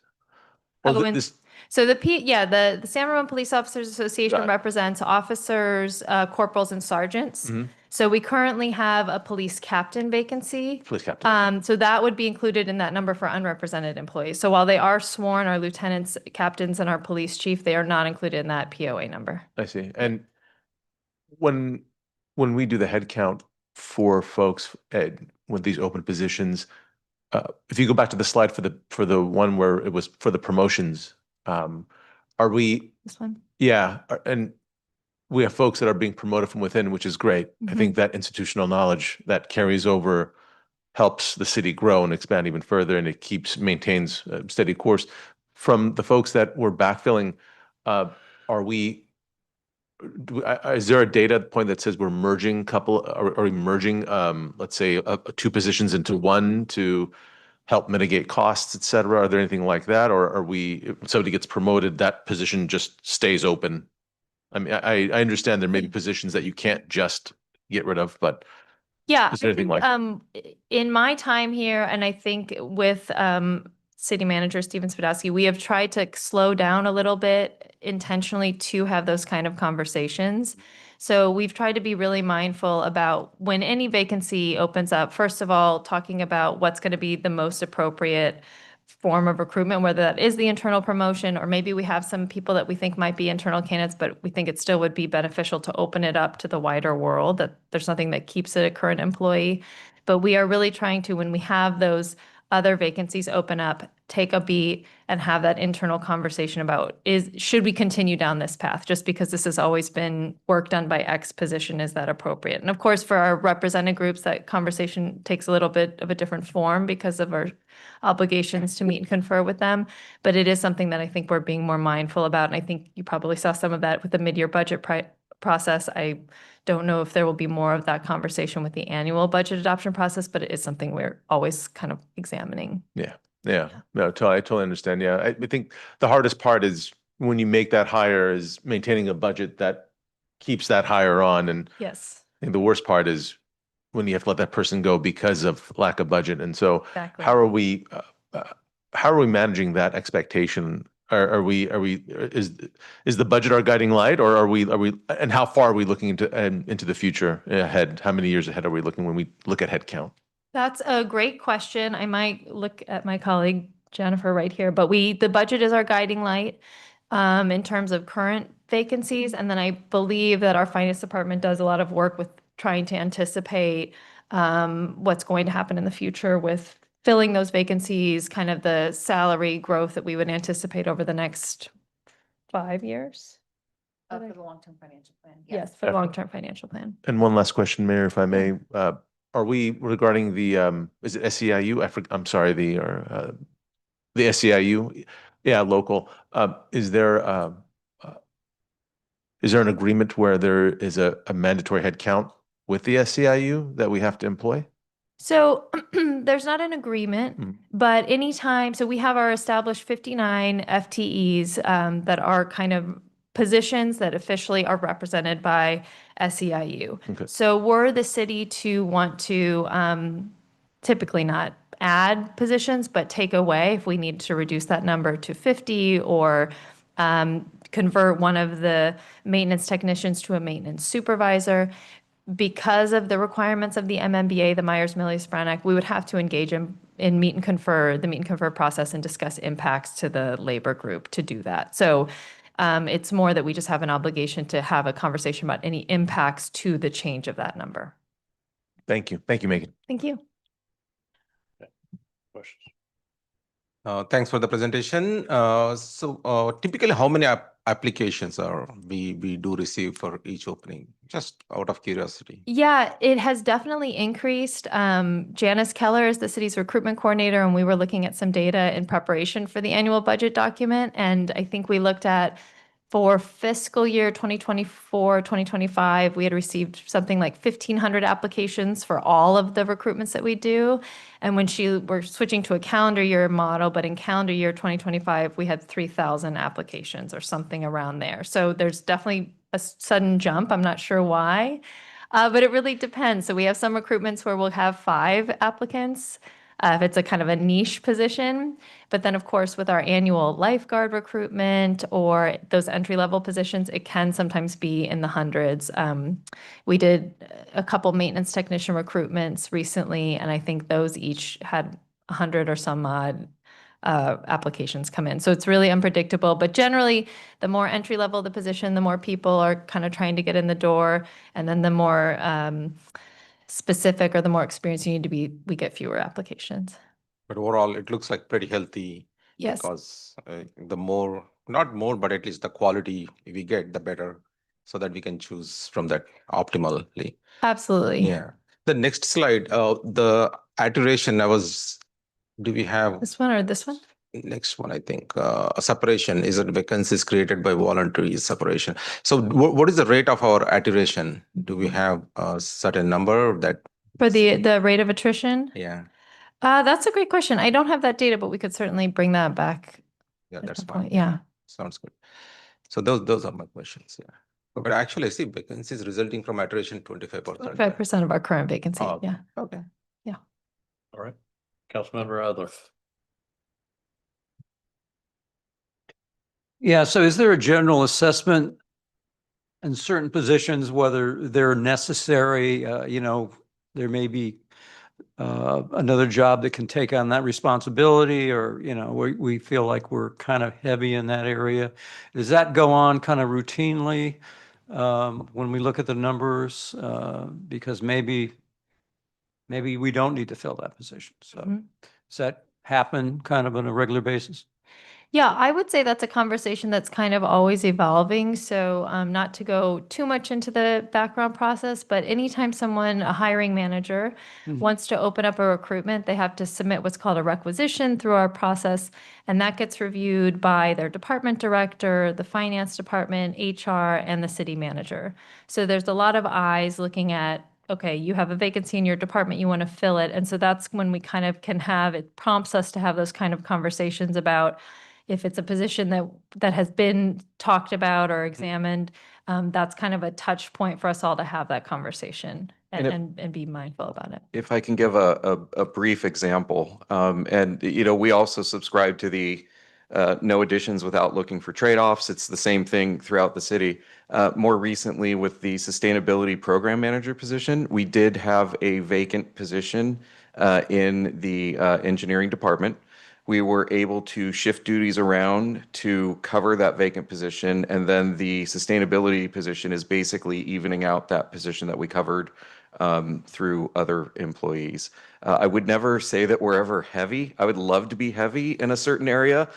This. So the San Ramon Police Officers Association represents officers, corporals, and sergeants. So we currently have a police captain vacancy. Police captain. So that would be included in that number for unrepresented employees. So while they are sworn, our lieutenants, captains, and our police chief, they are not included in that POA number. I see. And when we do the head count for folks with these open positions, if you go back to the slide for the one where it was for the promotions, are we? This one? Yeah, and we have folks that are being promoted from within, which is great. I think that institutional knowledge that carries over helps the city grow and expand even further, and it maintains a steady course. From the folks that we're backfilling, is there a data point that says we're merging let's say 2 positions into one to help mitigate costs, et cetera? Are there anything like that? Or if somebody gets promoted, that position just stays open? I mean, I understand there may be positions that you can't just get rid of, but yeah, is there anything like in my time here, and I think with City Manager Steven Spadowski, we have tried to slow down a little bit intentionally to have those kind of conversations. So we've tried to be really mindful about when any vacancy opens up, first of all, talking about what's going to be the most appropriate form of recruitment, whether that is the internal promotion, or maybe we have some people that we think might be internal candidates, but we think it still would be beneficial to open it up to the wider world, that there's nothing that keeps it a current employee. But we are really trying to, when we have those other vacancies open up, take a beat and have that internal conversation about should we continue down this path? Just because this has always been work done by X position, is that appropriate? And of course, for our represented groups, that conversation takes a little bit of a different form because of our obligations to meet and confer with them. But it is something that I think we're being more mindful about. And I think you probably saw some of that with the mid-year budget process. I don't know if there will be more of that conversation with the annual budget adoption process, but it is something we're always kind of examining. Yeah. No, I totally understand. Yeah, I think the hardest part is when you make that hire is maintaining a budget that keeps that hire on. And yes, I think the worst part is when you have to let that person go because of lack of budget. And so exactly. how are we managing that expectation? Is the budget our guiding light, or are we, and how far are we looking into the future ahead? How many years ahead are we looking when we look at headcount? That's a great question. I might look at my colleague Jennifer right here, but the budget is our guiding light in terms of current vacancies. And then I believe that our finance department does a lot of work with trying to anticipate what's going to happen in the future with filling those vacancies, kind of the salary growth that we would anticipate over the next 5 years. For For the long-term financial plan. Yes, for the long-term financial plan. And one last question, Mayor, if I may. Are we regarding the, is it SEIU? I'm sorry, the SEIU? Yeah, local. Is there an agreement where there is a mandatory headcount with the SEIU that we have to employ? So there's not an agreement, but anytime, so we have our established 59 FTEs that are kind of positions that officially are represented by SEIU. Okay. So were the city to want to typically not add positions, but take away if we need to reduce that number to 50 or convert one of the maintenance technicians to a maintenance supervisor, because of the requirements of the MMBA, the Myers-Millie-Spranak, we would have to engage in meet and confer process and discuss impacts to the labor group to do that. So it's more that we just have an obligation to have a conversation about any impacts to the change of that number. Thank you. Thank you, Megan. Thank you. Questions? Thanks for the presentation. Typically, how many applications are we do receive for each opening? Just out of curiosity. Yeah, it has definitely increased. Janice Keller is the city's recruitment coordinator, and we were looking at some data in preparation for the annual budget document. And I think we looked at for fiscal year 2024, 2025, we had received something like 1,500 applications for all of the recruitments that we do. And when we're switching to a calendar year model, but in calendar year 2025, we had 3,000 applications or something around there. So there's definitely a sudden jump. I'm not sure why, but it really depends. So we have some recruitments where we'll have 5 applicants if it's a kind of a niche position. But then, of course, with our annual lifeguard recruitment or those entry-level positions, it can sometimes be in the hundreds. We did a couple maintenance technician recruitments recently, and I think those each had 100 or some odd applications come in. So it's really unpredictable. But generally, the more entry-level the position, the more people are kind of trying to get in the door. And then the more specific or the more experienced you need to be, we get fewer applications. But overall, it looks like pretty healthy. Yes. Because the more, not more, but at least the quality we get, the better, so that we can choose from that optimally. Absolutely. Yeah. The next slide, the iteration, do we have? This one or this one? Next one, I think, a separation is it vacancies created by voluntary separation. So what is the rate of our iteration? Do we have a certain number that? For the rate of attrition? Yeah. That's a great question. I don't have that data, but we could certainly bring that back. Yeah, at that's some fine. point. Yeah. Sounds good. So those are my questions. Yeah. But actually, I see vacancies resulting from iteration 25%. 5% of our current vacancy. Oh, Yeah. Okay. Yeah. All right. Councilmember Adler. Yeah, so is there a general assessment in certain positions, whether they're necessary? There may be another job that can take on that responsibility, or, we feel like we're kind of heavy in that area. Does that go on kind of routinely when we look at the numbers? Because maybe we don't need to fill that position. So does that happen kind of on a regular basis? Yeah, I would say that's a conversation that's kind of always evolving. So not to go too much into the background process, but anytime a hiring manager wants to open up a recruitment, they have to submit what's called a requisition through our process. And that gets reviewed by their department director, the finance department, HR, and the city manager. So there's a lot of eyes looking at, okay, you have a vacancy in your department, you want to fill it. And so that's when we kind of it prompts us to have those kind of conversations about if it's a position that has been talked about or examined, that's kind of a touch point for us all to have that conversation and be mindful about it. If I can give a brief example, we also subscribe to the no additions without looking for trade-offs. It's the same thing throughout the city. More recently, with the sustainability program manager position, we did have a vacant position in the engineering department. We were able to shift duties around to cover that vacant position. And then the sustainability position is basically evening out that position that we covered through other employees. I would never say that we're ever heavy. I would love to be heavy in a certain area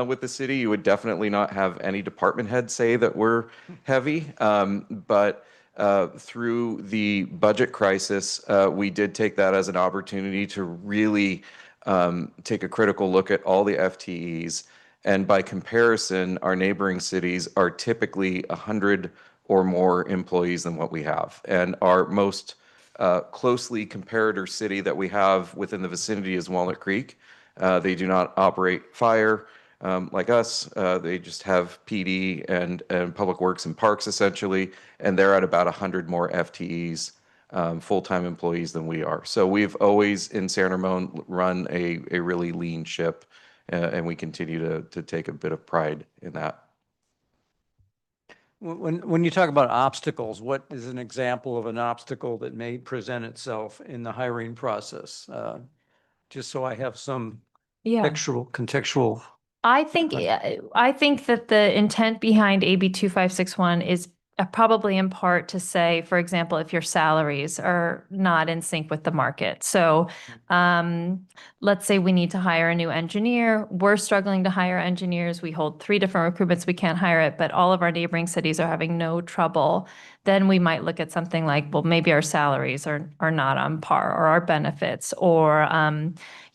with the city. You would definitely not have any department head say that we're heavy. But through the budget crisis, we did take that as an opportunity to really take a critical look at all the FTEs. And by comparison, our neighboring cities are typically 100 or more employees than what we have. And our most closely comparator city that we have within the vicinity is Walnut Creek. They do not operate fire like us. They just have PD and Public Works and Parks essentially, and they're at about 100 more FTEs, full-time employees than we are. So we've always in San Ramon run a really lean ship, and we continue to take a bit of pride in that. When you talk about obstacles, what is an example of an obstacle that may present itself in the hiring process? Just so I have some Yeah. contextual. I think that the intent behind AB 2561 is probably in part to say, for example, if your salaries are not in sync with the market. So let's say we need to hire a new engineer. We're struggling to hire engineers. We hold 3 different recruitments. We can't hire it, but all of our neighboring cities are having no trouble. Then we might look at something like, well, maybe our salaries are not on par, or our benefits, or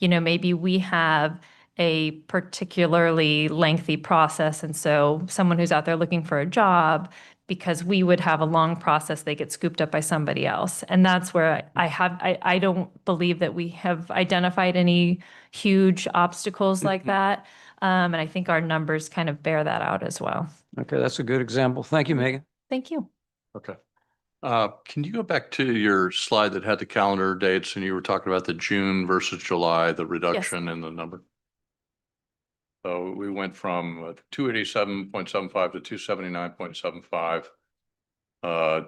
maybe we have a particularly lengthy process. And so someone who's out there looking for a job, because we would have a long process, they get scooped up by somebody else. And that's where I don't believe that we have identified any huge obstacles like that. And I think our numbers kind of bear that out as well. Okay, that's a good example. Thank you, Megan. Thank you. Okay. Can you go back to your slide that had the calendar dates and you were talking about the June versus July, the reduction in the number? So we went from 287.75 to 279.75.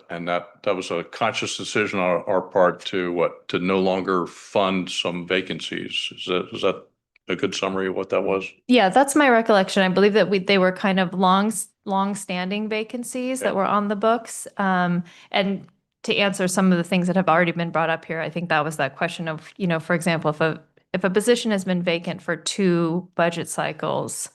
And that was a conscious decision on our part to no longer fund some vacancies. Is that a good summary of what that was? Yeah, that's my recollection. I believe that they were kind of long-standing vacancies that were on the books. And to answer some of the things that have already been brought up here, I think that was that question of, for example, if a position has been vacant for 2 budget cycles,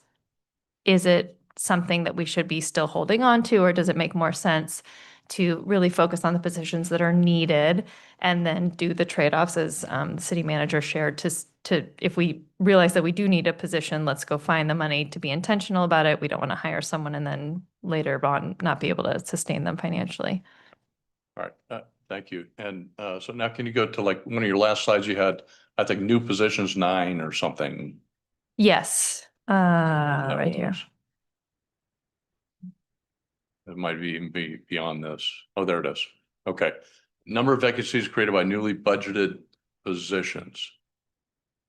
is it something that we should be still holding on to, or does it make more sense to really focus on the positions that are needed and then do the trade-offs as the city manager shared to if we realize that we do need a position, let's go find the money to be intentional about it. We don't want to hire someone and then later on not be able to sustain them financially. All right. Thank you. And so now can you go to like one of your last slides you had, I think new positions 9 or something. Yes, right here. It might even be beyond this. Oh, there it is. Okay. Number of vacancies created by newly budgeted positions.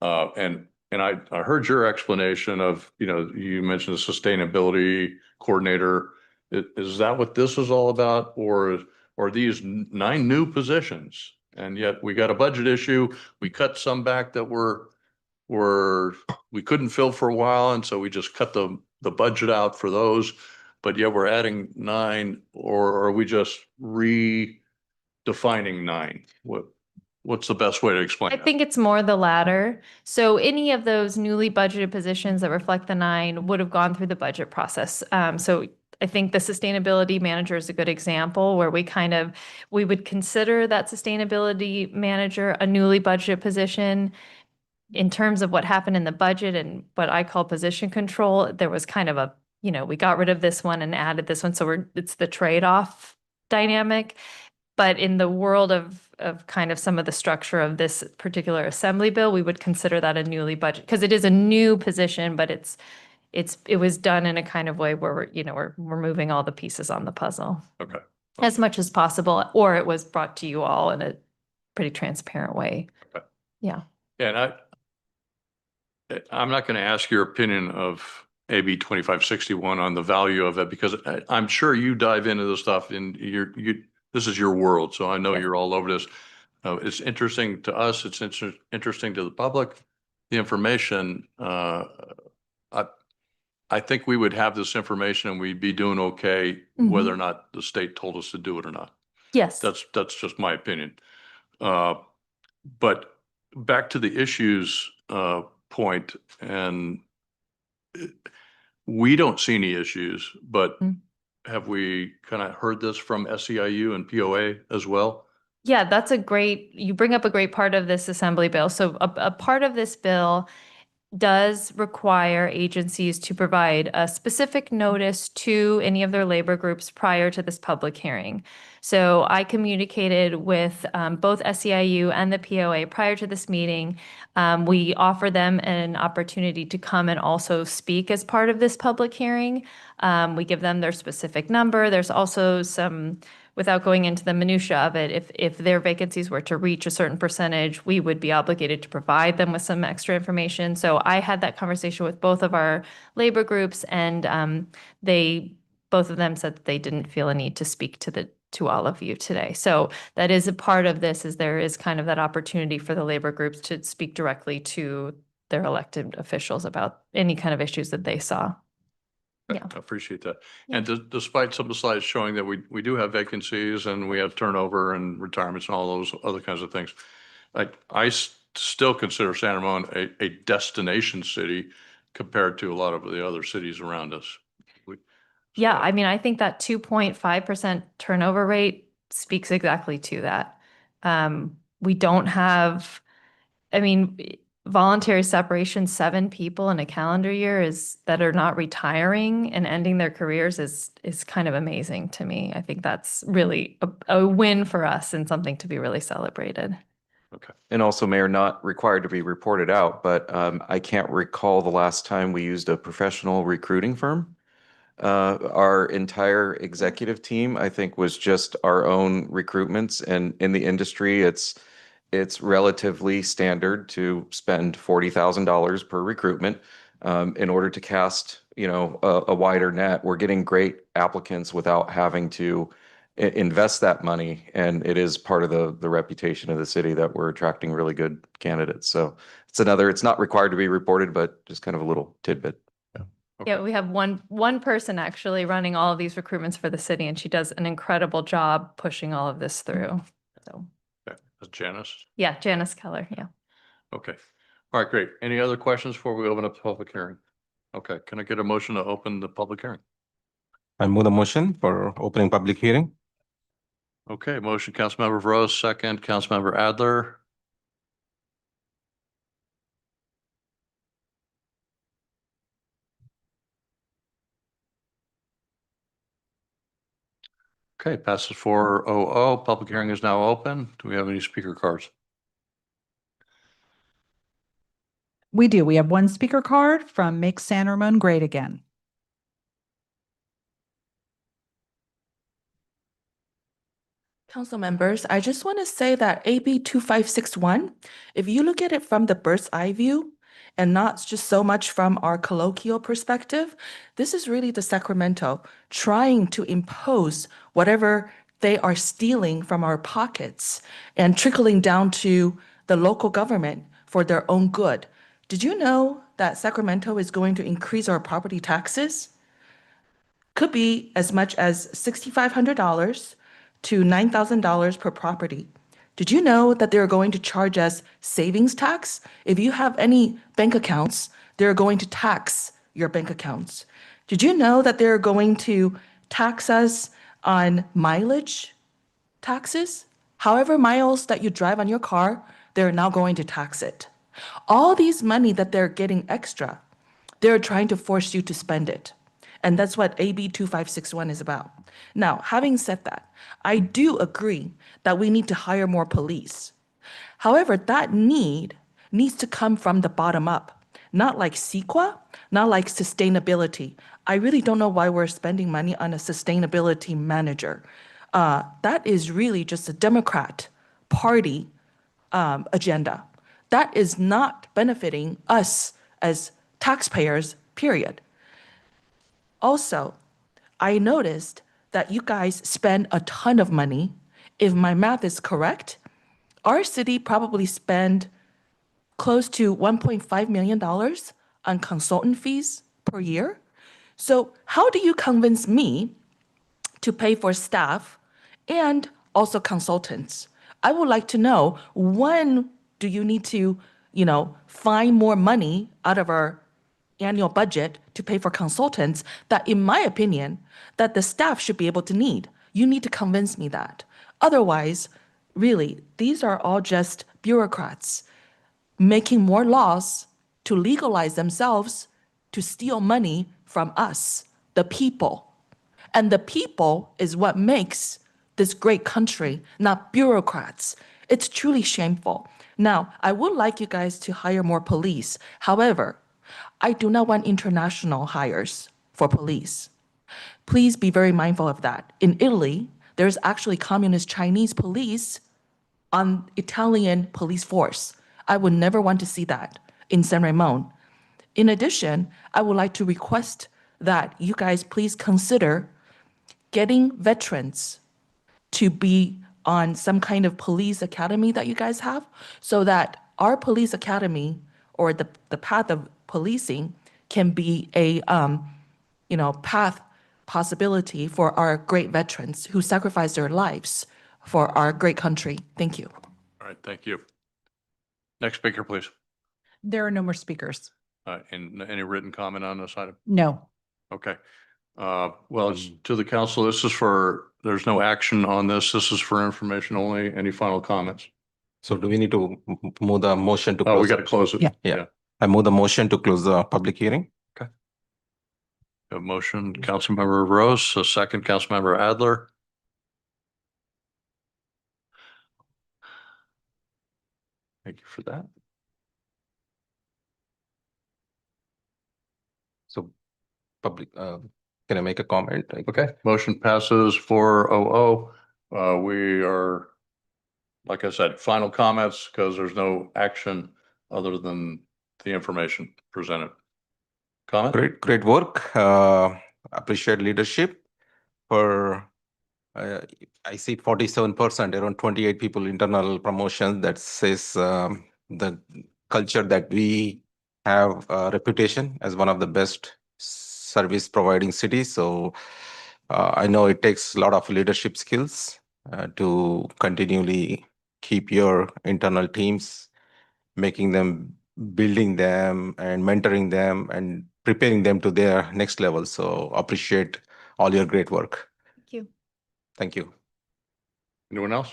And I heard your explanation of, you mentioned the sustainability coordinator. Is that what this is all about? Or are these 9 new positions? And yet we got a budget issue. We cut some back that we couldn't fill for a while. And so we just cut the budget out for those. But yet we're adding 9, or are we just redefining 9? What's the best way to explain I that? think it's more the latter. So any of those newly budgeted positions that reflect the 9 would have gone through the budget process. So I think the sustainability manager is a good example where we would consider that sustainability manager a newly budgeted position. In terms of what happened in the budget and what I call position control, there was kind of we got rid of this one and added this one. So it's the trade-off dynamic. But in the world of kind of some of the structure of this particular assembly bill, we would consider that a newly budget, because it is a new position, but it was done in a kind of way where we're moving all the pieces on the puzzle. Okay. As much as possible, or it was brought to you all in a pretty transparent way. Okay. Yeah. And I'm not going to ask your opinion of AB 2561 on the value of it, because I'm sure you dive into this stuff and this is your world. So I know you're all over this. It's interesting to us. It's interesting to the public. the information, I think we would have this information and we'd be doing okay whether or not the state told us to do it or not. Yes. That's just my opinion. But back to the issues point, and we don't see any issues, but have we kind of heard this from SEIU and POA as well? Yeah, you bring up a great part of this assembly bill. So a part of this bill does require agencies to provide a specific notice to any of their labor groups prior to this public hearing. So I communicated with both SEIU and the POA prior to this meeting. We offer them an opportunity to come and also speak as part of this public hearing. We give them their specific number. There's also some, without going into the minutia of it, if their vacancies were to reach a certain percentage, we would be obligated to provide them with some extra information. So I had that conversation with both of our labor groups, and both of them said that they didn't feel a need to speak to all of you today. So that is a part of this, is there is kind of that opportunity for the labor groups to speak directly to their elected officials about any kind of issues that they saw. Yeah, I appreciate that. And despite some of the slides showing that we do have vacancies and we have turnover and retirements and all those other kinds of things, I still consider San Ramon a destination city compared to a lot of the other cities around us. Yeah, I mean, I think that 2.5% turnover rate speaks exactly to that. We don't have, I mean, voluntary separation, 7 people in a calendar year that are not retiring and ending their careers is kind of amazing to me. I think that's really a win for us and something to be really celebrated. Okay. And also, Mayor, not required to be reported out, but I can't recall the last time we used a professional recruiting firm. Our entire executive team, I think, was just our own recruitments, and in the industry, it's relatively standard to spend $40,000 per recruitment in order to cast, a wider net. We're getting great applicants without having to invest that money, and it is part of the reputation of the city that we're attracting really good candidates. So it's not required to be reported, but just kind of a little tidbit. Yeah, we have one person actually running all of these recruitments for the city, and she does an incredible job pushing all of this through. So. That's Janice? Yeah, Janice Keller, yeah. Okay. All right, great. Any other questions before we open up the public hearing? Okay, can I get a motion to open the public hearing? I move the motion for opening public hearing. Okay, motion, Councilmember Rose, second, Councilmember Adler. Okay, passes 4-0. Public hearing is now open. Do we have any speaker cards? We do. We have one speaker card from Make San Ramon Great Again. Council members, I just want to say that AB 2561, if you look at it from the bird's eye view and not just so much from our colloquial perspective, this is really the Sacramento trying to impose whatever they are stealing from our pockets and trickling down to the local government for their own good. Did you know that Sacramento is going to increase our property taxes? Could be as much as $6,500 to $9,000 per property. Did you know that they're going to charge us savings tax? If you have any bank accounts, they're going to tax your bank accounts. Did you know that they're going to tax us on mileage taxes? However miles that you drive on your car, they're now going to tax it. All these money that they're getting extra, they're trying to force you to spend it. And that's what AB 2561 is about. Now, having said that, I do agree that we need to hire more police. However, that needs to come from the bottom up, not like CEQA, not like sustainability. I really don't know why we're spending money on a sustainability manager. That is really just a Democrat Party agenda. That is not benefiting us as taxpayers, period. Also, I noticed that you guys spend a ton of money. If my math is correct, our city probably spend close to $1.5 million on consultant fees per year. So how do you convince me to pay for staff and also consultants? I would like to know, when do you need to, find more money out of our annual budget to pay for consultants that, in my opinion, that the staff should be able to need? You need to convince me that. Otherwise, really, these are all just bureaucrats making more laws to legalize themselves to steal money from us, the people. And the people is what makes this great country, not bureaucrats. It's truly shameful. Now, I would like you guys to hire more police. However, I do not want international hires for police. Please be very mindful of that. In Italy, there's actually communist Chinese police on Italian police force. I would never want to see that in San Ramon. In addition, I would like to request that you guys please consider getting veterans to be on some kind of police academy that you guys have, so that our police academy or the path of policing can be a path possibility for our great veterans who sacrificed their lives for our great country. Thank you. All right, thank you. Next speaker, please. There are no more speakers. And any written comment on this item? No. Okay. Well, it's to the council. This is there's no action on this. This is for information only. Any final comments? So do we need to move the motion to Oh, close? we got to close it. Yeah. I move the motion to close the public hearing. A motion, Councilmember Rose, a second, Councilmember Adler. Thank you for that. So public, can I make a comment? Okay, motion passes 4-0-0. We are, like I said, final comments because there's no action other than the information presented. Comment? Great work. Appreciate leadership. I see 47%, around 28 people internal promotion. That says the culture that we have a reputation as one of the best service providing cities. So I know it takes a lot of leadership skills to continually keep your internal teams, making them, building them and mentoring them and preparing them to their next level. So appreciate all your great work. Thank you. Thank you. Anyone else?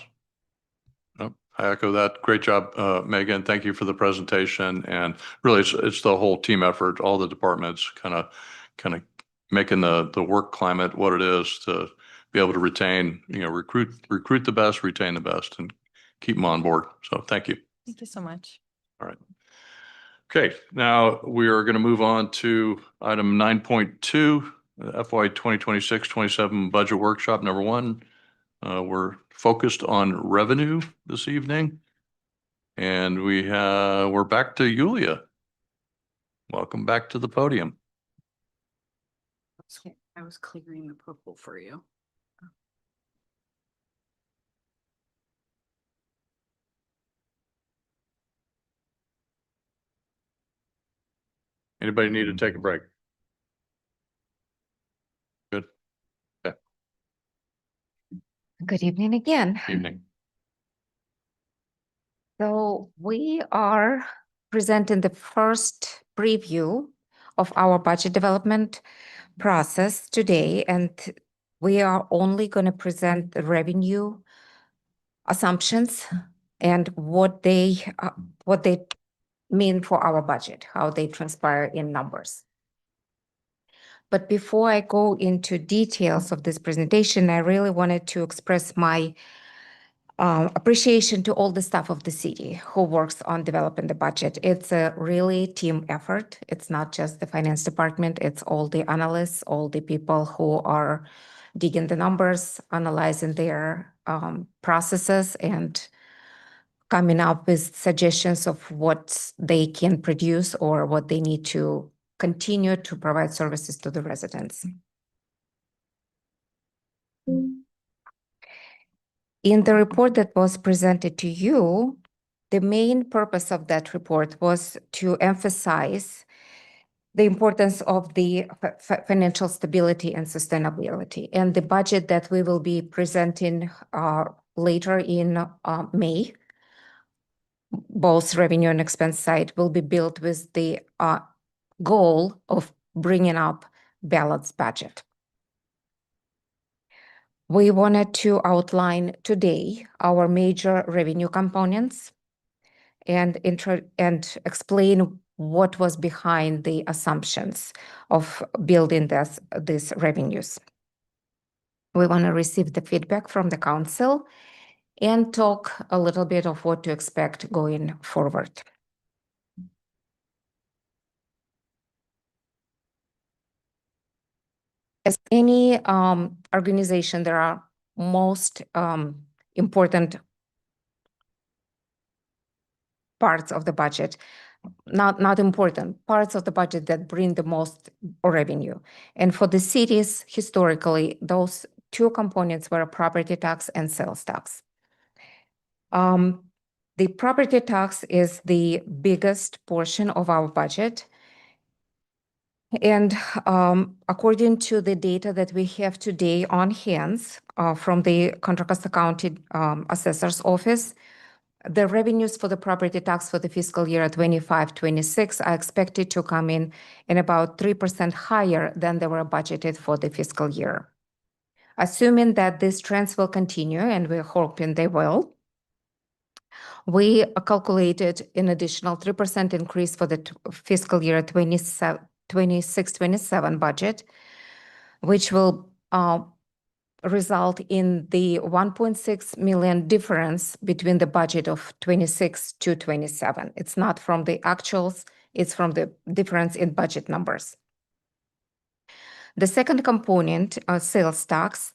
No, I echo that. Great job, Megan. Thank you for the presentation. And really, it's the whole team effort, all the departments kind of making the work climate what it is to be able to retain, recruit the best, retain the best, and keep them on board. So thank you. Thank you so much. All right. Okay, now we are going to move on to item 9.2, FY 2026-27 budget workshop number 1. We're focused on revenue this evening. And we're back to Yulia. Welcome back to the podium. I was clearing the purple for you. Anybody need to take a break? Good. Okay. Good evening again. Evening. So we are presenting the first preview of our budget development process today, and we are only going to present the revenue assumptions and what they mean for our budget, how they transpire in numbers. But before I go into details of this presentation, I really wanted to express my appreciation to all the staff of the city who works on developing the budget. It's a really team effort. It's not just the finance department, it's all the analysts, all the people who are digging the numbers, analyzing their processes, and coming up with suggestions of what they can produce or what they need to continue to provide services to the residents. In the report that was presented to you, The main purpose of that report was to emphasize the importance of the financial stability and sustainability. And the budget that we will be presenting later in May, both revenue and expense side, will be built with the goal of bringing up balanced budget. We wanted to outline today our major revenue components and explain what was behind the assumptions of building these revenues. We want to receive the feedback from the council and talk a little bit of what to expect going forward. As any organization, there are most important parts of the budget, not important, parts of the budget that bring the most revenue. And for the cities, historically, those two components were property tax and sales tax. The property tax is the biggest portion of our budget. And according to the data that we have today on hands from the Contra Costa County Assessor's Office, the revenues for the property tax for the fiscal year 25-26 are expected to come in about 3% higher than they were budgeted for the fiscal year. Assuming that these trends will continue, and we're hoping they will, we calculated an additional 3% increase for the fiscal year 26-27 budget, which will result in the 1.6 million difference between the budget of 26 to 27. It's not from the actuals, it's from the difference in budget numbers. The second component, sales tax,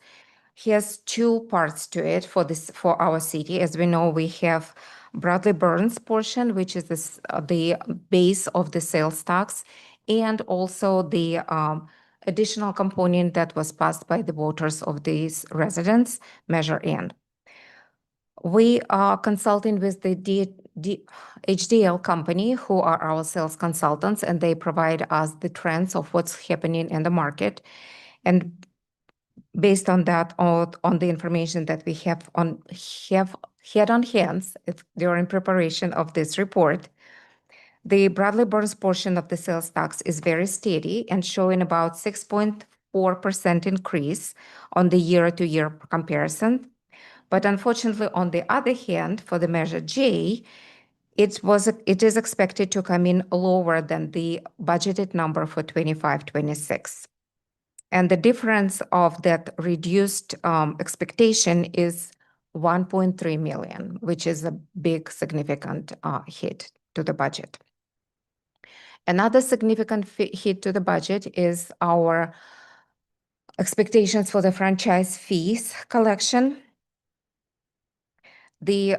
has two parts to it for our city. As we know, we have Bradley Burns portion, which is the base of the sales tax, and also the additional component that was passed by the voters of these residents, Measure N. We are consulting with the HDL company, who are our sales consultants, and they provide us the trends of what's happening in the market. And based on that, on the information that we have had on hands during preparation of this report, the Bradley Burns portion of the sales tax is very steady and showing about 6.4% increase on the year-to-year comparison. But unfortunately, on the other hand, for the Measure J, it is expected to come in lower than the budgeted number for 25-26. And the difference of that reduced expectation is 1.3 million, which is a big, significant hit to the budget. Another significant hit to the budget is our expectations for the franchise fees collection. The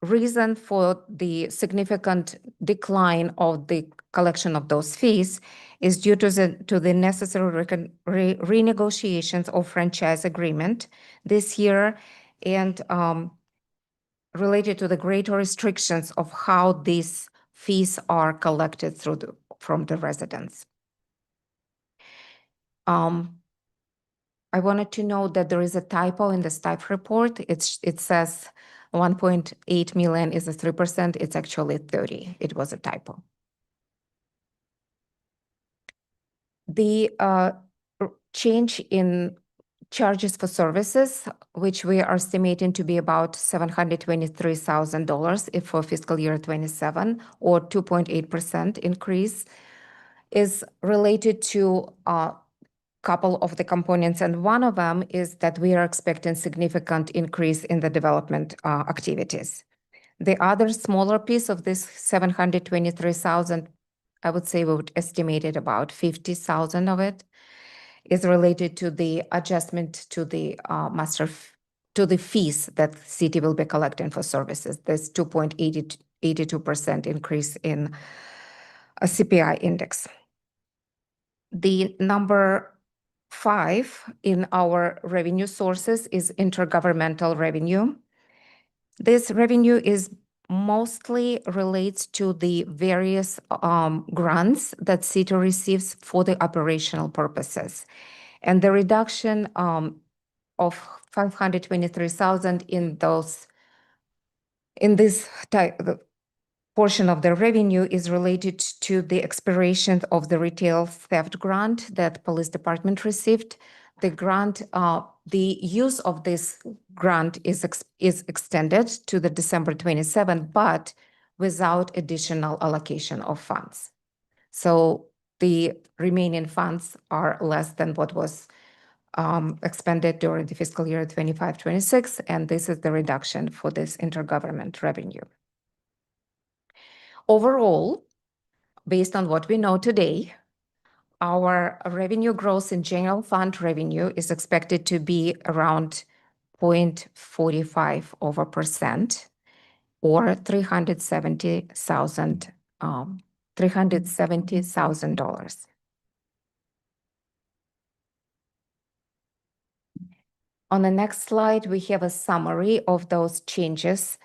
reason for the significant decline of the collection of those fees is due to the necessary renegotiations of franchise agreement this year, and related to the greater restrictions of how these fees are collected from the residents. I wanted to note that there is a typo in the staff report. It says 1.8 million is a 3%. It's actually 30. It was a typo. The change in charges for services, which we are estimating to be about $723,000 for fiscal year 27, or 2.8% increase, is related to a couple of the components. And one of them is that we are expecting significant increase in the development activities. The other smaller piece of this 723,000, I would say we would estimate it about 50,000 of it, is related to the adjustment to the to the fees that the city will be collecting for services. There's 2.82% increase in a CPI index. The number 5 in our revenue sources is intergovernmental revenue. This revenue is mostly relates to the various grants that city receives for the operational purposes. And the reduction of 523,000 in this portion of the revenue is related to the expiration of the retail theft grant that police department received. The grant, the use of this grant is extended to the December 27, but without additional allocation of funds. So the remaining funds are less than what was expended during the fiscal year 25-26, and this is the reduction for this intergovernment revenue. Overall, based on what we know today, our revenue growth in general fund revenue is expected to be around 0.45% or $370,000. On the next slide, we have a summary of those changes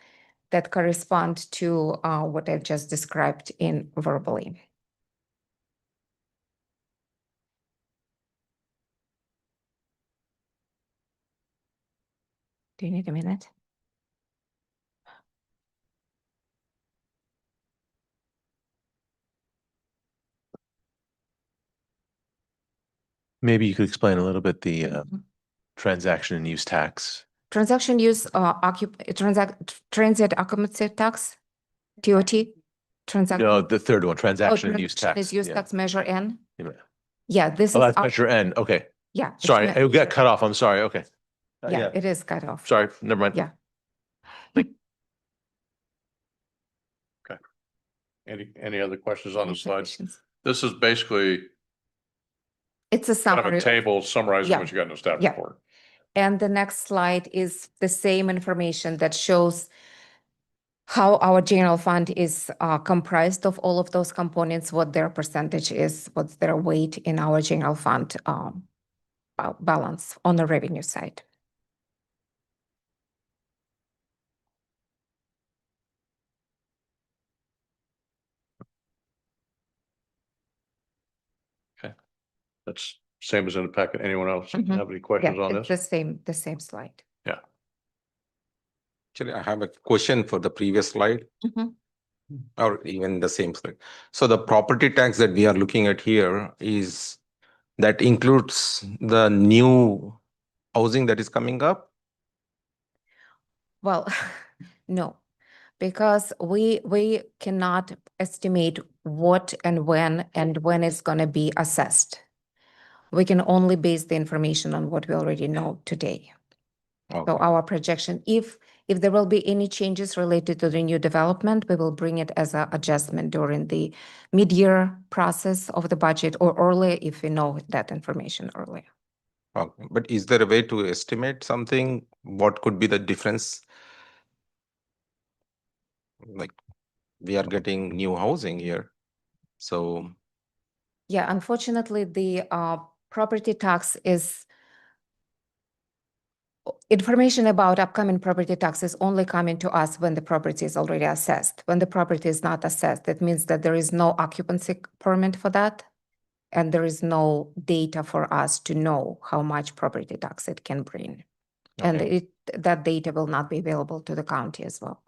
that correspond to what I've just described in verbally. Do you need a minute? Maybe you could explain a little bit the transaction and use tax. Transaction use transient occupancy tax, TOT. No, the third one, transaction and use Transaction tax. is use Yeah. tax measure N. Yeah. Yeah, this Oh, is. that's measure N. Okay. Yeah. it's Sorry, me- I got cut off. I'm sorry. Okay. Yeah, it is cut off. Sorry, never mind. Yeah. Any other questions on the slides? Questions? This is basically It's a kind of summary. a table summarizing Yeah. what you got in the staff Yeah. report. And the next slide is the same information that shows how our general fund is comprised of all of those components, what their percentage is, what's their weight in our general fund balance on the revenue side. That's same as in the packet. Anyone else Mhm. have any questions Yeah, on it's this? the same slide. Yeah. Actually, I have a question for the previous slide. Mhm. Or even the same slide. So the property tax that we are looking at here is that includes the new housing that is coming up? Well, no, because we cannot estimate what and when it's going to be assessed. We can only base the information on what we already know today. So Okay. our projection, if there will be any changes related to the new development, we will bring it as an adjustment during the mid-year process of the budget or earlier if we know that information earlier. Okay. But is there a way to estimate something? What could be the difference? Like we are getting new housing here. So Yeah, unfortunately, the property tax is information about upcoming property taxes only coming to us when the property is already assessed. When the property is not assessed, that means that there is no occupancy permit for that. And there is no data for us to know how much property tax it can bring. And okay. that data will not be available to the county as well.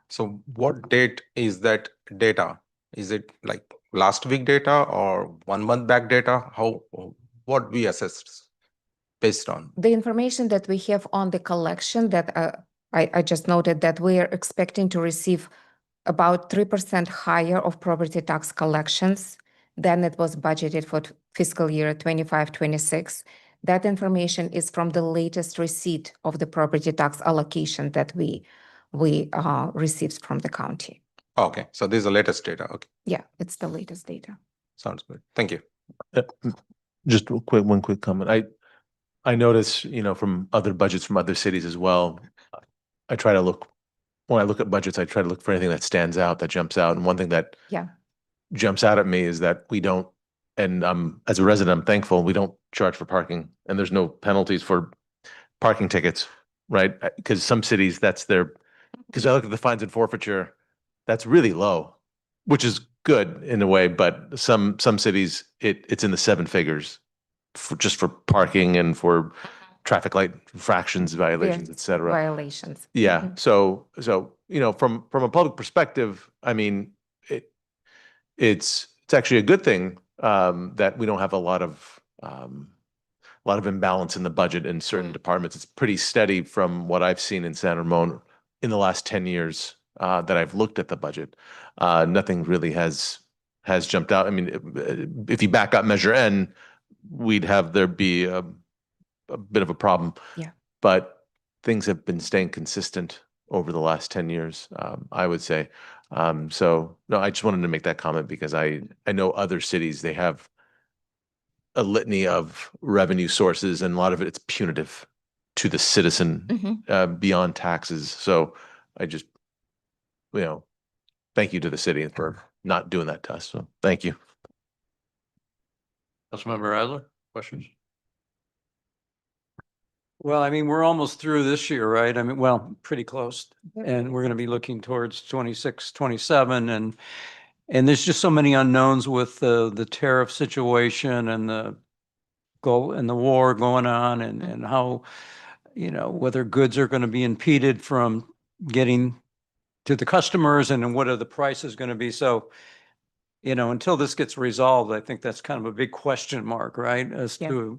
So what date is that data? Is it like last week data or 1 month back data? What we assess based on? The information that we have on the collection that I just noted that we are expecting to receive about 3% higher of property tax collections than it was budgeted for fiscal year 25-26. That information is from the latest receipt of the property tax allocation that we received from the county. Okay, so this is the latest data. Okay, Yeah, it's the latest data. sounds good. Thank you. Just one quick comment. I notice, from other budgets from other cities as well, I try to look, when I look at budgets, I try to look for anything that stands out, that jumps out. And one thing that Yeah. jumps out at me is that we don't, and as a resident, I'm thankful, we don't charge for parking and there's no penalties for parking tickets, right? Because some cities, that's their because I look at the fines and forfeiture, that's really low, which is good in a way, but some cities, it's in the seven figures for just for parking and for traffic light infractions, violations, et cetera. Violations. Yeah. Mhm. So, from a public perspective, I mean, it's actually a good thing that we don't have a lot of imbalance in the budget in certain departments. It's pretty steady from what I've seen in San Ramon in the last 10 years that I've looked at the budget. Nothing really has jumped out. I mean, if you back up Measure N, there'd be a bit of a problem. Yeah. But things have been staying consistent over the last 10 years, I would say. So no, I just wanted to make that comment because I know other cities, they have a litany of revenue sources, and a lot of it's punitive to the citizen beyond taxes. So I just, thank you to the city for not doing that to us. So thank you. Councilmember Adler, questions? Well, I mean, we're almost through this year, right? I mean, well, pretty close. And we're going to be looking towards 26, 27. And there's just so many unknowns with the tariff situation and the war going on and how, whether goods are going to be impeded from getting to the customers and what are the prices going to be. So, until this gets resolved, I think that's kind of a big question mark, right? As to,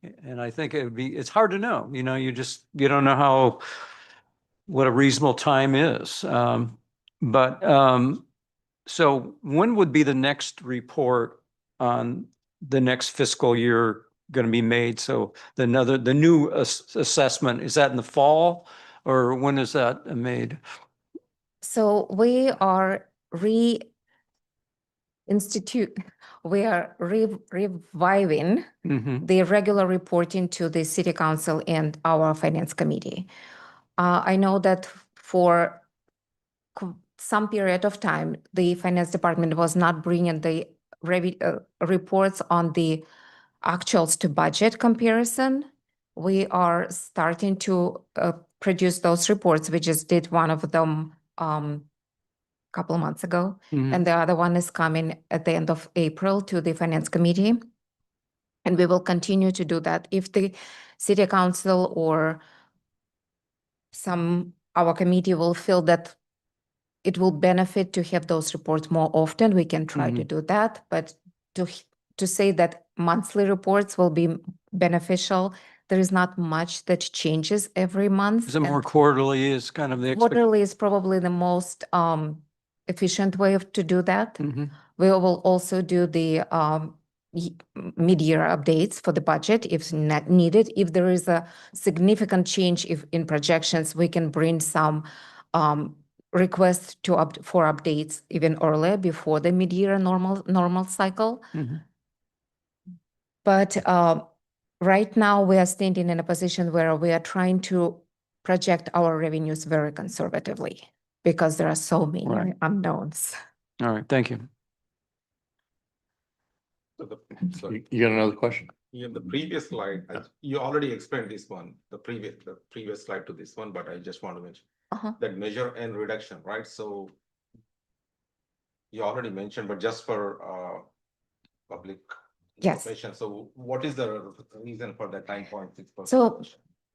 and I think it's hard to know, you don't know what a reasonable time is. So when would be the next report on the next fiscal year going to be made? So the new assessment, is that in the fall or when is that made? So we are reviving the regular reporting to the City Council and our Finance Committee. I know that for some period of time, the Finance Department was not bringing the reports on the actuals to budget comparison. We are starting to produce those reports. We just did one of them couple of months ago, and the other one is coming at the end of April to the Finance Committee. And we will continue to do that. If the City Council or our committee will feel that it will benefit to have those reports more often, we can try to do that. But to say that monthly reports will be beneficial, there is not much that changes every month. Is it more quarterly is kind of the expectation? Quarterly is probably the most efficient way to do that. We will also do the mid-year updates for the budget if not needed. If there is a significant change in projections, we can bring some requests for updates even earlier before the mid-year normal cycle. But right now we are standing in a position where we are trying to project our revenues very conservatively because there are so many unknowns. All right, thank you. You got another question? Yeah, the previous slide, you already explained this one, the previous slide to this one, but I just want to mention that Measure N reduction, right? So you already mentioned, but just for public information. So what is the reason for that 9.6%? So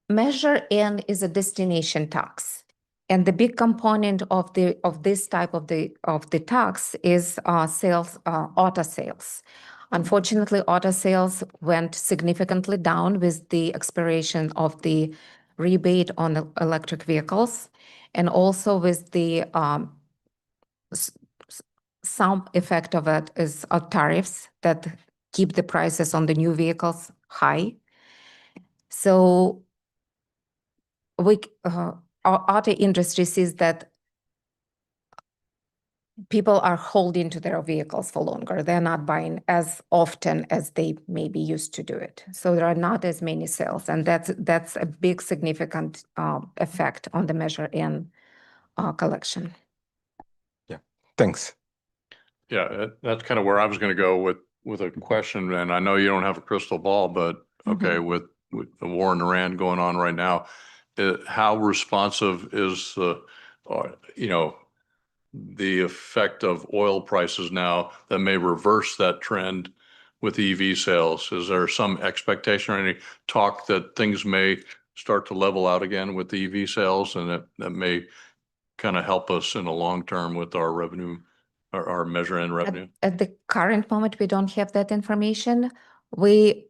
Measure N is a destination tax. And the big component of this type of the tax is auto sales. Unfortunately, auto sales went significantly down with the expiration of the rebate on electric vehicles, and also with the some effect of it is tariffs that keep the prices on the new vehicles high. So our auto industry sees that people are holding to their vehicles for longer. They're not buying as often as they maybe used to do it. So there are not as many sales, and that's a big significant effect on the Measure N collection. Yeah, thanks. Yeah, that's kind of where I was going to go with a question, and I know you don't have a crystal ball, but okay, with the war in Iran going on right now, how responsive is the the effect of oil prices now that may reverse that trend with EV sales? Is there some expectation or any talk that things may start to level out again with the EV sales, and that may kind of help us in the long term with our revenue, our measure in revenue? At the current moment, we don't have that information. We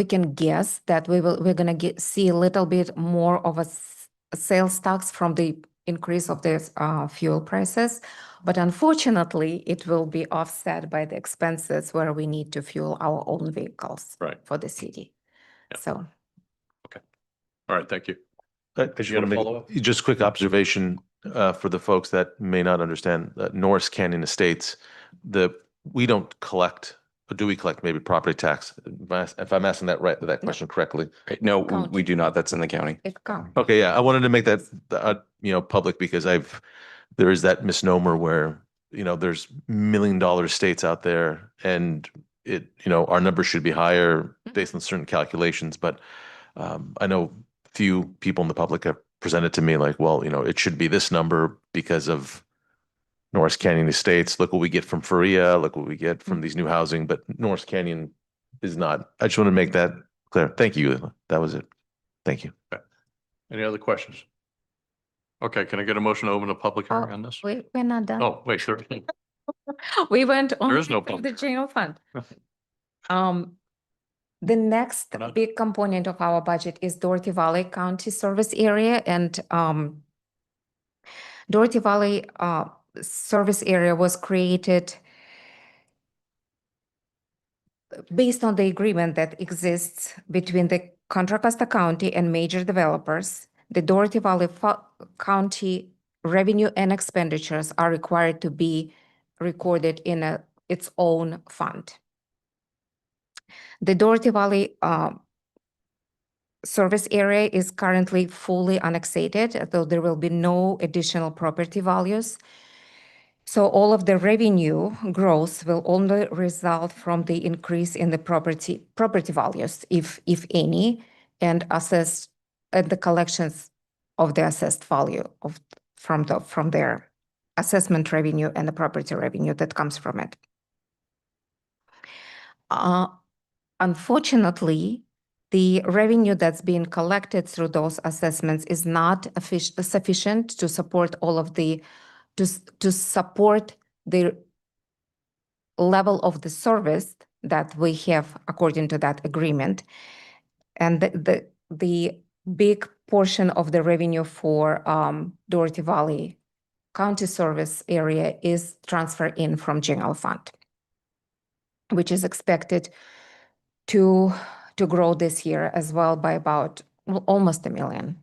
can guess that we're gonna see a little bit more of a sales tax from the increase of the fuel prices, but unfortunately, it will be offset by the expenses where we need to fuel our own vehicles for the city. So. All right, thank you. I just You want got to a follow-up? make just quick observation for the folks that may not understand Norris Canyon Estates. We don't collect, or do we collect maybe property tax? If I'm asking that question correctly. No, we do not. That's in the county. It counts. Okay, yeah, I wanted to make that public because there is that misnomer where there's $1 million estates out there, and our numbers should be higher based on certain calculations, but I know few people in the public have presented to me like, well, it should be this number because of Norris Canyon Estates. Look what we get from Faria. Look what we get from these new housing, but Norris Canyon is not. I just want to make that clear. Thank you. That was it. Thank you. Any other questions? Okay, can I get a motion to open a public hearing on this? We're not done. Oh, wait, sure. We went on There is no the public. general fund. The next big component of our budget is Dorothy Valley County Service Area, and Dorothy Valley Service Area was created based on the agreement that exists between the Contra Costa County and major developers. The Dorothy Valley County revenue and expenditures are required to be recorded in its own fund. The Dorothy Valley service area is currently fully annexated, though there will be no additional property values. So all of the revenue growth will only result from the increase in the property values, if any, and the collections of the assessed value from their assessment revenue and the property revenue that comes from it. Unfortunately, the revenue that's being collected through those assessments is not sufficient to support all of the to support the level of the service that we have according to that agreement. And the big portion of the revenue for Dorothy Valley County Service Area is transferred in from general fund, which is expected to grow this year as well by about almost $1 million.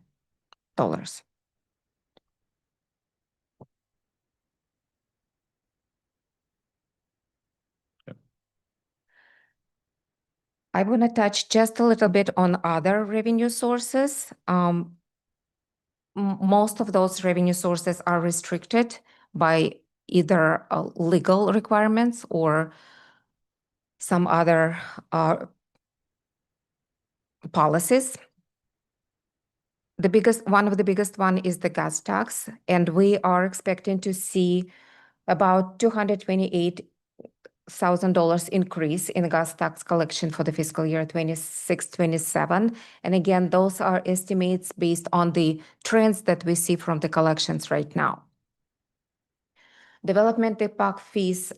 I want to touch just a little bit on other revenue sources. Most of those revenue sources are restricted by either legal requirements or some other policies. One of the biggest one is the gas tax, and we are expecting to see about $228,000 increase in gas tax collection for the fiscal year 26-27. And again, those are estimates based on the trends that we see from the collections right now. Development impact fees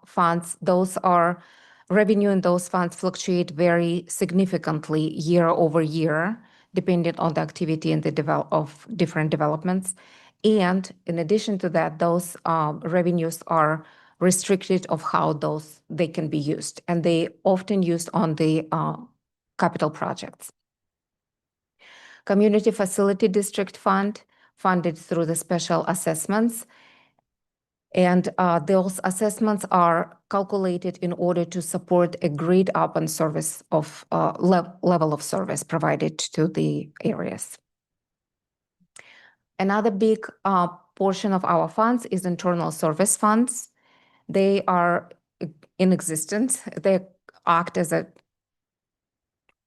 funds, those are revenue in those funds fluctuate very significantly year over year, depending on the activity and of different developments. And in addition to that, those revenues are restricted of how they can be used, and they often used on the capital projects. Community Facility District Fund, funded through the special assessments. And those assessments are calculated in order to support a grade up on service of level of service provided to the areas. Another big portion of our funds is internal service funds. They are in existence. They act as an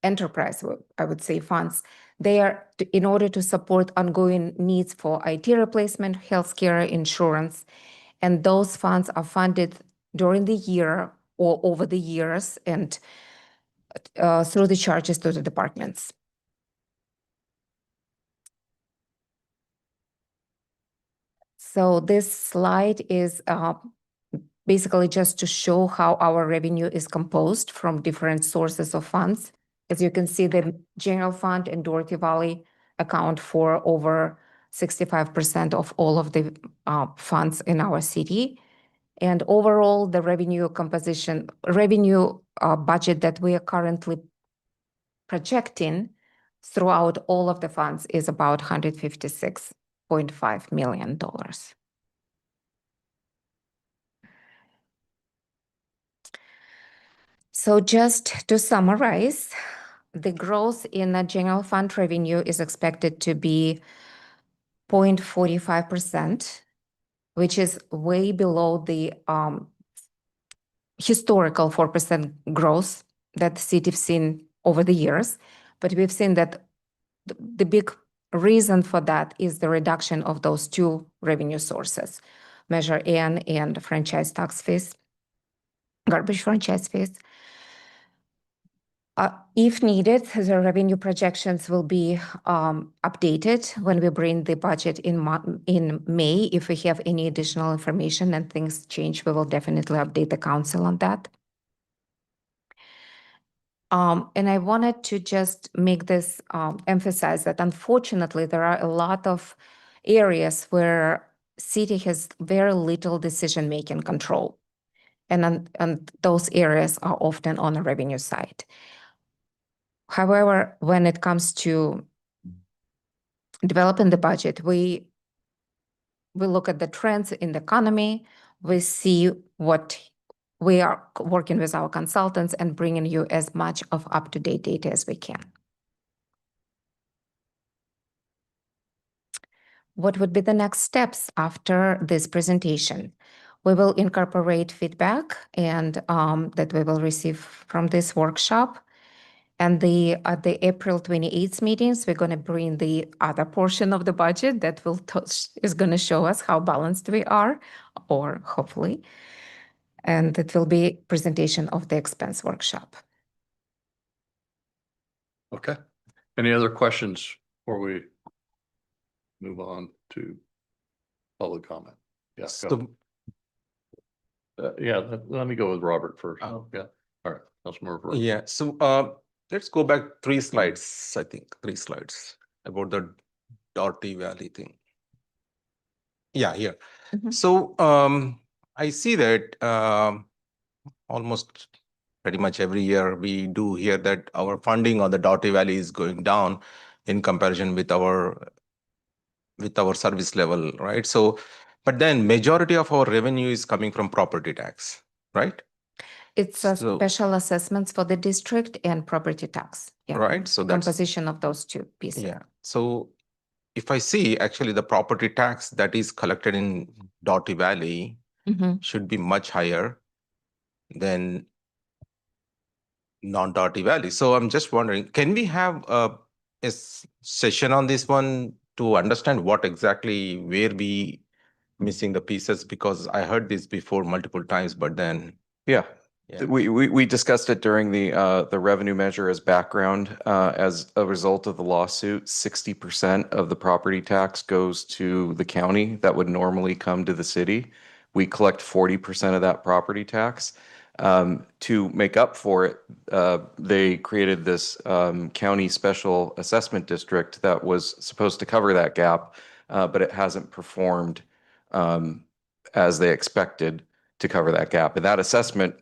enterprise, I would say, funds They are in order to support ongoing needs for IT replacement, healthcare, insurance, and those funds are funded during the year or over the years and through the charges to the departments. So this slide is basically just to show how our revenue is composed from different sources of funds. As you can see, the general fund and Dorothy Valley account for over 65% of all of the funds in our city. And overall, the revenue composition, revenue budget that we are currently projecting throughout all of the funds is about $156.5 million. So just to summarize, the growth in the general fund revenue is expected to be 0.45%, which is way below the historical 4% growth that the city has seen over the years. But we've seen that the big reason for that is the reduction of those two revenue sources, Measure N and franchise tax fees, garbage franchise fees. If needed, the revenue projections will be updated when we bring the budget in May. If we have any additional information and things change, we will definitely update the council on that. And I wanted to just make this emphasize that unfortunately, there are a lot of areas where city has very little decision-making control. And those areas are often on the revenue side. However, when it comes to developing the budget, we look at the trends in the economy, we see what we are working with our consultants and bringing you as much of up-to-date data as we can. What would be the next steps after this presentation? We will incorporate feedback and that we will receive from this workshop. And at the April 28th meetings, we're going to bring the other portion of the budget that is going to show us how balanced we are, or hopefully. And it will be presentation of the expense workshop. Okay. Any other questions before we move on to public comment? Yeah. So, Yeah, let me go with Robert first. Yeah. All right. Councilmember. yeah. So let's go back 3 slides, I think, 3 slides about the Dorothy Valley thing. Yeah, here. So I see that almost pretty much every year we do hear that our funding on the Dorothy Valley is going down in comparison with our service level, right? So, but then majority of our revenue is coming from property tax, right? It's special assessments for the district and property tax. Yeah. Right. So that's composition of those two pieces. Yeah. So if I see actually the property tax that is collected in Dorothy Valley should be much higher than non-Dorothy Valley. So I'm just wondering, can we have a session on this one to understand what exactly where we missing the pieces? Because I heard this before multiple times, but then Yeah. We discussed it during the revenue measure as background. As a result of the lawsuit, 60% of the property tax goes to the county that would normally come to the city. We collect 40% of that property tax. To make up for it, they created this county special assessment district that was supposed to cover that gap, but it hasn't performed as they expected to cover that gap. And that assessment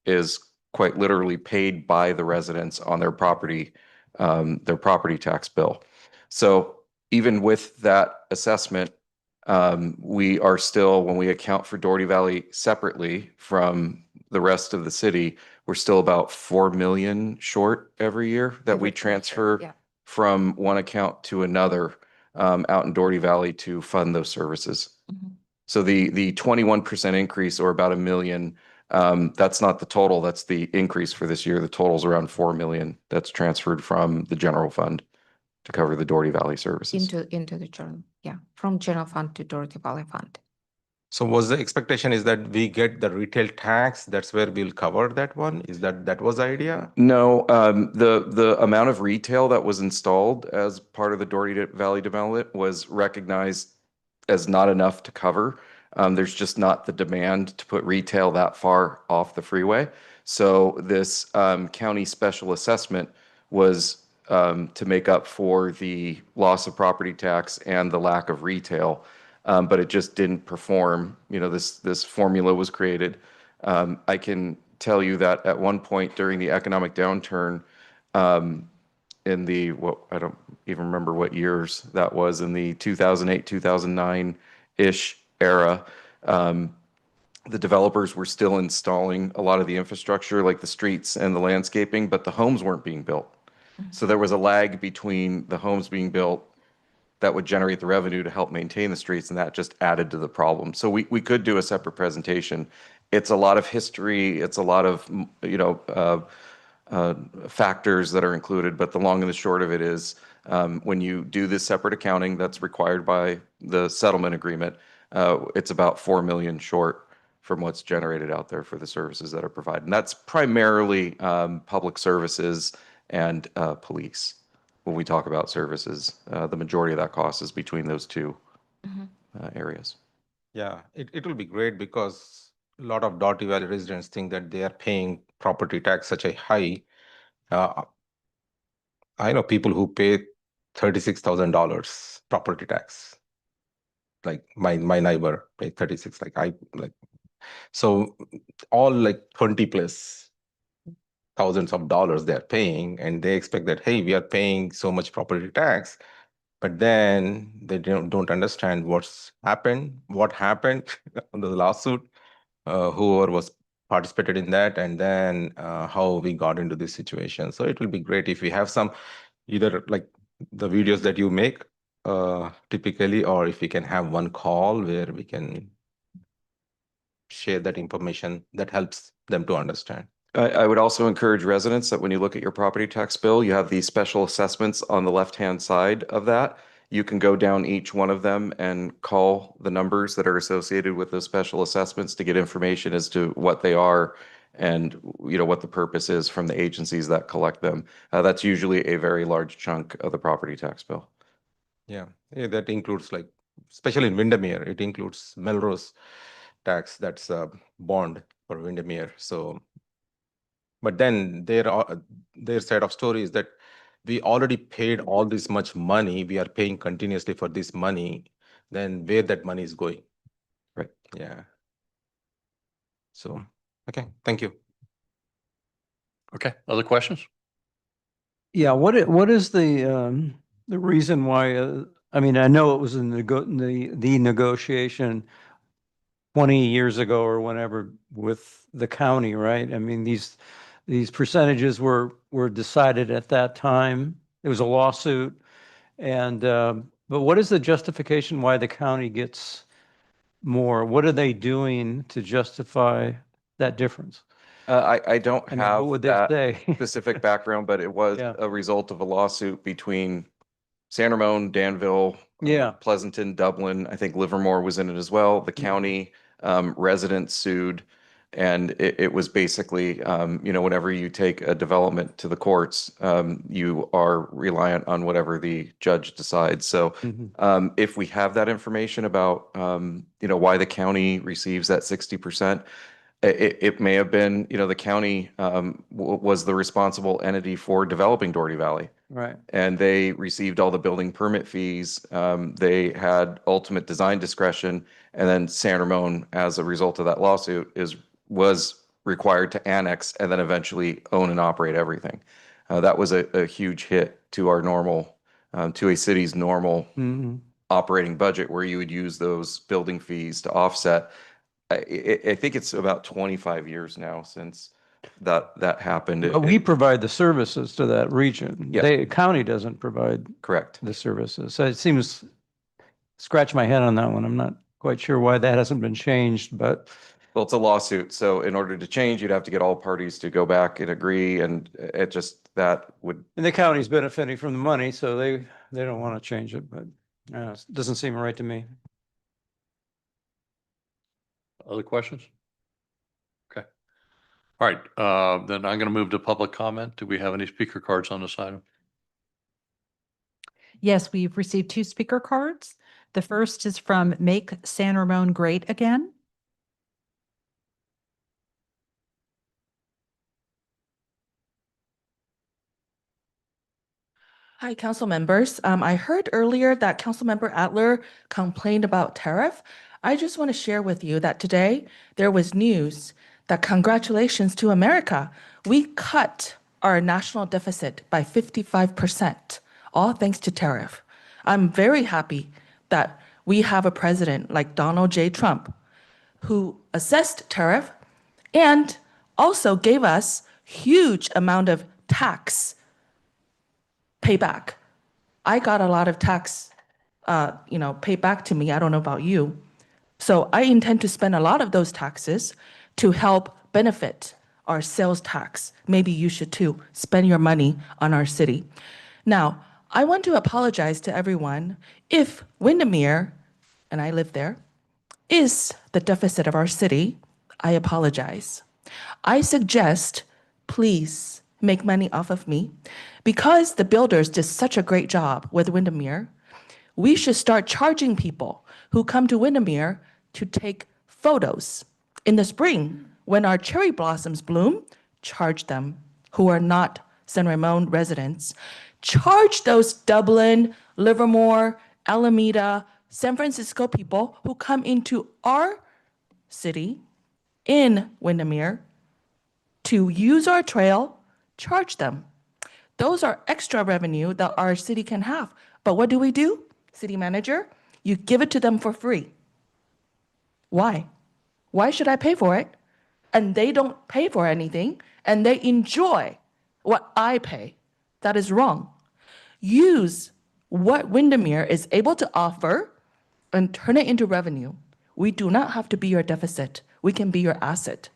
is quite literally paid by the residents on their property tax bill. So even with that assessment, we are still, when we account for Dorothy Valley separately from the rest of the city, we're still about 4 million short every year that we transfer from one account to another out in Dorothy Valley to fund those services. So the 21% increase, or about $1 million, that's not the total, that's the increase for this year. The total's around 4 million that's transferred from the general fund to cover the Doherty Valley services. into the general, yeah, from general fund to Dorothy Valley Fund. So was the expectation is that we get the retail tax, that's where we'll cover that one? Is that was the idea? No, the amount of retail that was installed as part of the Doherty Valley development was recognized as not enough to cover. There's just not the demand to put retail that far off the freeway. So this county special assessment was to make up for the loss of property tax and the lack of retail. But it just didn't perform. You know, this formula was created. I can tell you that at one point during the economic downturn, in the I don't even remember what years that was, in the 2008, 2009-ish era, the developers were still installing a lot of the infrastructure, like the streets and the landscaping, but the homes weren't being built. So there was a lag between the homes being built that would generate the revenue to help maintain the streets, and that just added to the problem. So we could do a separate presentation. It's a lot of history. It's a lot of, you know, factors that are included, but the long and the short of it is, when you do this separate accounting that's required by the settlement agreement, it's about 4 million short from what's generated out there for the services that are provided. And that's primarily public services and police. When we talk about services, the majority of that cost is between those two areas. Yeah, it will be great because a lot of Doherty Valley residents think that they are paying property tax such a high. I know people who pay $36,000 property tax. Like my neighbor paid 36, so all like 20 plus thousands of dollars they're paying, and they expect that, hey, we are paying so much property tax, but then they don't understand what happened on the lawsuit, whoever was participated in that, and then how we got into this situation. So it will be great if we have some, either like the videos that you make typically, or if we can have one call where we can share that information that helps them to understand. I would also encourage residents that when you look at your property tax bill, you have these special assessments on the left-hand side of that. You can go down each one of them and call the numbers that are associated with those special assessments to get information as to what they are and, you know, what the purpose is from the agencies that collect them. That's usually a very large chunk of the property tax bill. Yeah, that includes, like, especially in Windermere, it includes Melrose tax, that's a bond for Windermere. So, but then their side of story is that we already paid all this much money, we are paying continuously for this money, then where that money is going. Right. Yeah. So, okay, thank you. Okay, other questions? Yeah, what is the reason why, I mean, I know it was in the negotiation 20 years ago or whenever with the county, right? I mean, these percentages were decided at that time. It was a lawsuit. And, but what is the justification why the county gets more? What are they doing to justify that difference? I don't I mean, have what would they that say? specific background, but it was Yeah. a result of a lawsuit between San Ramon, Danville, Yeah. Pleasanton, Dublin. I think Livermore was in it as well. The county residents sued, and it was basically, you know, whenever you take a development to the courts, you are reliant on whatever the judge decides. So if we have that information about, you know, why the county receives that 60%, it may have been, you know, the county was the responsible entity for developing Doherty Valley. Right. And they received all the building permit fees. They had ultimate design discretion. And then San Ramon, as a result of that lawsuit, was required to annex and then eventually own and operate everything. That was a huge hit to our normal, to a city's normal operating budget, where you would use those building fees to offset. I think it's about 25 years now since that happened. But we provide the services to that region. Yes. The county doesn't provide Correct. the services. So it seems, scratch my head on that one. I'm not quite sure why that hasn't been changed, but. Well, it's a lawsuit. So in order to change, you'd have to get all parties to go back and agree. And that would, And the county's benefiting from the money, so they don't want to change it, but it doesn't seem right to me. Other questions? Okay. All right, then I'm going to move to public comment. Do we have any speaker cards on this item? Yes, we've received 2 speaker cards. The first is from Make San Ramon Great Again. Hi, council members. I heard earlier that Councilmember Adler complained about tariff. I just want to share with you that today there was news that congratulations to America. We cut our national deficit by 55%, all thanks to tariff. I'm very happy that we have a president like Donald J. Trump who assessed tariff and also gave us huge amount of tax payback. I got a lot of tax, paid back to me. I don't know about you. So I intend to spend a lot of those taxes to help benefit our sales tax. Maybe you should too. Spend your money on our city. Now, I want to apologize to everyone if Windermere, and I live there, is the deficit of our city. I apologize. I suggest, please make money off of me. Because the builders did such a great job with Windermere, we should start charging people who come to Windermere to take photos. In the spring, when our cherry blossoms bloom, charge them who are not San Ramon residents. Charge those Dublin, Livermore, Alameda, San Francisco people who come into our city in Windermere to use our trail, charge them. Those are extra revenue that our city can have. But what do? City manager, you give it to them for free. Why? Why should I pay for it? And they don't pay for anything, and they enjoy what I pay. That is wrong. Use what Windermere is able to offer and turn it into revenue. We do not have to be your deficit. We can be your asset.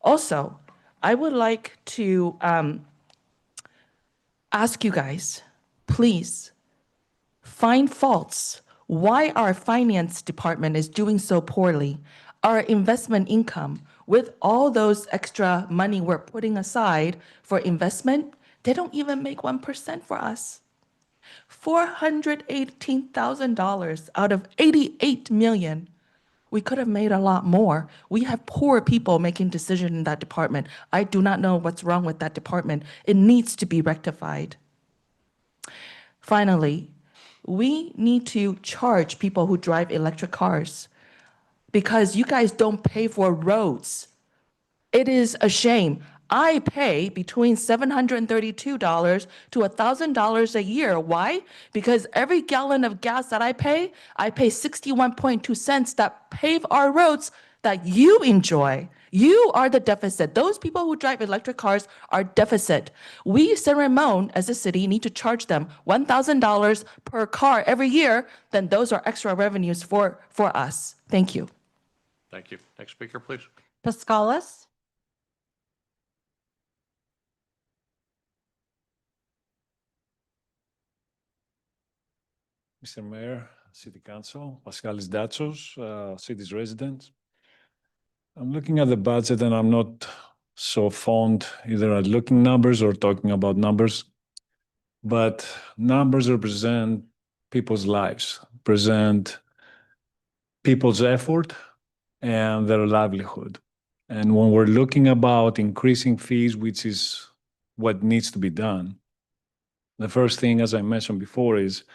Also, I would like to ask you guys, please find faults. Why our finance department is doing so poorly. Our investment income, with all those extra money we're putting aside for investment, they don't even make 1% for us. $418,000 out of 88 million. We could have made a lot more. We have poor people making decisions in that department. I do not know what's wrong with that department. It needs to be rectified. Finally, we need to charge people who drive electric cars because you guys don't pay for roads. It is a shame. I pay between $732 to $1,000 a year. Why? Because every gallon of gas that I pay 61.2 cents that pave our roads that you enjoy. You are the deficit. Those people who drive electric cars are deficit. We, San Ramon, as a city, need to charge them $1,000 per car every year. Then those are extra revenues for us. Thank you. Thank you. Next speaker, please. Pascalis. Mr. Mayor, City Council, Pascalis Datsos, city's resident. I'm looking at the budget and I'm not so fond either at looking numbers or talking about numbers, but numbers represent people's lives, present people's effort and their livelihood. And when we're looking about increasing fees, which is what needs to be done, the first thing, as I mentioned before, is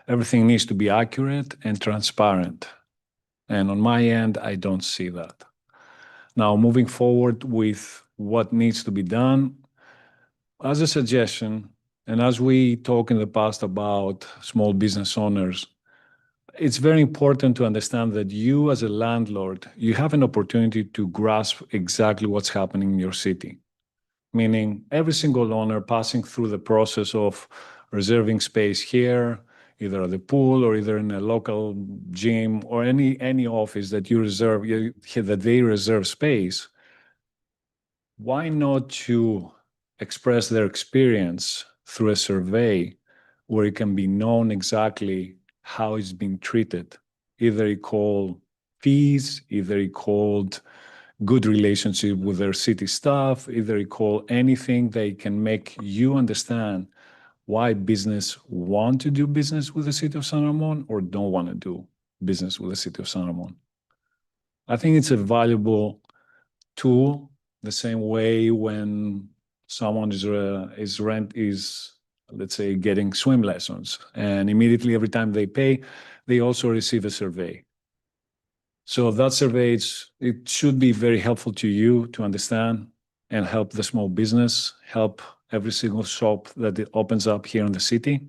everything needs to be accurate and transparent. And on my end, I don't see that. Now, moving forward with what needs to be done, as a suggestion, and as we talk in the past about small business owners, it's very important to understand that you as a landlord, you have an opportunity to grasp exactly what's happening in your city. Meaning every single owner passing through the process of reserving space here, either at the pool or either in a local gym or any office that you reserve, that they reserve space, why not to express their experience through a survey where it can be known exactly how it's being treated. Either it called fees, either it called good relationship with their city staff, either it called anything that can make you understand why business want to do business with the city of San Ramon or don't want to do business with the city of San Ramon. I think it's a valuable tool, the same way when someone is let's say getting swim lessons, and immediately every time they pay, they also receive a survey. So that survey, it should be very helpful to you to understand and help the small business, help every single shop that it opens up here in the city.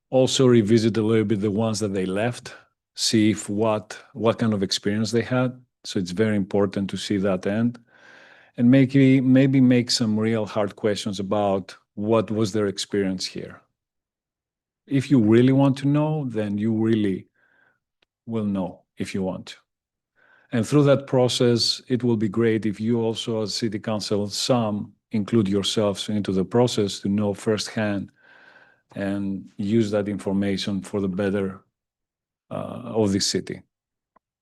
Also revisit a little bit the ones that they left, see if what kind of experience they had. So it's very important to see that end. And maybe make some real hard questions about what was their experience here. If you really want to know, then you really will know if you want to. And through that process, it will be great if you also, as City Council, include yourselves into the process to know firsthand and use that information for the better of this city.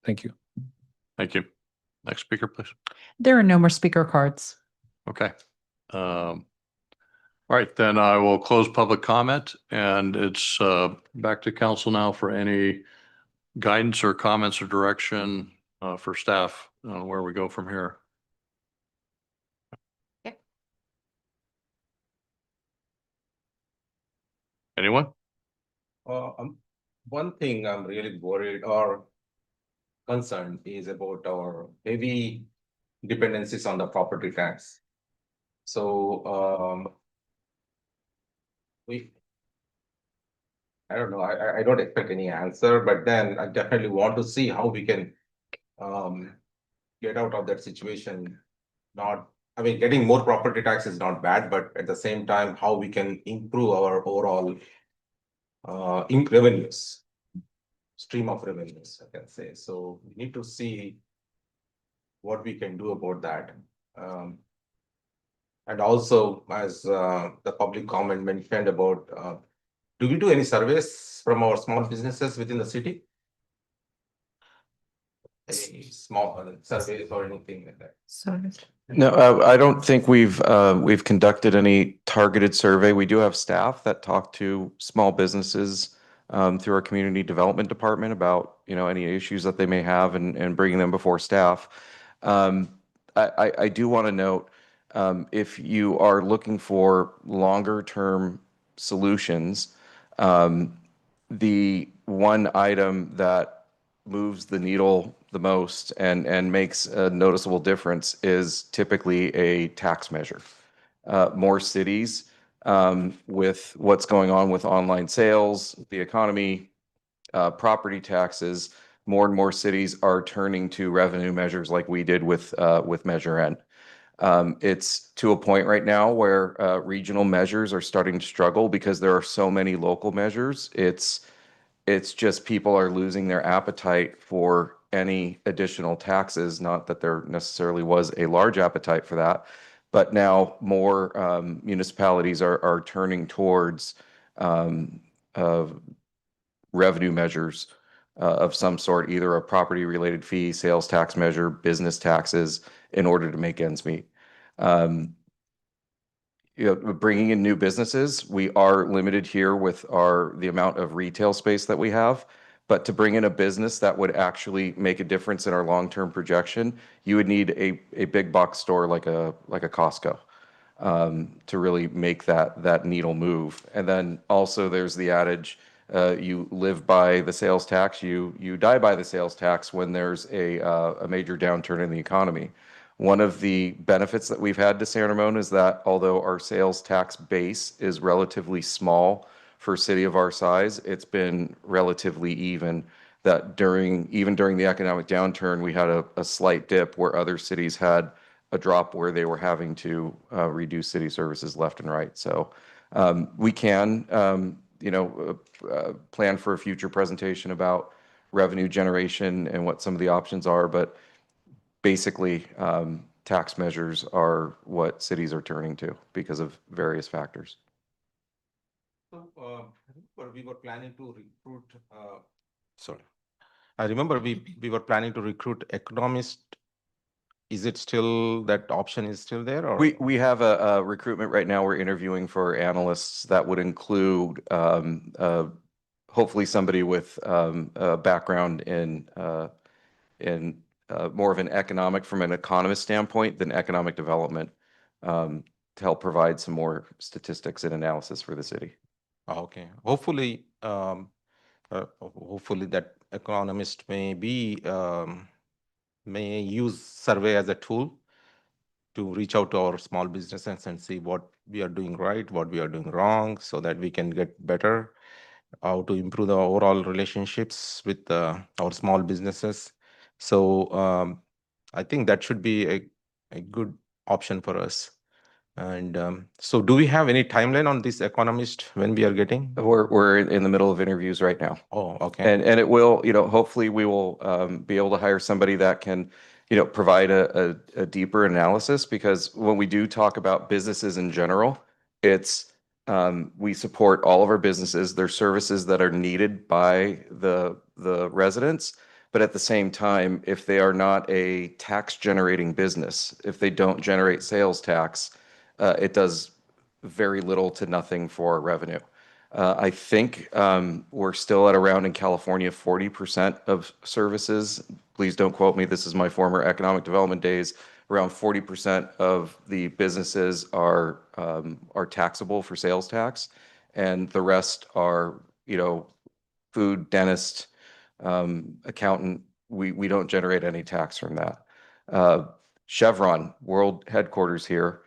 Thank you. Thank you. Next speaker, please. There are no more speaker cards. Okay. All right, then I will close public comment, and it's back to council now for any guidance or comments or direction for staff on where we go from here. Okay. Anyone? One thing I'm really worried or concerned is about our heavy dependencies on the property tax. So I don't know, I don't expect any answer, but then I definitely want to see how we can get out of that situation. Getting more property tax is not bad, but at the same time, how we can improve our overall revenues, stream of revenues, I can say. So we need to see what we can do about that. And also, as the public comment mentioned about, do we do any surveys from our small businesses within the city? Any small surveys or anything like that? No, I don't think we've conducted any targeted survey. We do have staff that talk to small businesses through our community development department about, any issues that they may have and bringing them before staff. I do want to note, if you are looking for longer term solutions, the one item that moves the needle the most and makes a noticeable difference is typically a tax measure. More cities, with what's going on with online sales, the economy, property taxes, more and more cities are turning to revenue measures like we did with Measure N. It's to a point right now where regional measures are starting to struggle because there are so many local measures. It's just people are losing their appetite for any additional taxes. Not that there necessarily was a large appetite for that, but now more municipalities are turning towards revenue measures of some sort, either a property-related fee, sales tax measure, business taxes, in order to make ends meet. Bringing in new businesses, we are limited here with the amount of retail space that we have. But to bring in a business that would actually make a difference in our long-term projection, you would need a big box store like a Costco to really make that needle move. And then also there's the adage, you live by the sales tax, you die by the sales tax when there's a major downturn in the economy. One of the benefits that we've had to San Ramon is that although our sales tax base is relatively small for a city of our size, it's been relatively even. That even during the economic downturn, we had a slight dip where other cities had a drop where they were having to reduce city services left and right. So we can, plan for a future presentation about revenue generation and what some of the options are, but basically, tax measures are what cities are turning to because of various factors. So, we were planning to recruit, sorry. I remember we were planning to recruit economists. Is it still, that option is still there, or? We have a recruitment right now. We're interviewing for analysts that would include hopefully somebody with a background in more of an economic, from an economist standpoint than economic development, to help provide some more statistics and analysis for the city. Okay, hopefully, hopefully that economist may use survey as a tool to reach out to our small businesses and see what we are doing right, what we are doing wrong, so that we can get better, how to improve the overall relationships with our small businesses. So I think that should be a good option for us. And so do we have any timeline on this economist when we are getting? We're in the middle of interviews right now. Oh, okay. And it will, hopefully we will be able to hire somebody that can, provide a deeper analysis, because when we do talk about businesses in general, it's we support all of our businesses. There's services that are needed by the residents, but at the same time, if they are not a tax generating business, if they don't generate sales tax, it does very little to nothing for revenue. I think we're still at around, in California, 40% of services. Please don't quote me. This is my former economic development days. Around 40% of the businesses are taxable for sales tax, and the rest are, food, dentist, accountant. We don't generate any tax from that. Chevron, world headquarters here.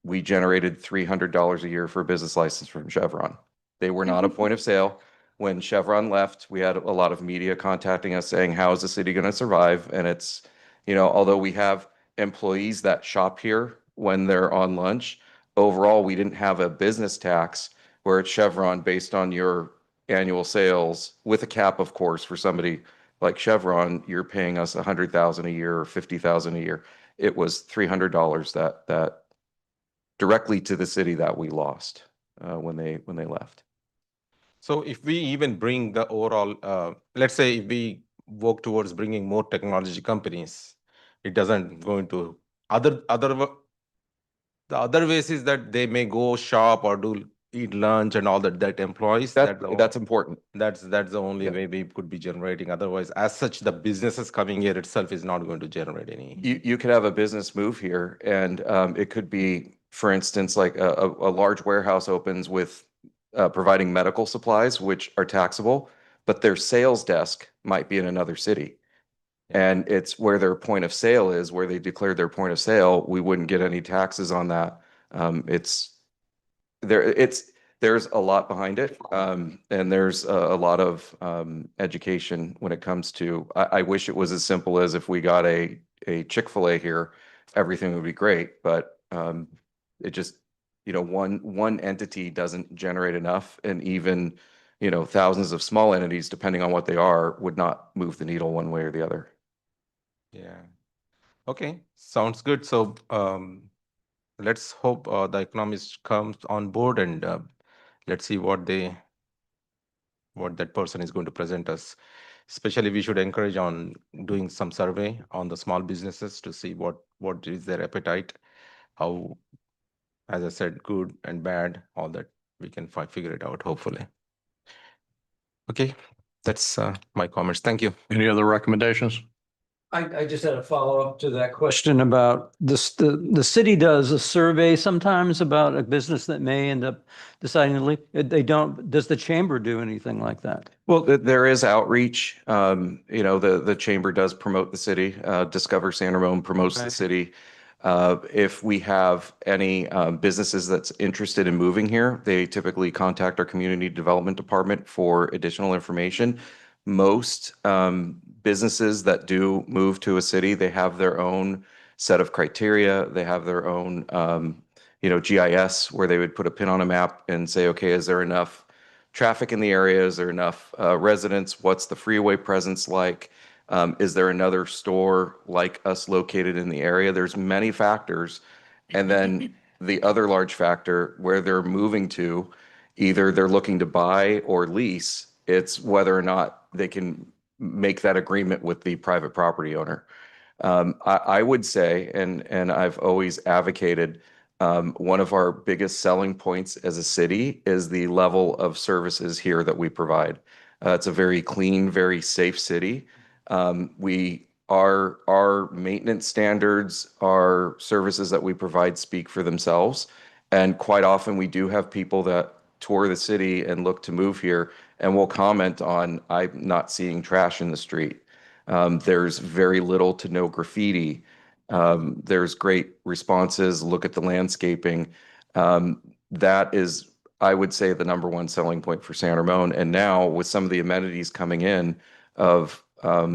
We generated $300 a year for a business license from Chevron. They were not a point of sale. When Chevron left, we had a lot of media contacting us saying, how is the city going to survive? And it's, although we have employees that shop here when they're on lunch, overall, we didn't have a business tax, where at Chevron, based on your annual sales, with a cap, of course, for somebody like Chevron, you're paying us $100,000 a year or $50,000 a year. It was $300 that directly to the city that we lost when they left. So if we even bring the overall, let's say if we work towards bringing more technology companies, it doesn't go into the other ways is that they may go shop or eat lunch and all that employees. That's important. That's the only way we could be generating. Otherwise, as such, the businesses coming here itself is not going to generate any. You could have a business move here, and it could be, for instance, like a large warehouse opens with providing medical supplies, which are taxable, but their sales desk might be in another city. And it's where their point of sale is, where they declared their point of sale. We wouldn't get any taxes on that. There's a lot behind it, and there's a lot of education when it comes to. I wish it was as simple as, if we got a Chick-fil-A here, everything would be great. But it just, one entity doesn't generate enough, and even thousands of small entities, depending on what they are, would not move the needle one way or the other. Yeah. Okay, sounds good. So let's hope the economist comes on board, and let's see what that person is going to present us. Especially, we should encourage on doing some survey on the small businesses to see what is their appetite, how, as I said, good and bad, all that we can figure it out, hopefully. Okay, that's my comments. Thank you. Any other recommendations? I just had a follow-up to that question about this. The city does a survey sometimes about a business that may end up deciding to leave. They don't. Does the chamber do anything like that? Well, there is outreach. The chamber does promote the city. Discover San Ramon promotes the city. If we have any businesses that's interested in moving here, they typically contact our community development department for additional information. Most businesses that do move to a city, they have their own set of criteria. They have their own, GIS, where they would put a pin on a map and say, okay, is there enough traffic in the area? Is there enough residents? What's the freeway presence like? Is there another store like us located in the area? There's many factors. And then the other large factor where they're moving to, either they're looking to buy or lease, it's whether or not they can make that agreement with the private property owner. I would say, and I've always advocated, one of our biggest selling points as a city is the level of services here that we provide. It's a very clean, very safe city. Our maintenance standards, our services that we provide speak for themselves. And quite often we do have people that tour the city and look to move here and will comment on, I'm not seeing trash in the street. There's very little to no graffiti. There's great responses. Look at the landscaping. That is, I would say, the number one selling point for San Ramon. And now with some of the amenities coming in of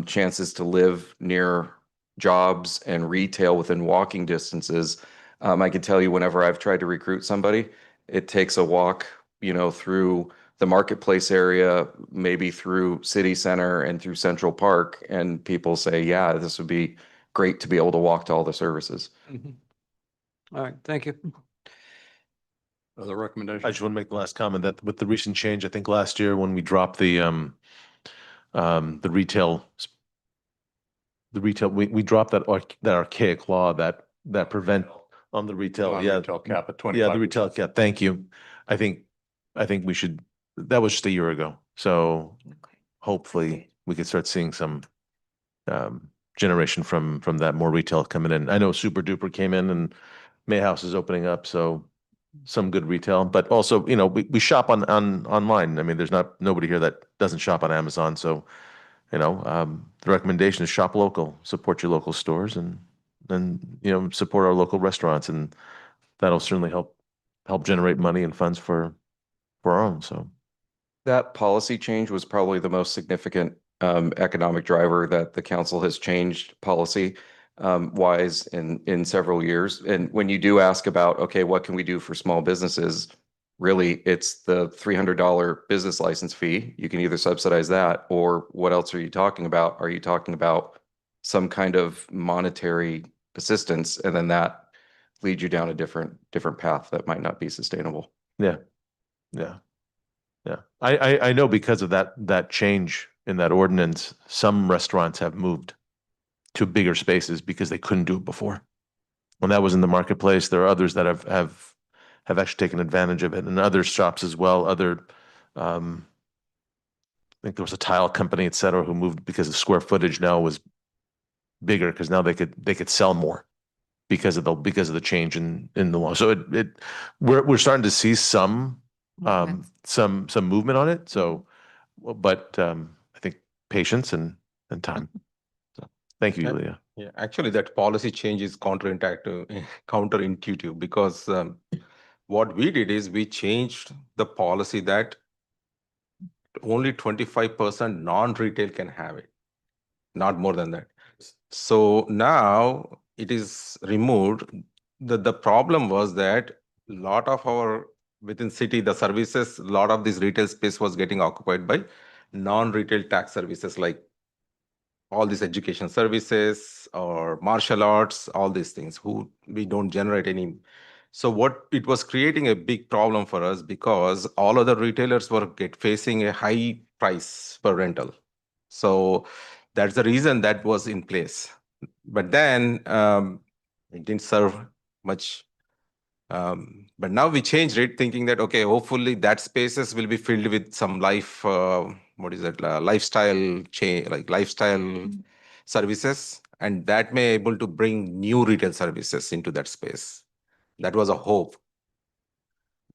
chances to live near jobs and retail within walking distances, I can tell you whenever I've tried to recruit somebody, it takes a walk, through the marketplace area, maybe through City Center and through Central Park, and people say, yeah, this would be great to be able to walk to all the services. All right, thank you. Other recommendations? I just want to make the last comment that with the recent change, I think last year when we dropped the retail, we dropped that archaic law that prevent on the retail. Yeah. Retail cap at 25%. Yeah, the retail cap. Thank you. I think we should, that was just a year ago. So hopefully we could start seeing some generation from that, more retail coming in. I know Super Duper came in and Mayhouse is opening up, so some good retail, but also, we shop on online. I mean, there's nobody here that doesn't shop on Amazon. So, the recommendation is shop local, support your local stores, and support our local restaurants, and that'll certainly help generate money and funds for our own. So that policy change was probably the most significant economic driver that the council has changed policy wise in several years. And when you do ask about, okay, what can we do for small businesses? Really, it's the $300 business license fee. You can either subsidize that, or what else are you talking about? Are you talking about some kind of monetary assistance? And then that leads you down a different path that might not be sustainable. Yeah. I know because of that change in that ordinance, some restaurants have moved to bigger spaces because they couldn't do it before. When that was in the marketplace, there are others that have actually taken advantage of it, and other shops as well. I think there was a tile company, et cetera, who moved because the square footage now was bigger because now they could sell more because of the change in the law. So we're starting to see some movement on it. So, but I think patience and time. So thank you, Leah. Yeah, actually, that policy change is counterintuitive because what we did is we changed the policy that only 25% non-retail can have it, not more than that. So now it is removed. The problem was that a lot of our within city, the services, a lot of this retail space was getting occupied by non-retail tax services like all these education services or martial arts, all these things who we don't generate any. So what it was creating a big problem for us because all other retailers were facing a high price per rental. So that's the reason that was in place. But then it didn't serve much. But now we changed it thinking that, okay, hopefully that spaces will be filled with some lifestyle chain, like lifestyle services, and that may able to bring new retail services into that space. That was a hope.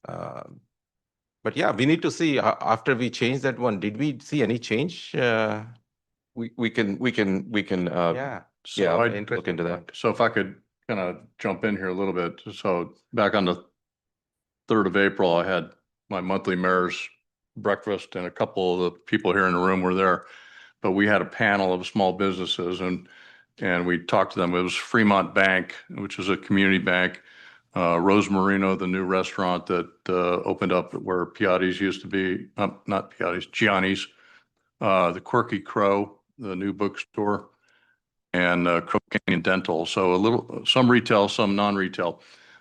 But yeah, we need to see after we change that one, did we see any change? We can Yeah. I'd look into that. So if I could kind of jump in here a little bit. So back on the 3rd of April, I had my monthly mayor's breakfast, and a couple of the people here in the room were there. But we had a panel of small businesses, and we talked to them. It was Fremont Bank, which is a community bank. Rose Marino, the new restaurant that opened up where Piatti's used to be, not Piatti's, Gianni's. The Quirky Crow, new bookstore, and Cocaine and Dental. So a little, some retail, some non-retail.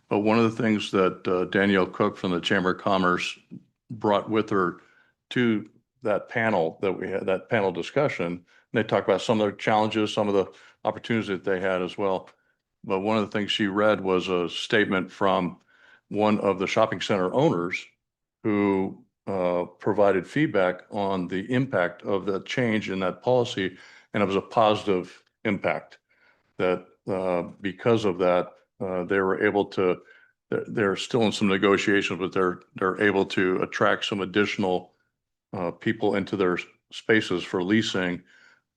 But one of the things that Danielle Cook from the Chamber of Commerce brought with her to that panel that we had, that panel discussion, they talked about some of the challenges, some of the opportunities that they had as well. But one of the things she read was a statement from one of the shopping center owners who provided feedback on the impact of the change in that policy, and it was a positive impact. That because of that, they were able to. They're still in some negotiations, but they're able to attract some additional people into their spaces for leasing,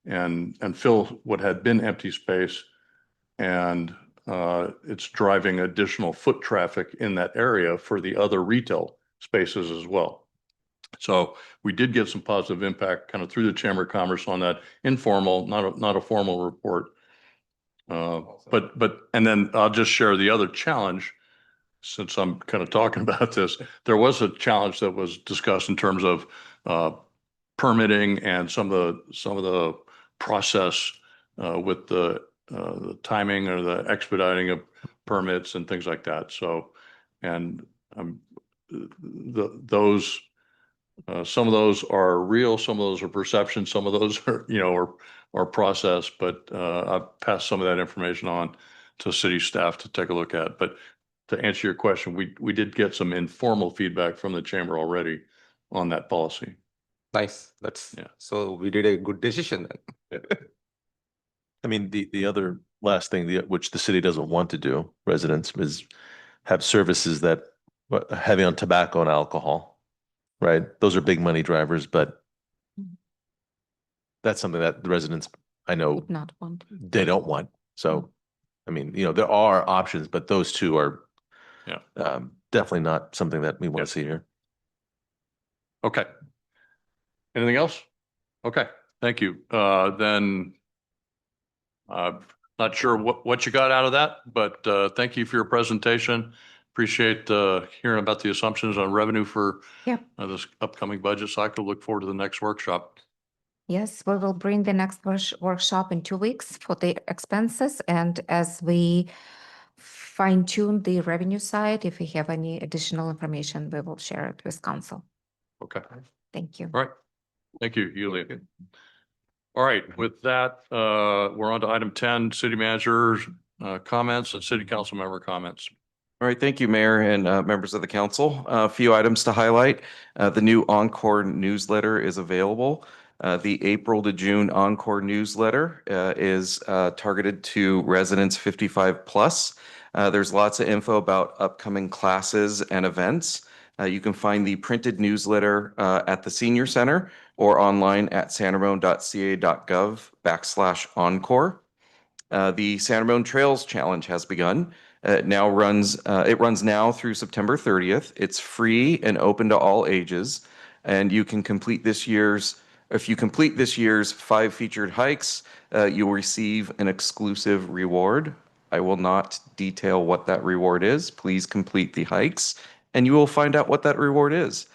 and fill what had been empty space, and it's driving additional foot traffic in that area for the other retail spaces as well. So we did get some positive impact kind of through the Chamber of Commerce on that informal, not a formal report. And then I'll just share the other challenge, since I'm kind of talking about this. There was a challenge that was discussed in terms of permitting and some of the process with the timing or the expediting of permits and things like that. So, and those. Some of those are real, some of those are perception, some of those are, are process, but I've passed some of that information on to city staff to take a look at. But to answer your question, we did get some informal feedback from the chamber already on that policy. Nice. So we did a good decision then. I mean, the other last thing, which the city doesn't want to do, residents, is have services that heavy on tobacco and alcohol. Right? Those are big money drivers, but that's something that the residents, I know, Would not want. they don't want. So, I mean, there are options, but those two are definitely not something that we want to see here. Okay. Anything else? Okay, thank you. Then not sure what you got out of that, but thank you for your presentation. Appreciate hearing about the assumptions on revenue for this upcoming budget cycle. Look forward to the next workshop. Yes, we will bring the next workshop in 2 weeks for the expenses. And as we fine tune the revenue side, if we have any additional information, we will share it with council. Okay. Thank you. All right. Thank you, Yulia. All right. With that, we're on to item 10, city manager's comments and city council member comments. All right, thank you, Mayor and members of the council. A few items to highlight. The new Encore newsletter is available. The April to June Encore newsletter is targeted to residents 55 plus. There's lots of info about upcoming classes and events. You can find the printed newsletter at the Senior Center or online at sanramon.ca.gov/encore. The San Ramon Trails Challenge has begun. It runs now through September 30th. It's free and open to all ages, and you can complete this year's. If you complete this year's 5 featured hikes, you'll receive an exclusive reward. I will not detail what that reward is. Please complete the hikes, and you will find out what that reward is.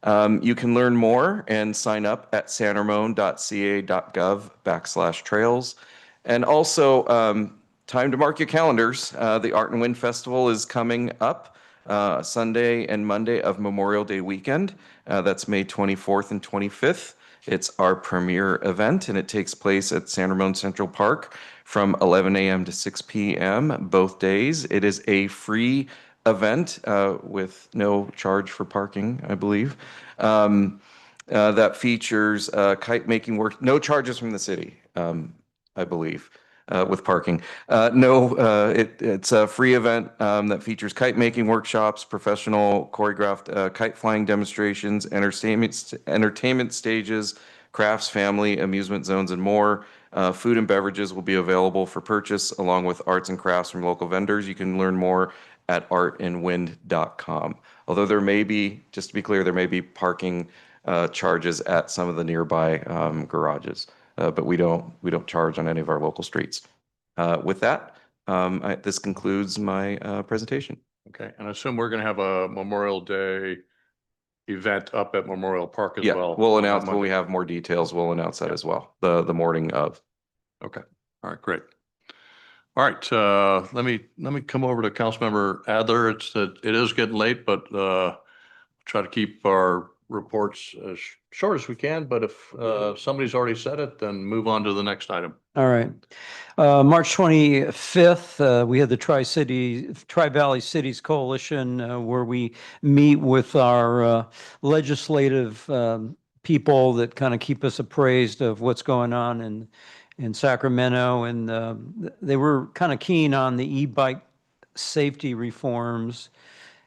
You can learn more and sign up at sanramon.ca.gov/trails. And also, time to mark your calendars. The Art and Wind Festival is coming up Sunday and Monday of Memorial Day weekend. That's May 24th and 25th. It's our premier event, and it takes place at San Ramon Central Park from 11 a.m. to 6 p.m. both days. It is a free event with no charge for parking, I believe. That features kite making work, no charges from the city, I believe, with parking. It's a free event that features kite making workshops, professional choreographed kite flying demonstrations, entertainment stages, crafts, family, amusement zones, and more. Food and beverages will be available for purchase along with arts and crafts from local vendors. You can learn more at artandwind.com. Although there may be, just to be clear, there may be parking charges at some of the nearby garages. But we don't charge on any of our local streets. With that, this concludes my presentation. Okay, and I assume we're going to have a Memorial Day event up at Memorial Park as Yeah, well. we'll on that announce when we Monday. have more details. We'll announce that Yeah. as well, the morning of. Okay, all right, great. All right, let me come over to Councilmember Adler. It is getting late, but try to keep our reports as short as we can. But if somebody's already said it, then move on to the next item. All right. March 25th, we had the Tri-Valley Cities Coalition, where we meet with our legislative people that kind of keep us appraised of what's going on in Sacramento. And they were kind of keen on the e-bike safety reforms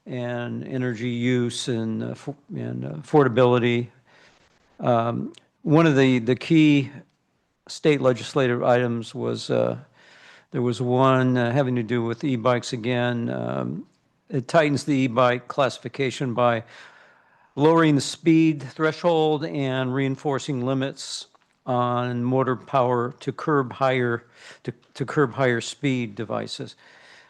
and energy use and affordability. One of the key state legislative items was there was one having to do with e-bikes again. It tightens the e-bike classification by lowering the speed threshold and reinforcing limits on motor power to curb higher speed devices.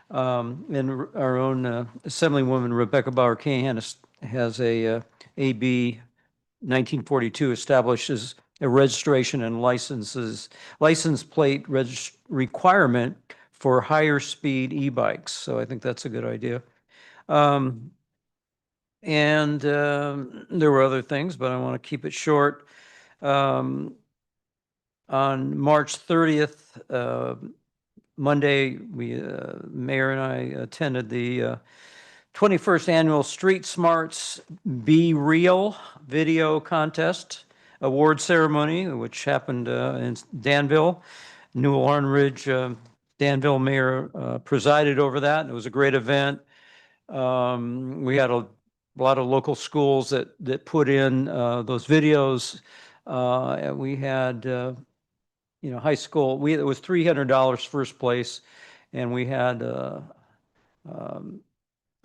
And our own Assemblywoman Rebecca Bauer-Cahan has a AB 1942 establishes a registration and license plate requirement for higher speed e-bikes. So I think that's a good idea. There were other things, but I want to keep it short. On March 30th, Monday, Mayor and I attended the 21st Annual Street Smarts Be Real Video Contest Award Ceremony, which happened in Danville. Newell Arnridge, Danville Mayor, presided over that. It was a great event. We had a lot of local schools that put in those videos. And we had, high school. It was $300 first place, and we had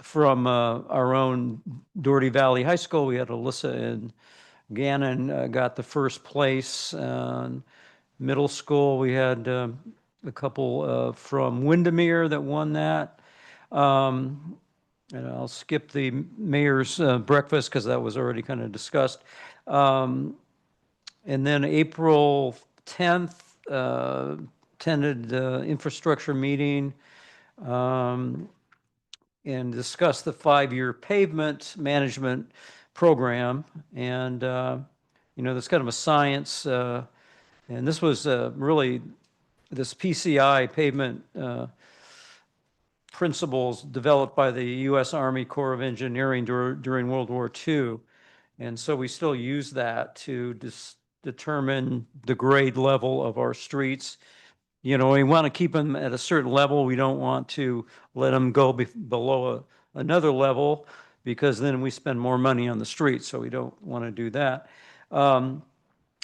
from our own Doherty Valley High School, we had Alyssa and Gannon got the first place. Middle school, we had a couple from Windermere that won that. And I'll skip the mayor's breakfast because that was already kind of discussed. And then April 10th, attended the infrastructure meeting and discussed the 5-year pavement management program. And, that's kind of a science. And this was really this PCI pavement principles developed by the U.S. Army Corps of Engineering during World War II. And so we still use that to determine the grade level of our streets. We want to keep them at a certain level. We don't want to let them go below another level because then we spend more money on the streets. So we don't want to do that.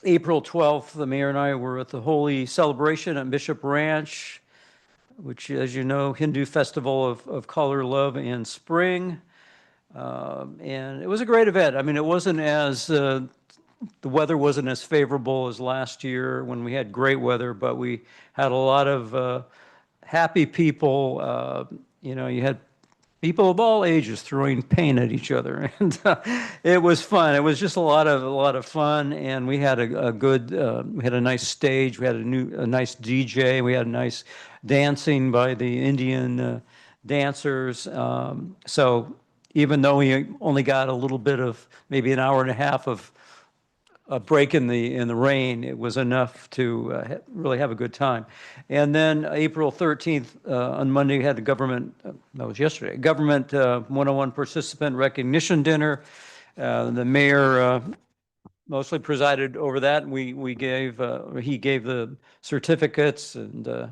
April 12th, the mayor and I were at the Holy Celebration at Bishop Ranch, which, as you know, Hindu festival of color, love, and spring. And it was a great event. I mean, it wasn't as, the weather wasn't as favorable as last year when we had great weather, but we had a lot of happy people. You had people of all ages throwing paint at each other, and it was fun. It was just a lot of fun, and we had a good, we had a nice stage. We had a nice DJ. We had nice dancing by the Indian dancers. So even though we only got a little bit of maybe an hour and a half of a break in the rain, it was enough to really have a good time. And then April 13th, on Monday, we had the government, that was yesterday, government 101 participant recognition dinner. The mayor mostly presided over that. He gave the certificates, and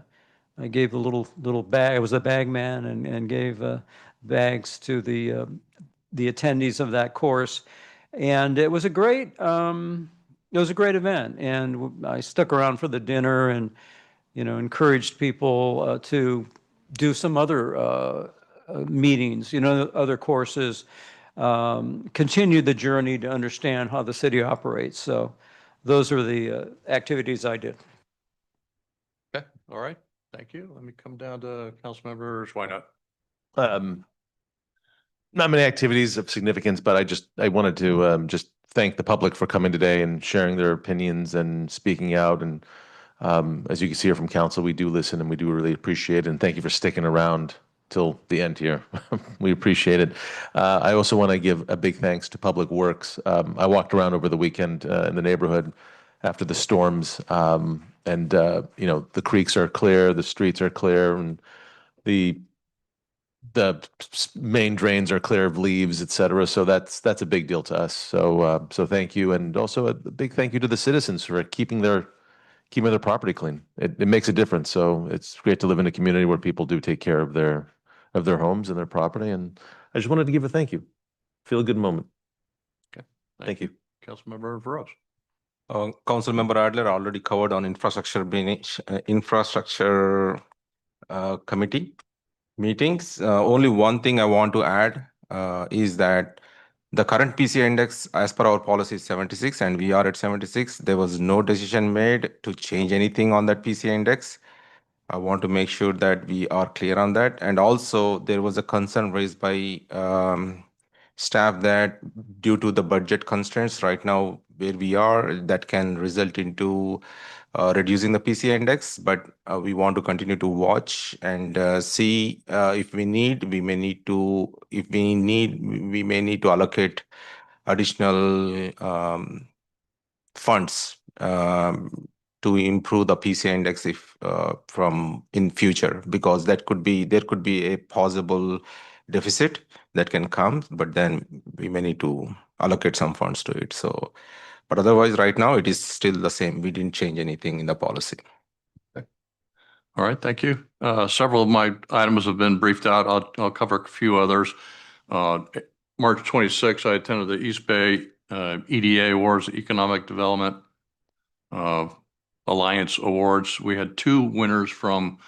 I gave the little bag. I was the bag man and gave bags to the attendees of that course. And it was a great event. And I stuck around for the dinner and, encouraged people to do some other meetings, other courses, continue the journey to understand how the city operates. So those are the activities I did. Okay, all right, thank you. Let me come down to Councilmember Schweinert. Not many activities of significance, but I wanted to just thank the public for coming today and sharing their opinions and speaking out. And as you can see here from council, we do listen and we do really appreciate it. And thank you for sticking around till the end here. We appreciate it. I also want to give a big thanks to Public Works. I walked around over the weekend in the neighborhood after the storms, and the creeks are clear, the streets are clear, and the main drains are clear of leaves, et cetera. So that's a big deal to us. So thank you, and also a big thank you to the citizens for keeping their property clean. It makes a difference. So it's great to live in a community where people do take care of their homes and their property. And I just wanted to give a thank you. Feel a good moment. Okay. Thank you. Councilmember Veros. Councilmember Adler already covered on infrastructure committee meetings. Only one thing I want to add is that the current PCI index, as per our policy, is 76, and we are at 76. There was no decision made to change anything on that PCI index. I want to make sure that we are clear on that. And also, there was a concern raised by staff that due to the budget constraints right now where we are, that can result into reducing the PCI index, but we want to continue to watch and see if we may need to allocate additional funds to improve the PCI index if from in future, because there could be a possible deficit that can come, but then we may need to allocate some funds to it. So, but otherwise, right now it is still the same. We didn't change anything in the policy. All right, thank you. Several of my items have been briefed out. I'll cover a few others. March 26th, I attended the East Bay EDA Awards, Economic Development Alliance Awards. We had two winners from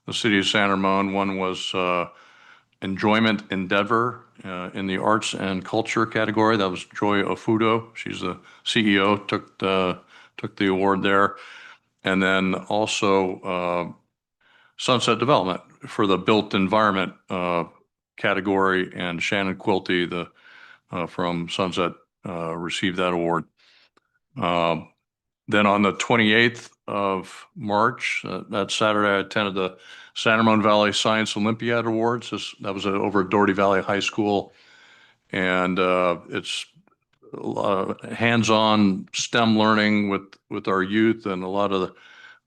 the city of San Ramon. One was Enjoyment Endeavor in the arts and culture category. That was Joy Ofudo. She's the CEO, took the award there. And then also Sunset Development for the built environment category, and Shannon Quilty from Sunset received that award. Then on the 28th of March, that Saturday, I attended the San Ramon Valley Science Olympiad Awards. That was over at Doherty Valley High School. And it's a lot of hands-on STEM learning with our youth, and a lot of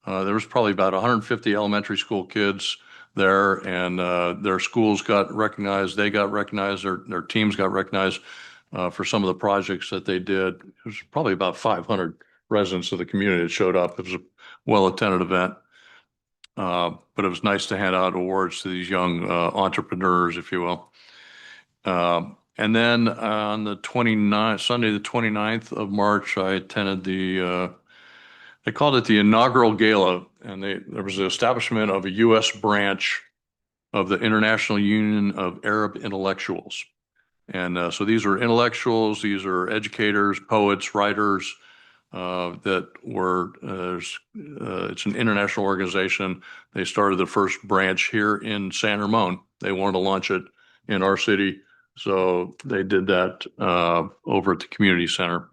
there was probably about 150 elementary school kids there, and their schools got recognized. They got recognized. Their teams got recognized for some of the projects that they did. It was probably about 500 residents of the community that showed up. It was a well-attended event, but it was nice to hand out awards to these young entrepreneurs, if you will. And then on the 29th, Sunday, the 29th of March, I attended they called it the inaugural gala, and there was the establishment of a U.S. branch of the International Union of Arab Intellectuals. And so these are intellectuals, these are educators, poets, writers, that were, it's an international organization. They started the first branch here in San Ramon. They wanted to launch it in our city, so they did that over at the community center.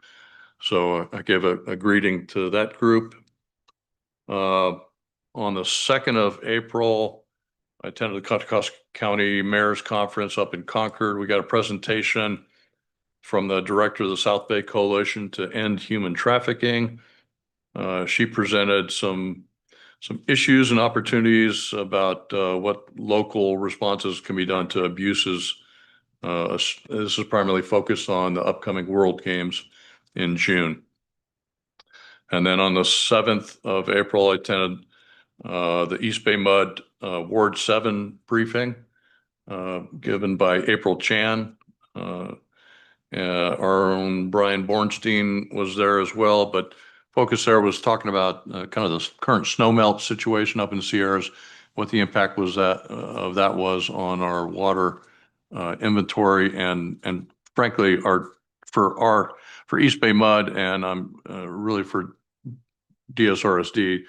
So I gave a greeting to that group. On the 2nd of April, I attended the Contra Costa County Mayor's Conference up in Concord. We got a presentation from the director of the South Bay Coalition to End Human Trafficking. She presented some issues and opportunities about what local responses can be done to abuses. This is primarily focused on the upcoming World Games in June. And then on the 7th of April, I attended the East Bay Mud Ward 7 briefing given by April Chan. Our own Brian Bornstein was there as well, but focus there was talking about kind of the current snowmelt situation up in the Sierras, what the impact was of that was on our water inventory, and frankly, for East Bay Mud, and really for DSRSD,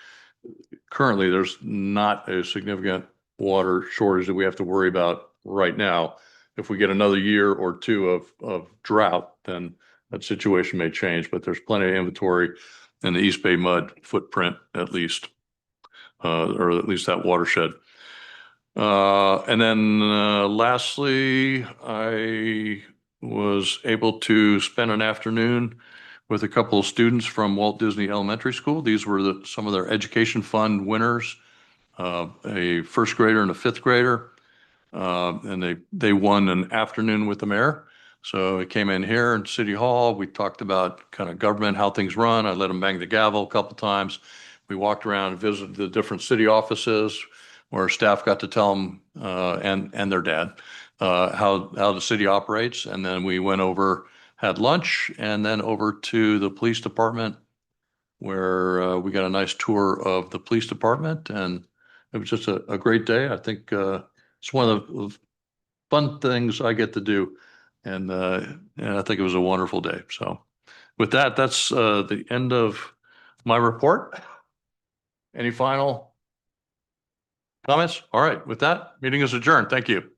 currently there's not a significant water shortage that we have to worry about right now. if we get another year or two of drought, then that situation may change, but there's plenty of inventory in the East Bay mud footprint at least, or at least that watershed. And then lastly, I was able to spend an afternoon with a couple of students from Walt Disney Elementary School. These were some of their education fund winners, a first grader and a fifth grader. And they won an afternoon with the mayor. So I came in here in City Hall. We talked about kind of government, how things run. I let them bang the gavel a couple times. We walked around and visited the different city offices where staff got to tell them and their dad how the city operates. And then we went over, had lunch, and then over to the police department where we got a nice tour of the police department. And it was just a great day. I think it's one of the fun things I get to do. And I think it was a wonderful day. So with that, that's the end of my report. Any final comments? All right. With that, meeting is adjourned. Thank you.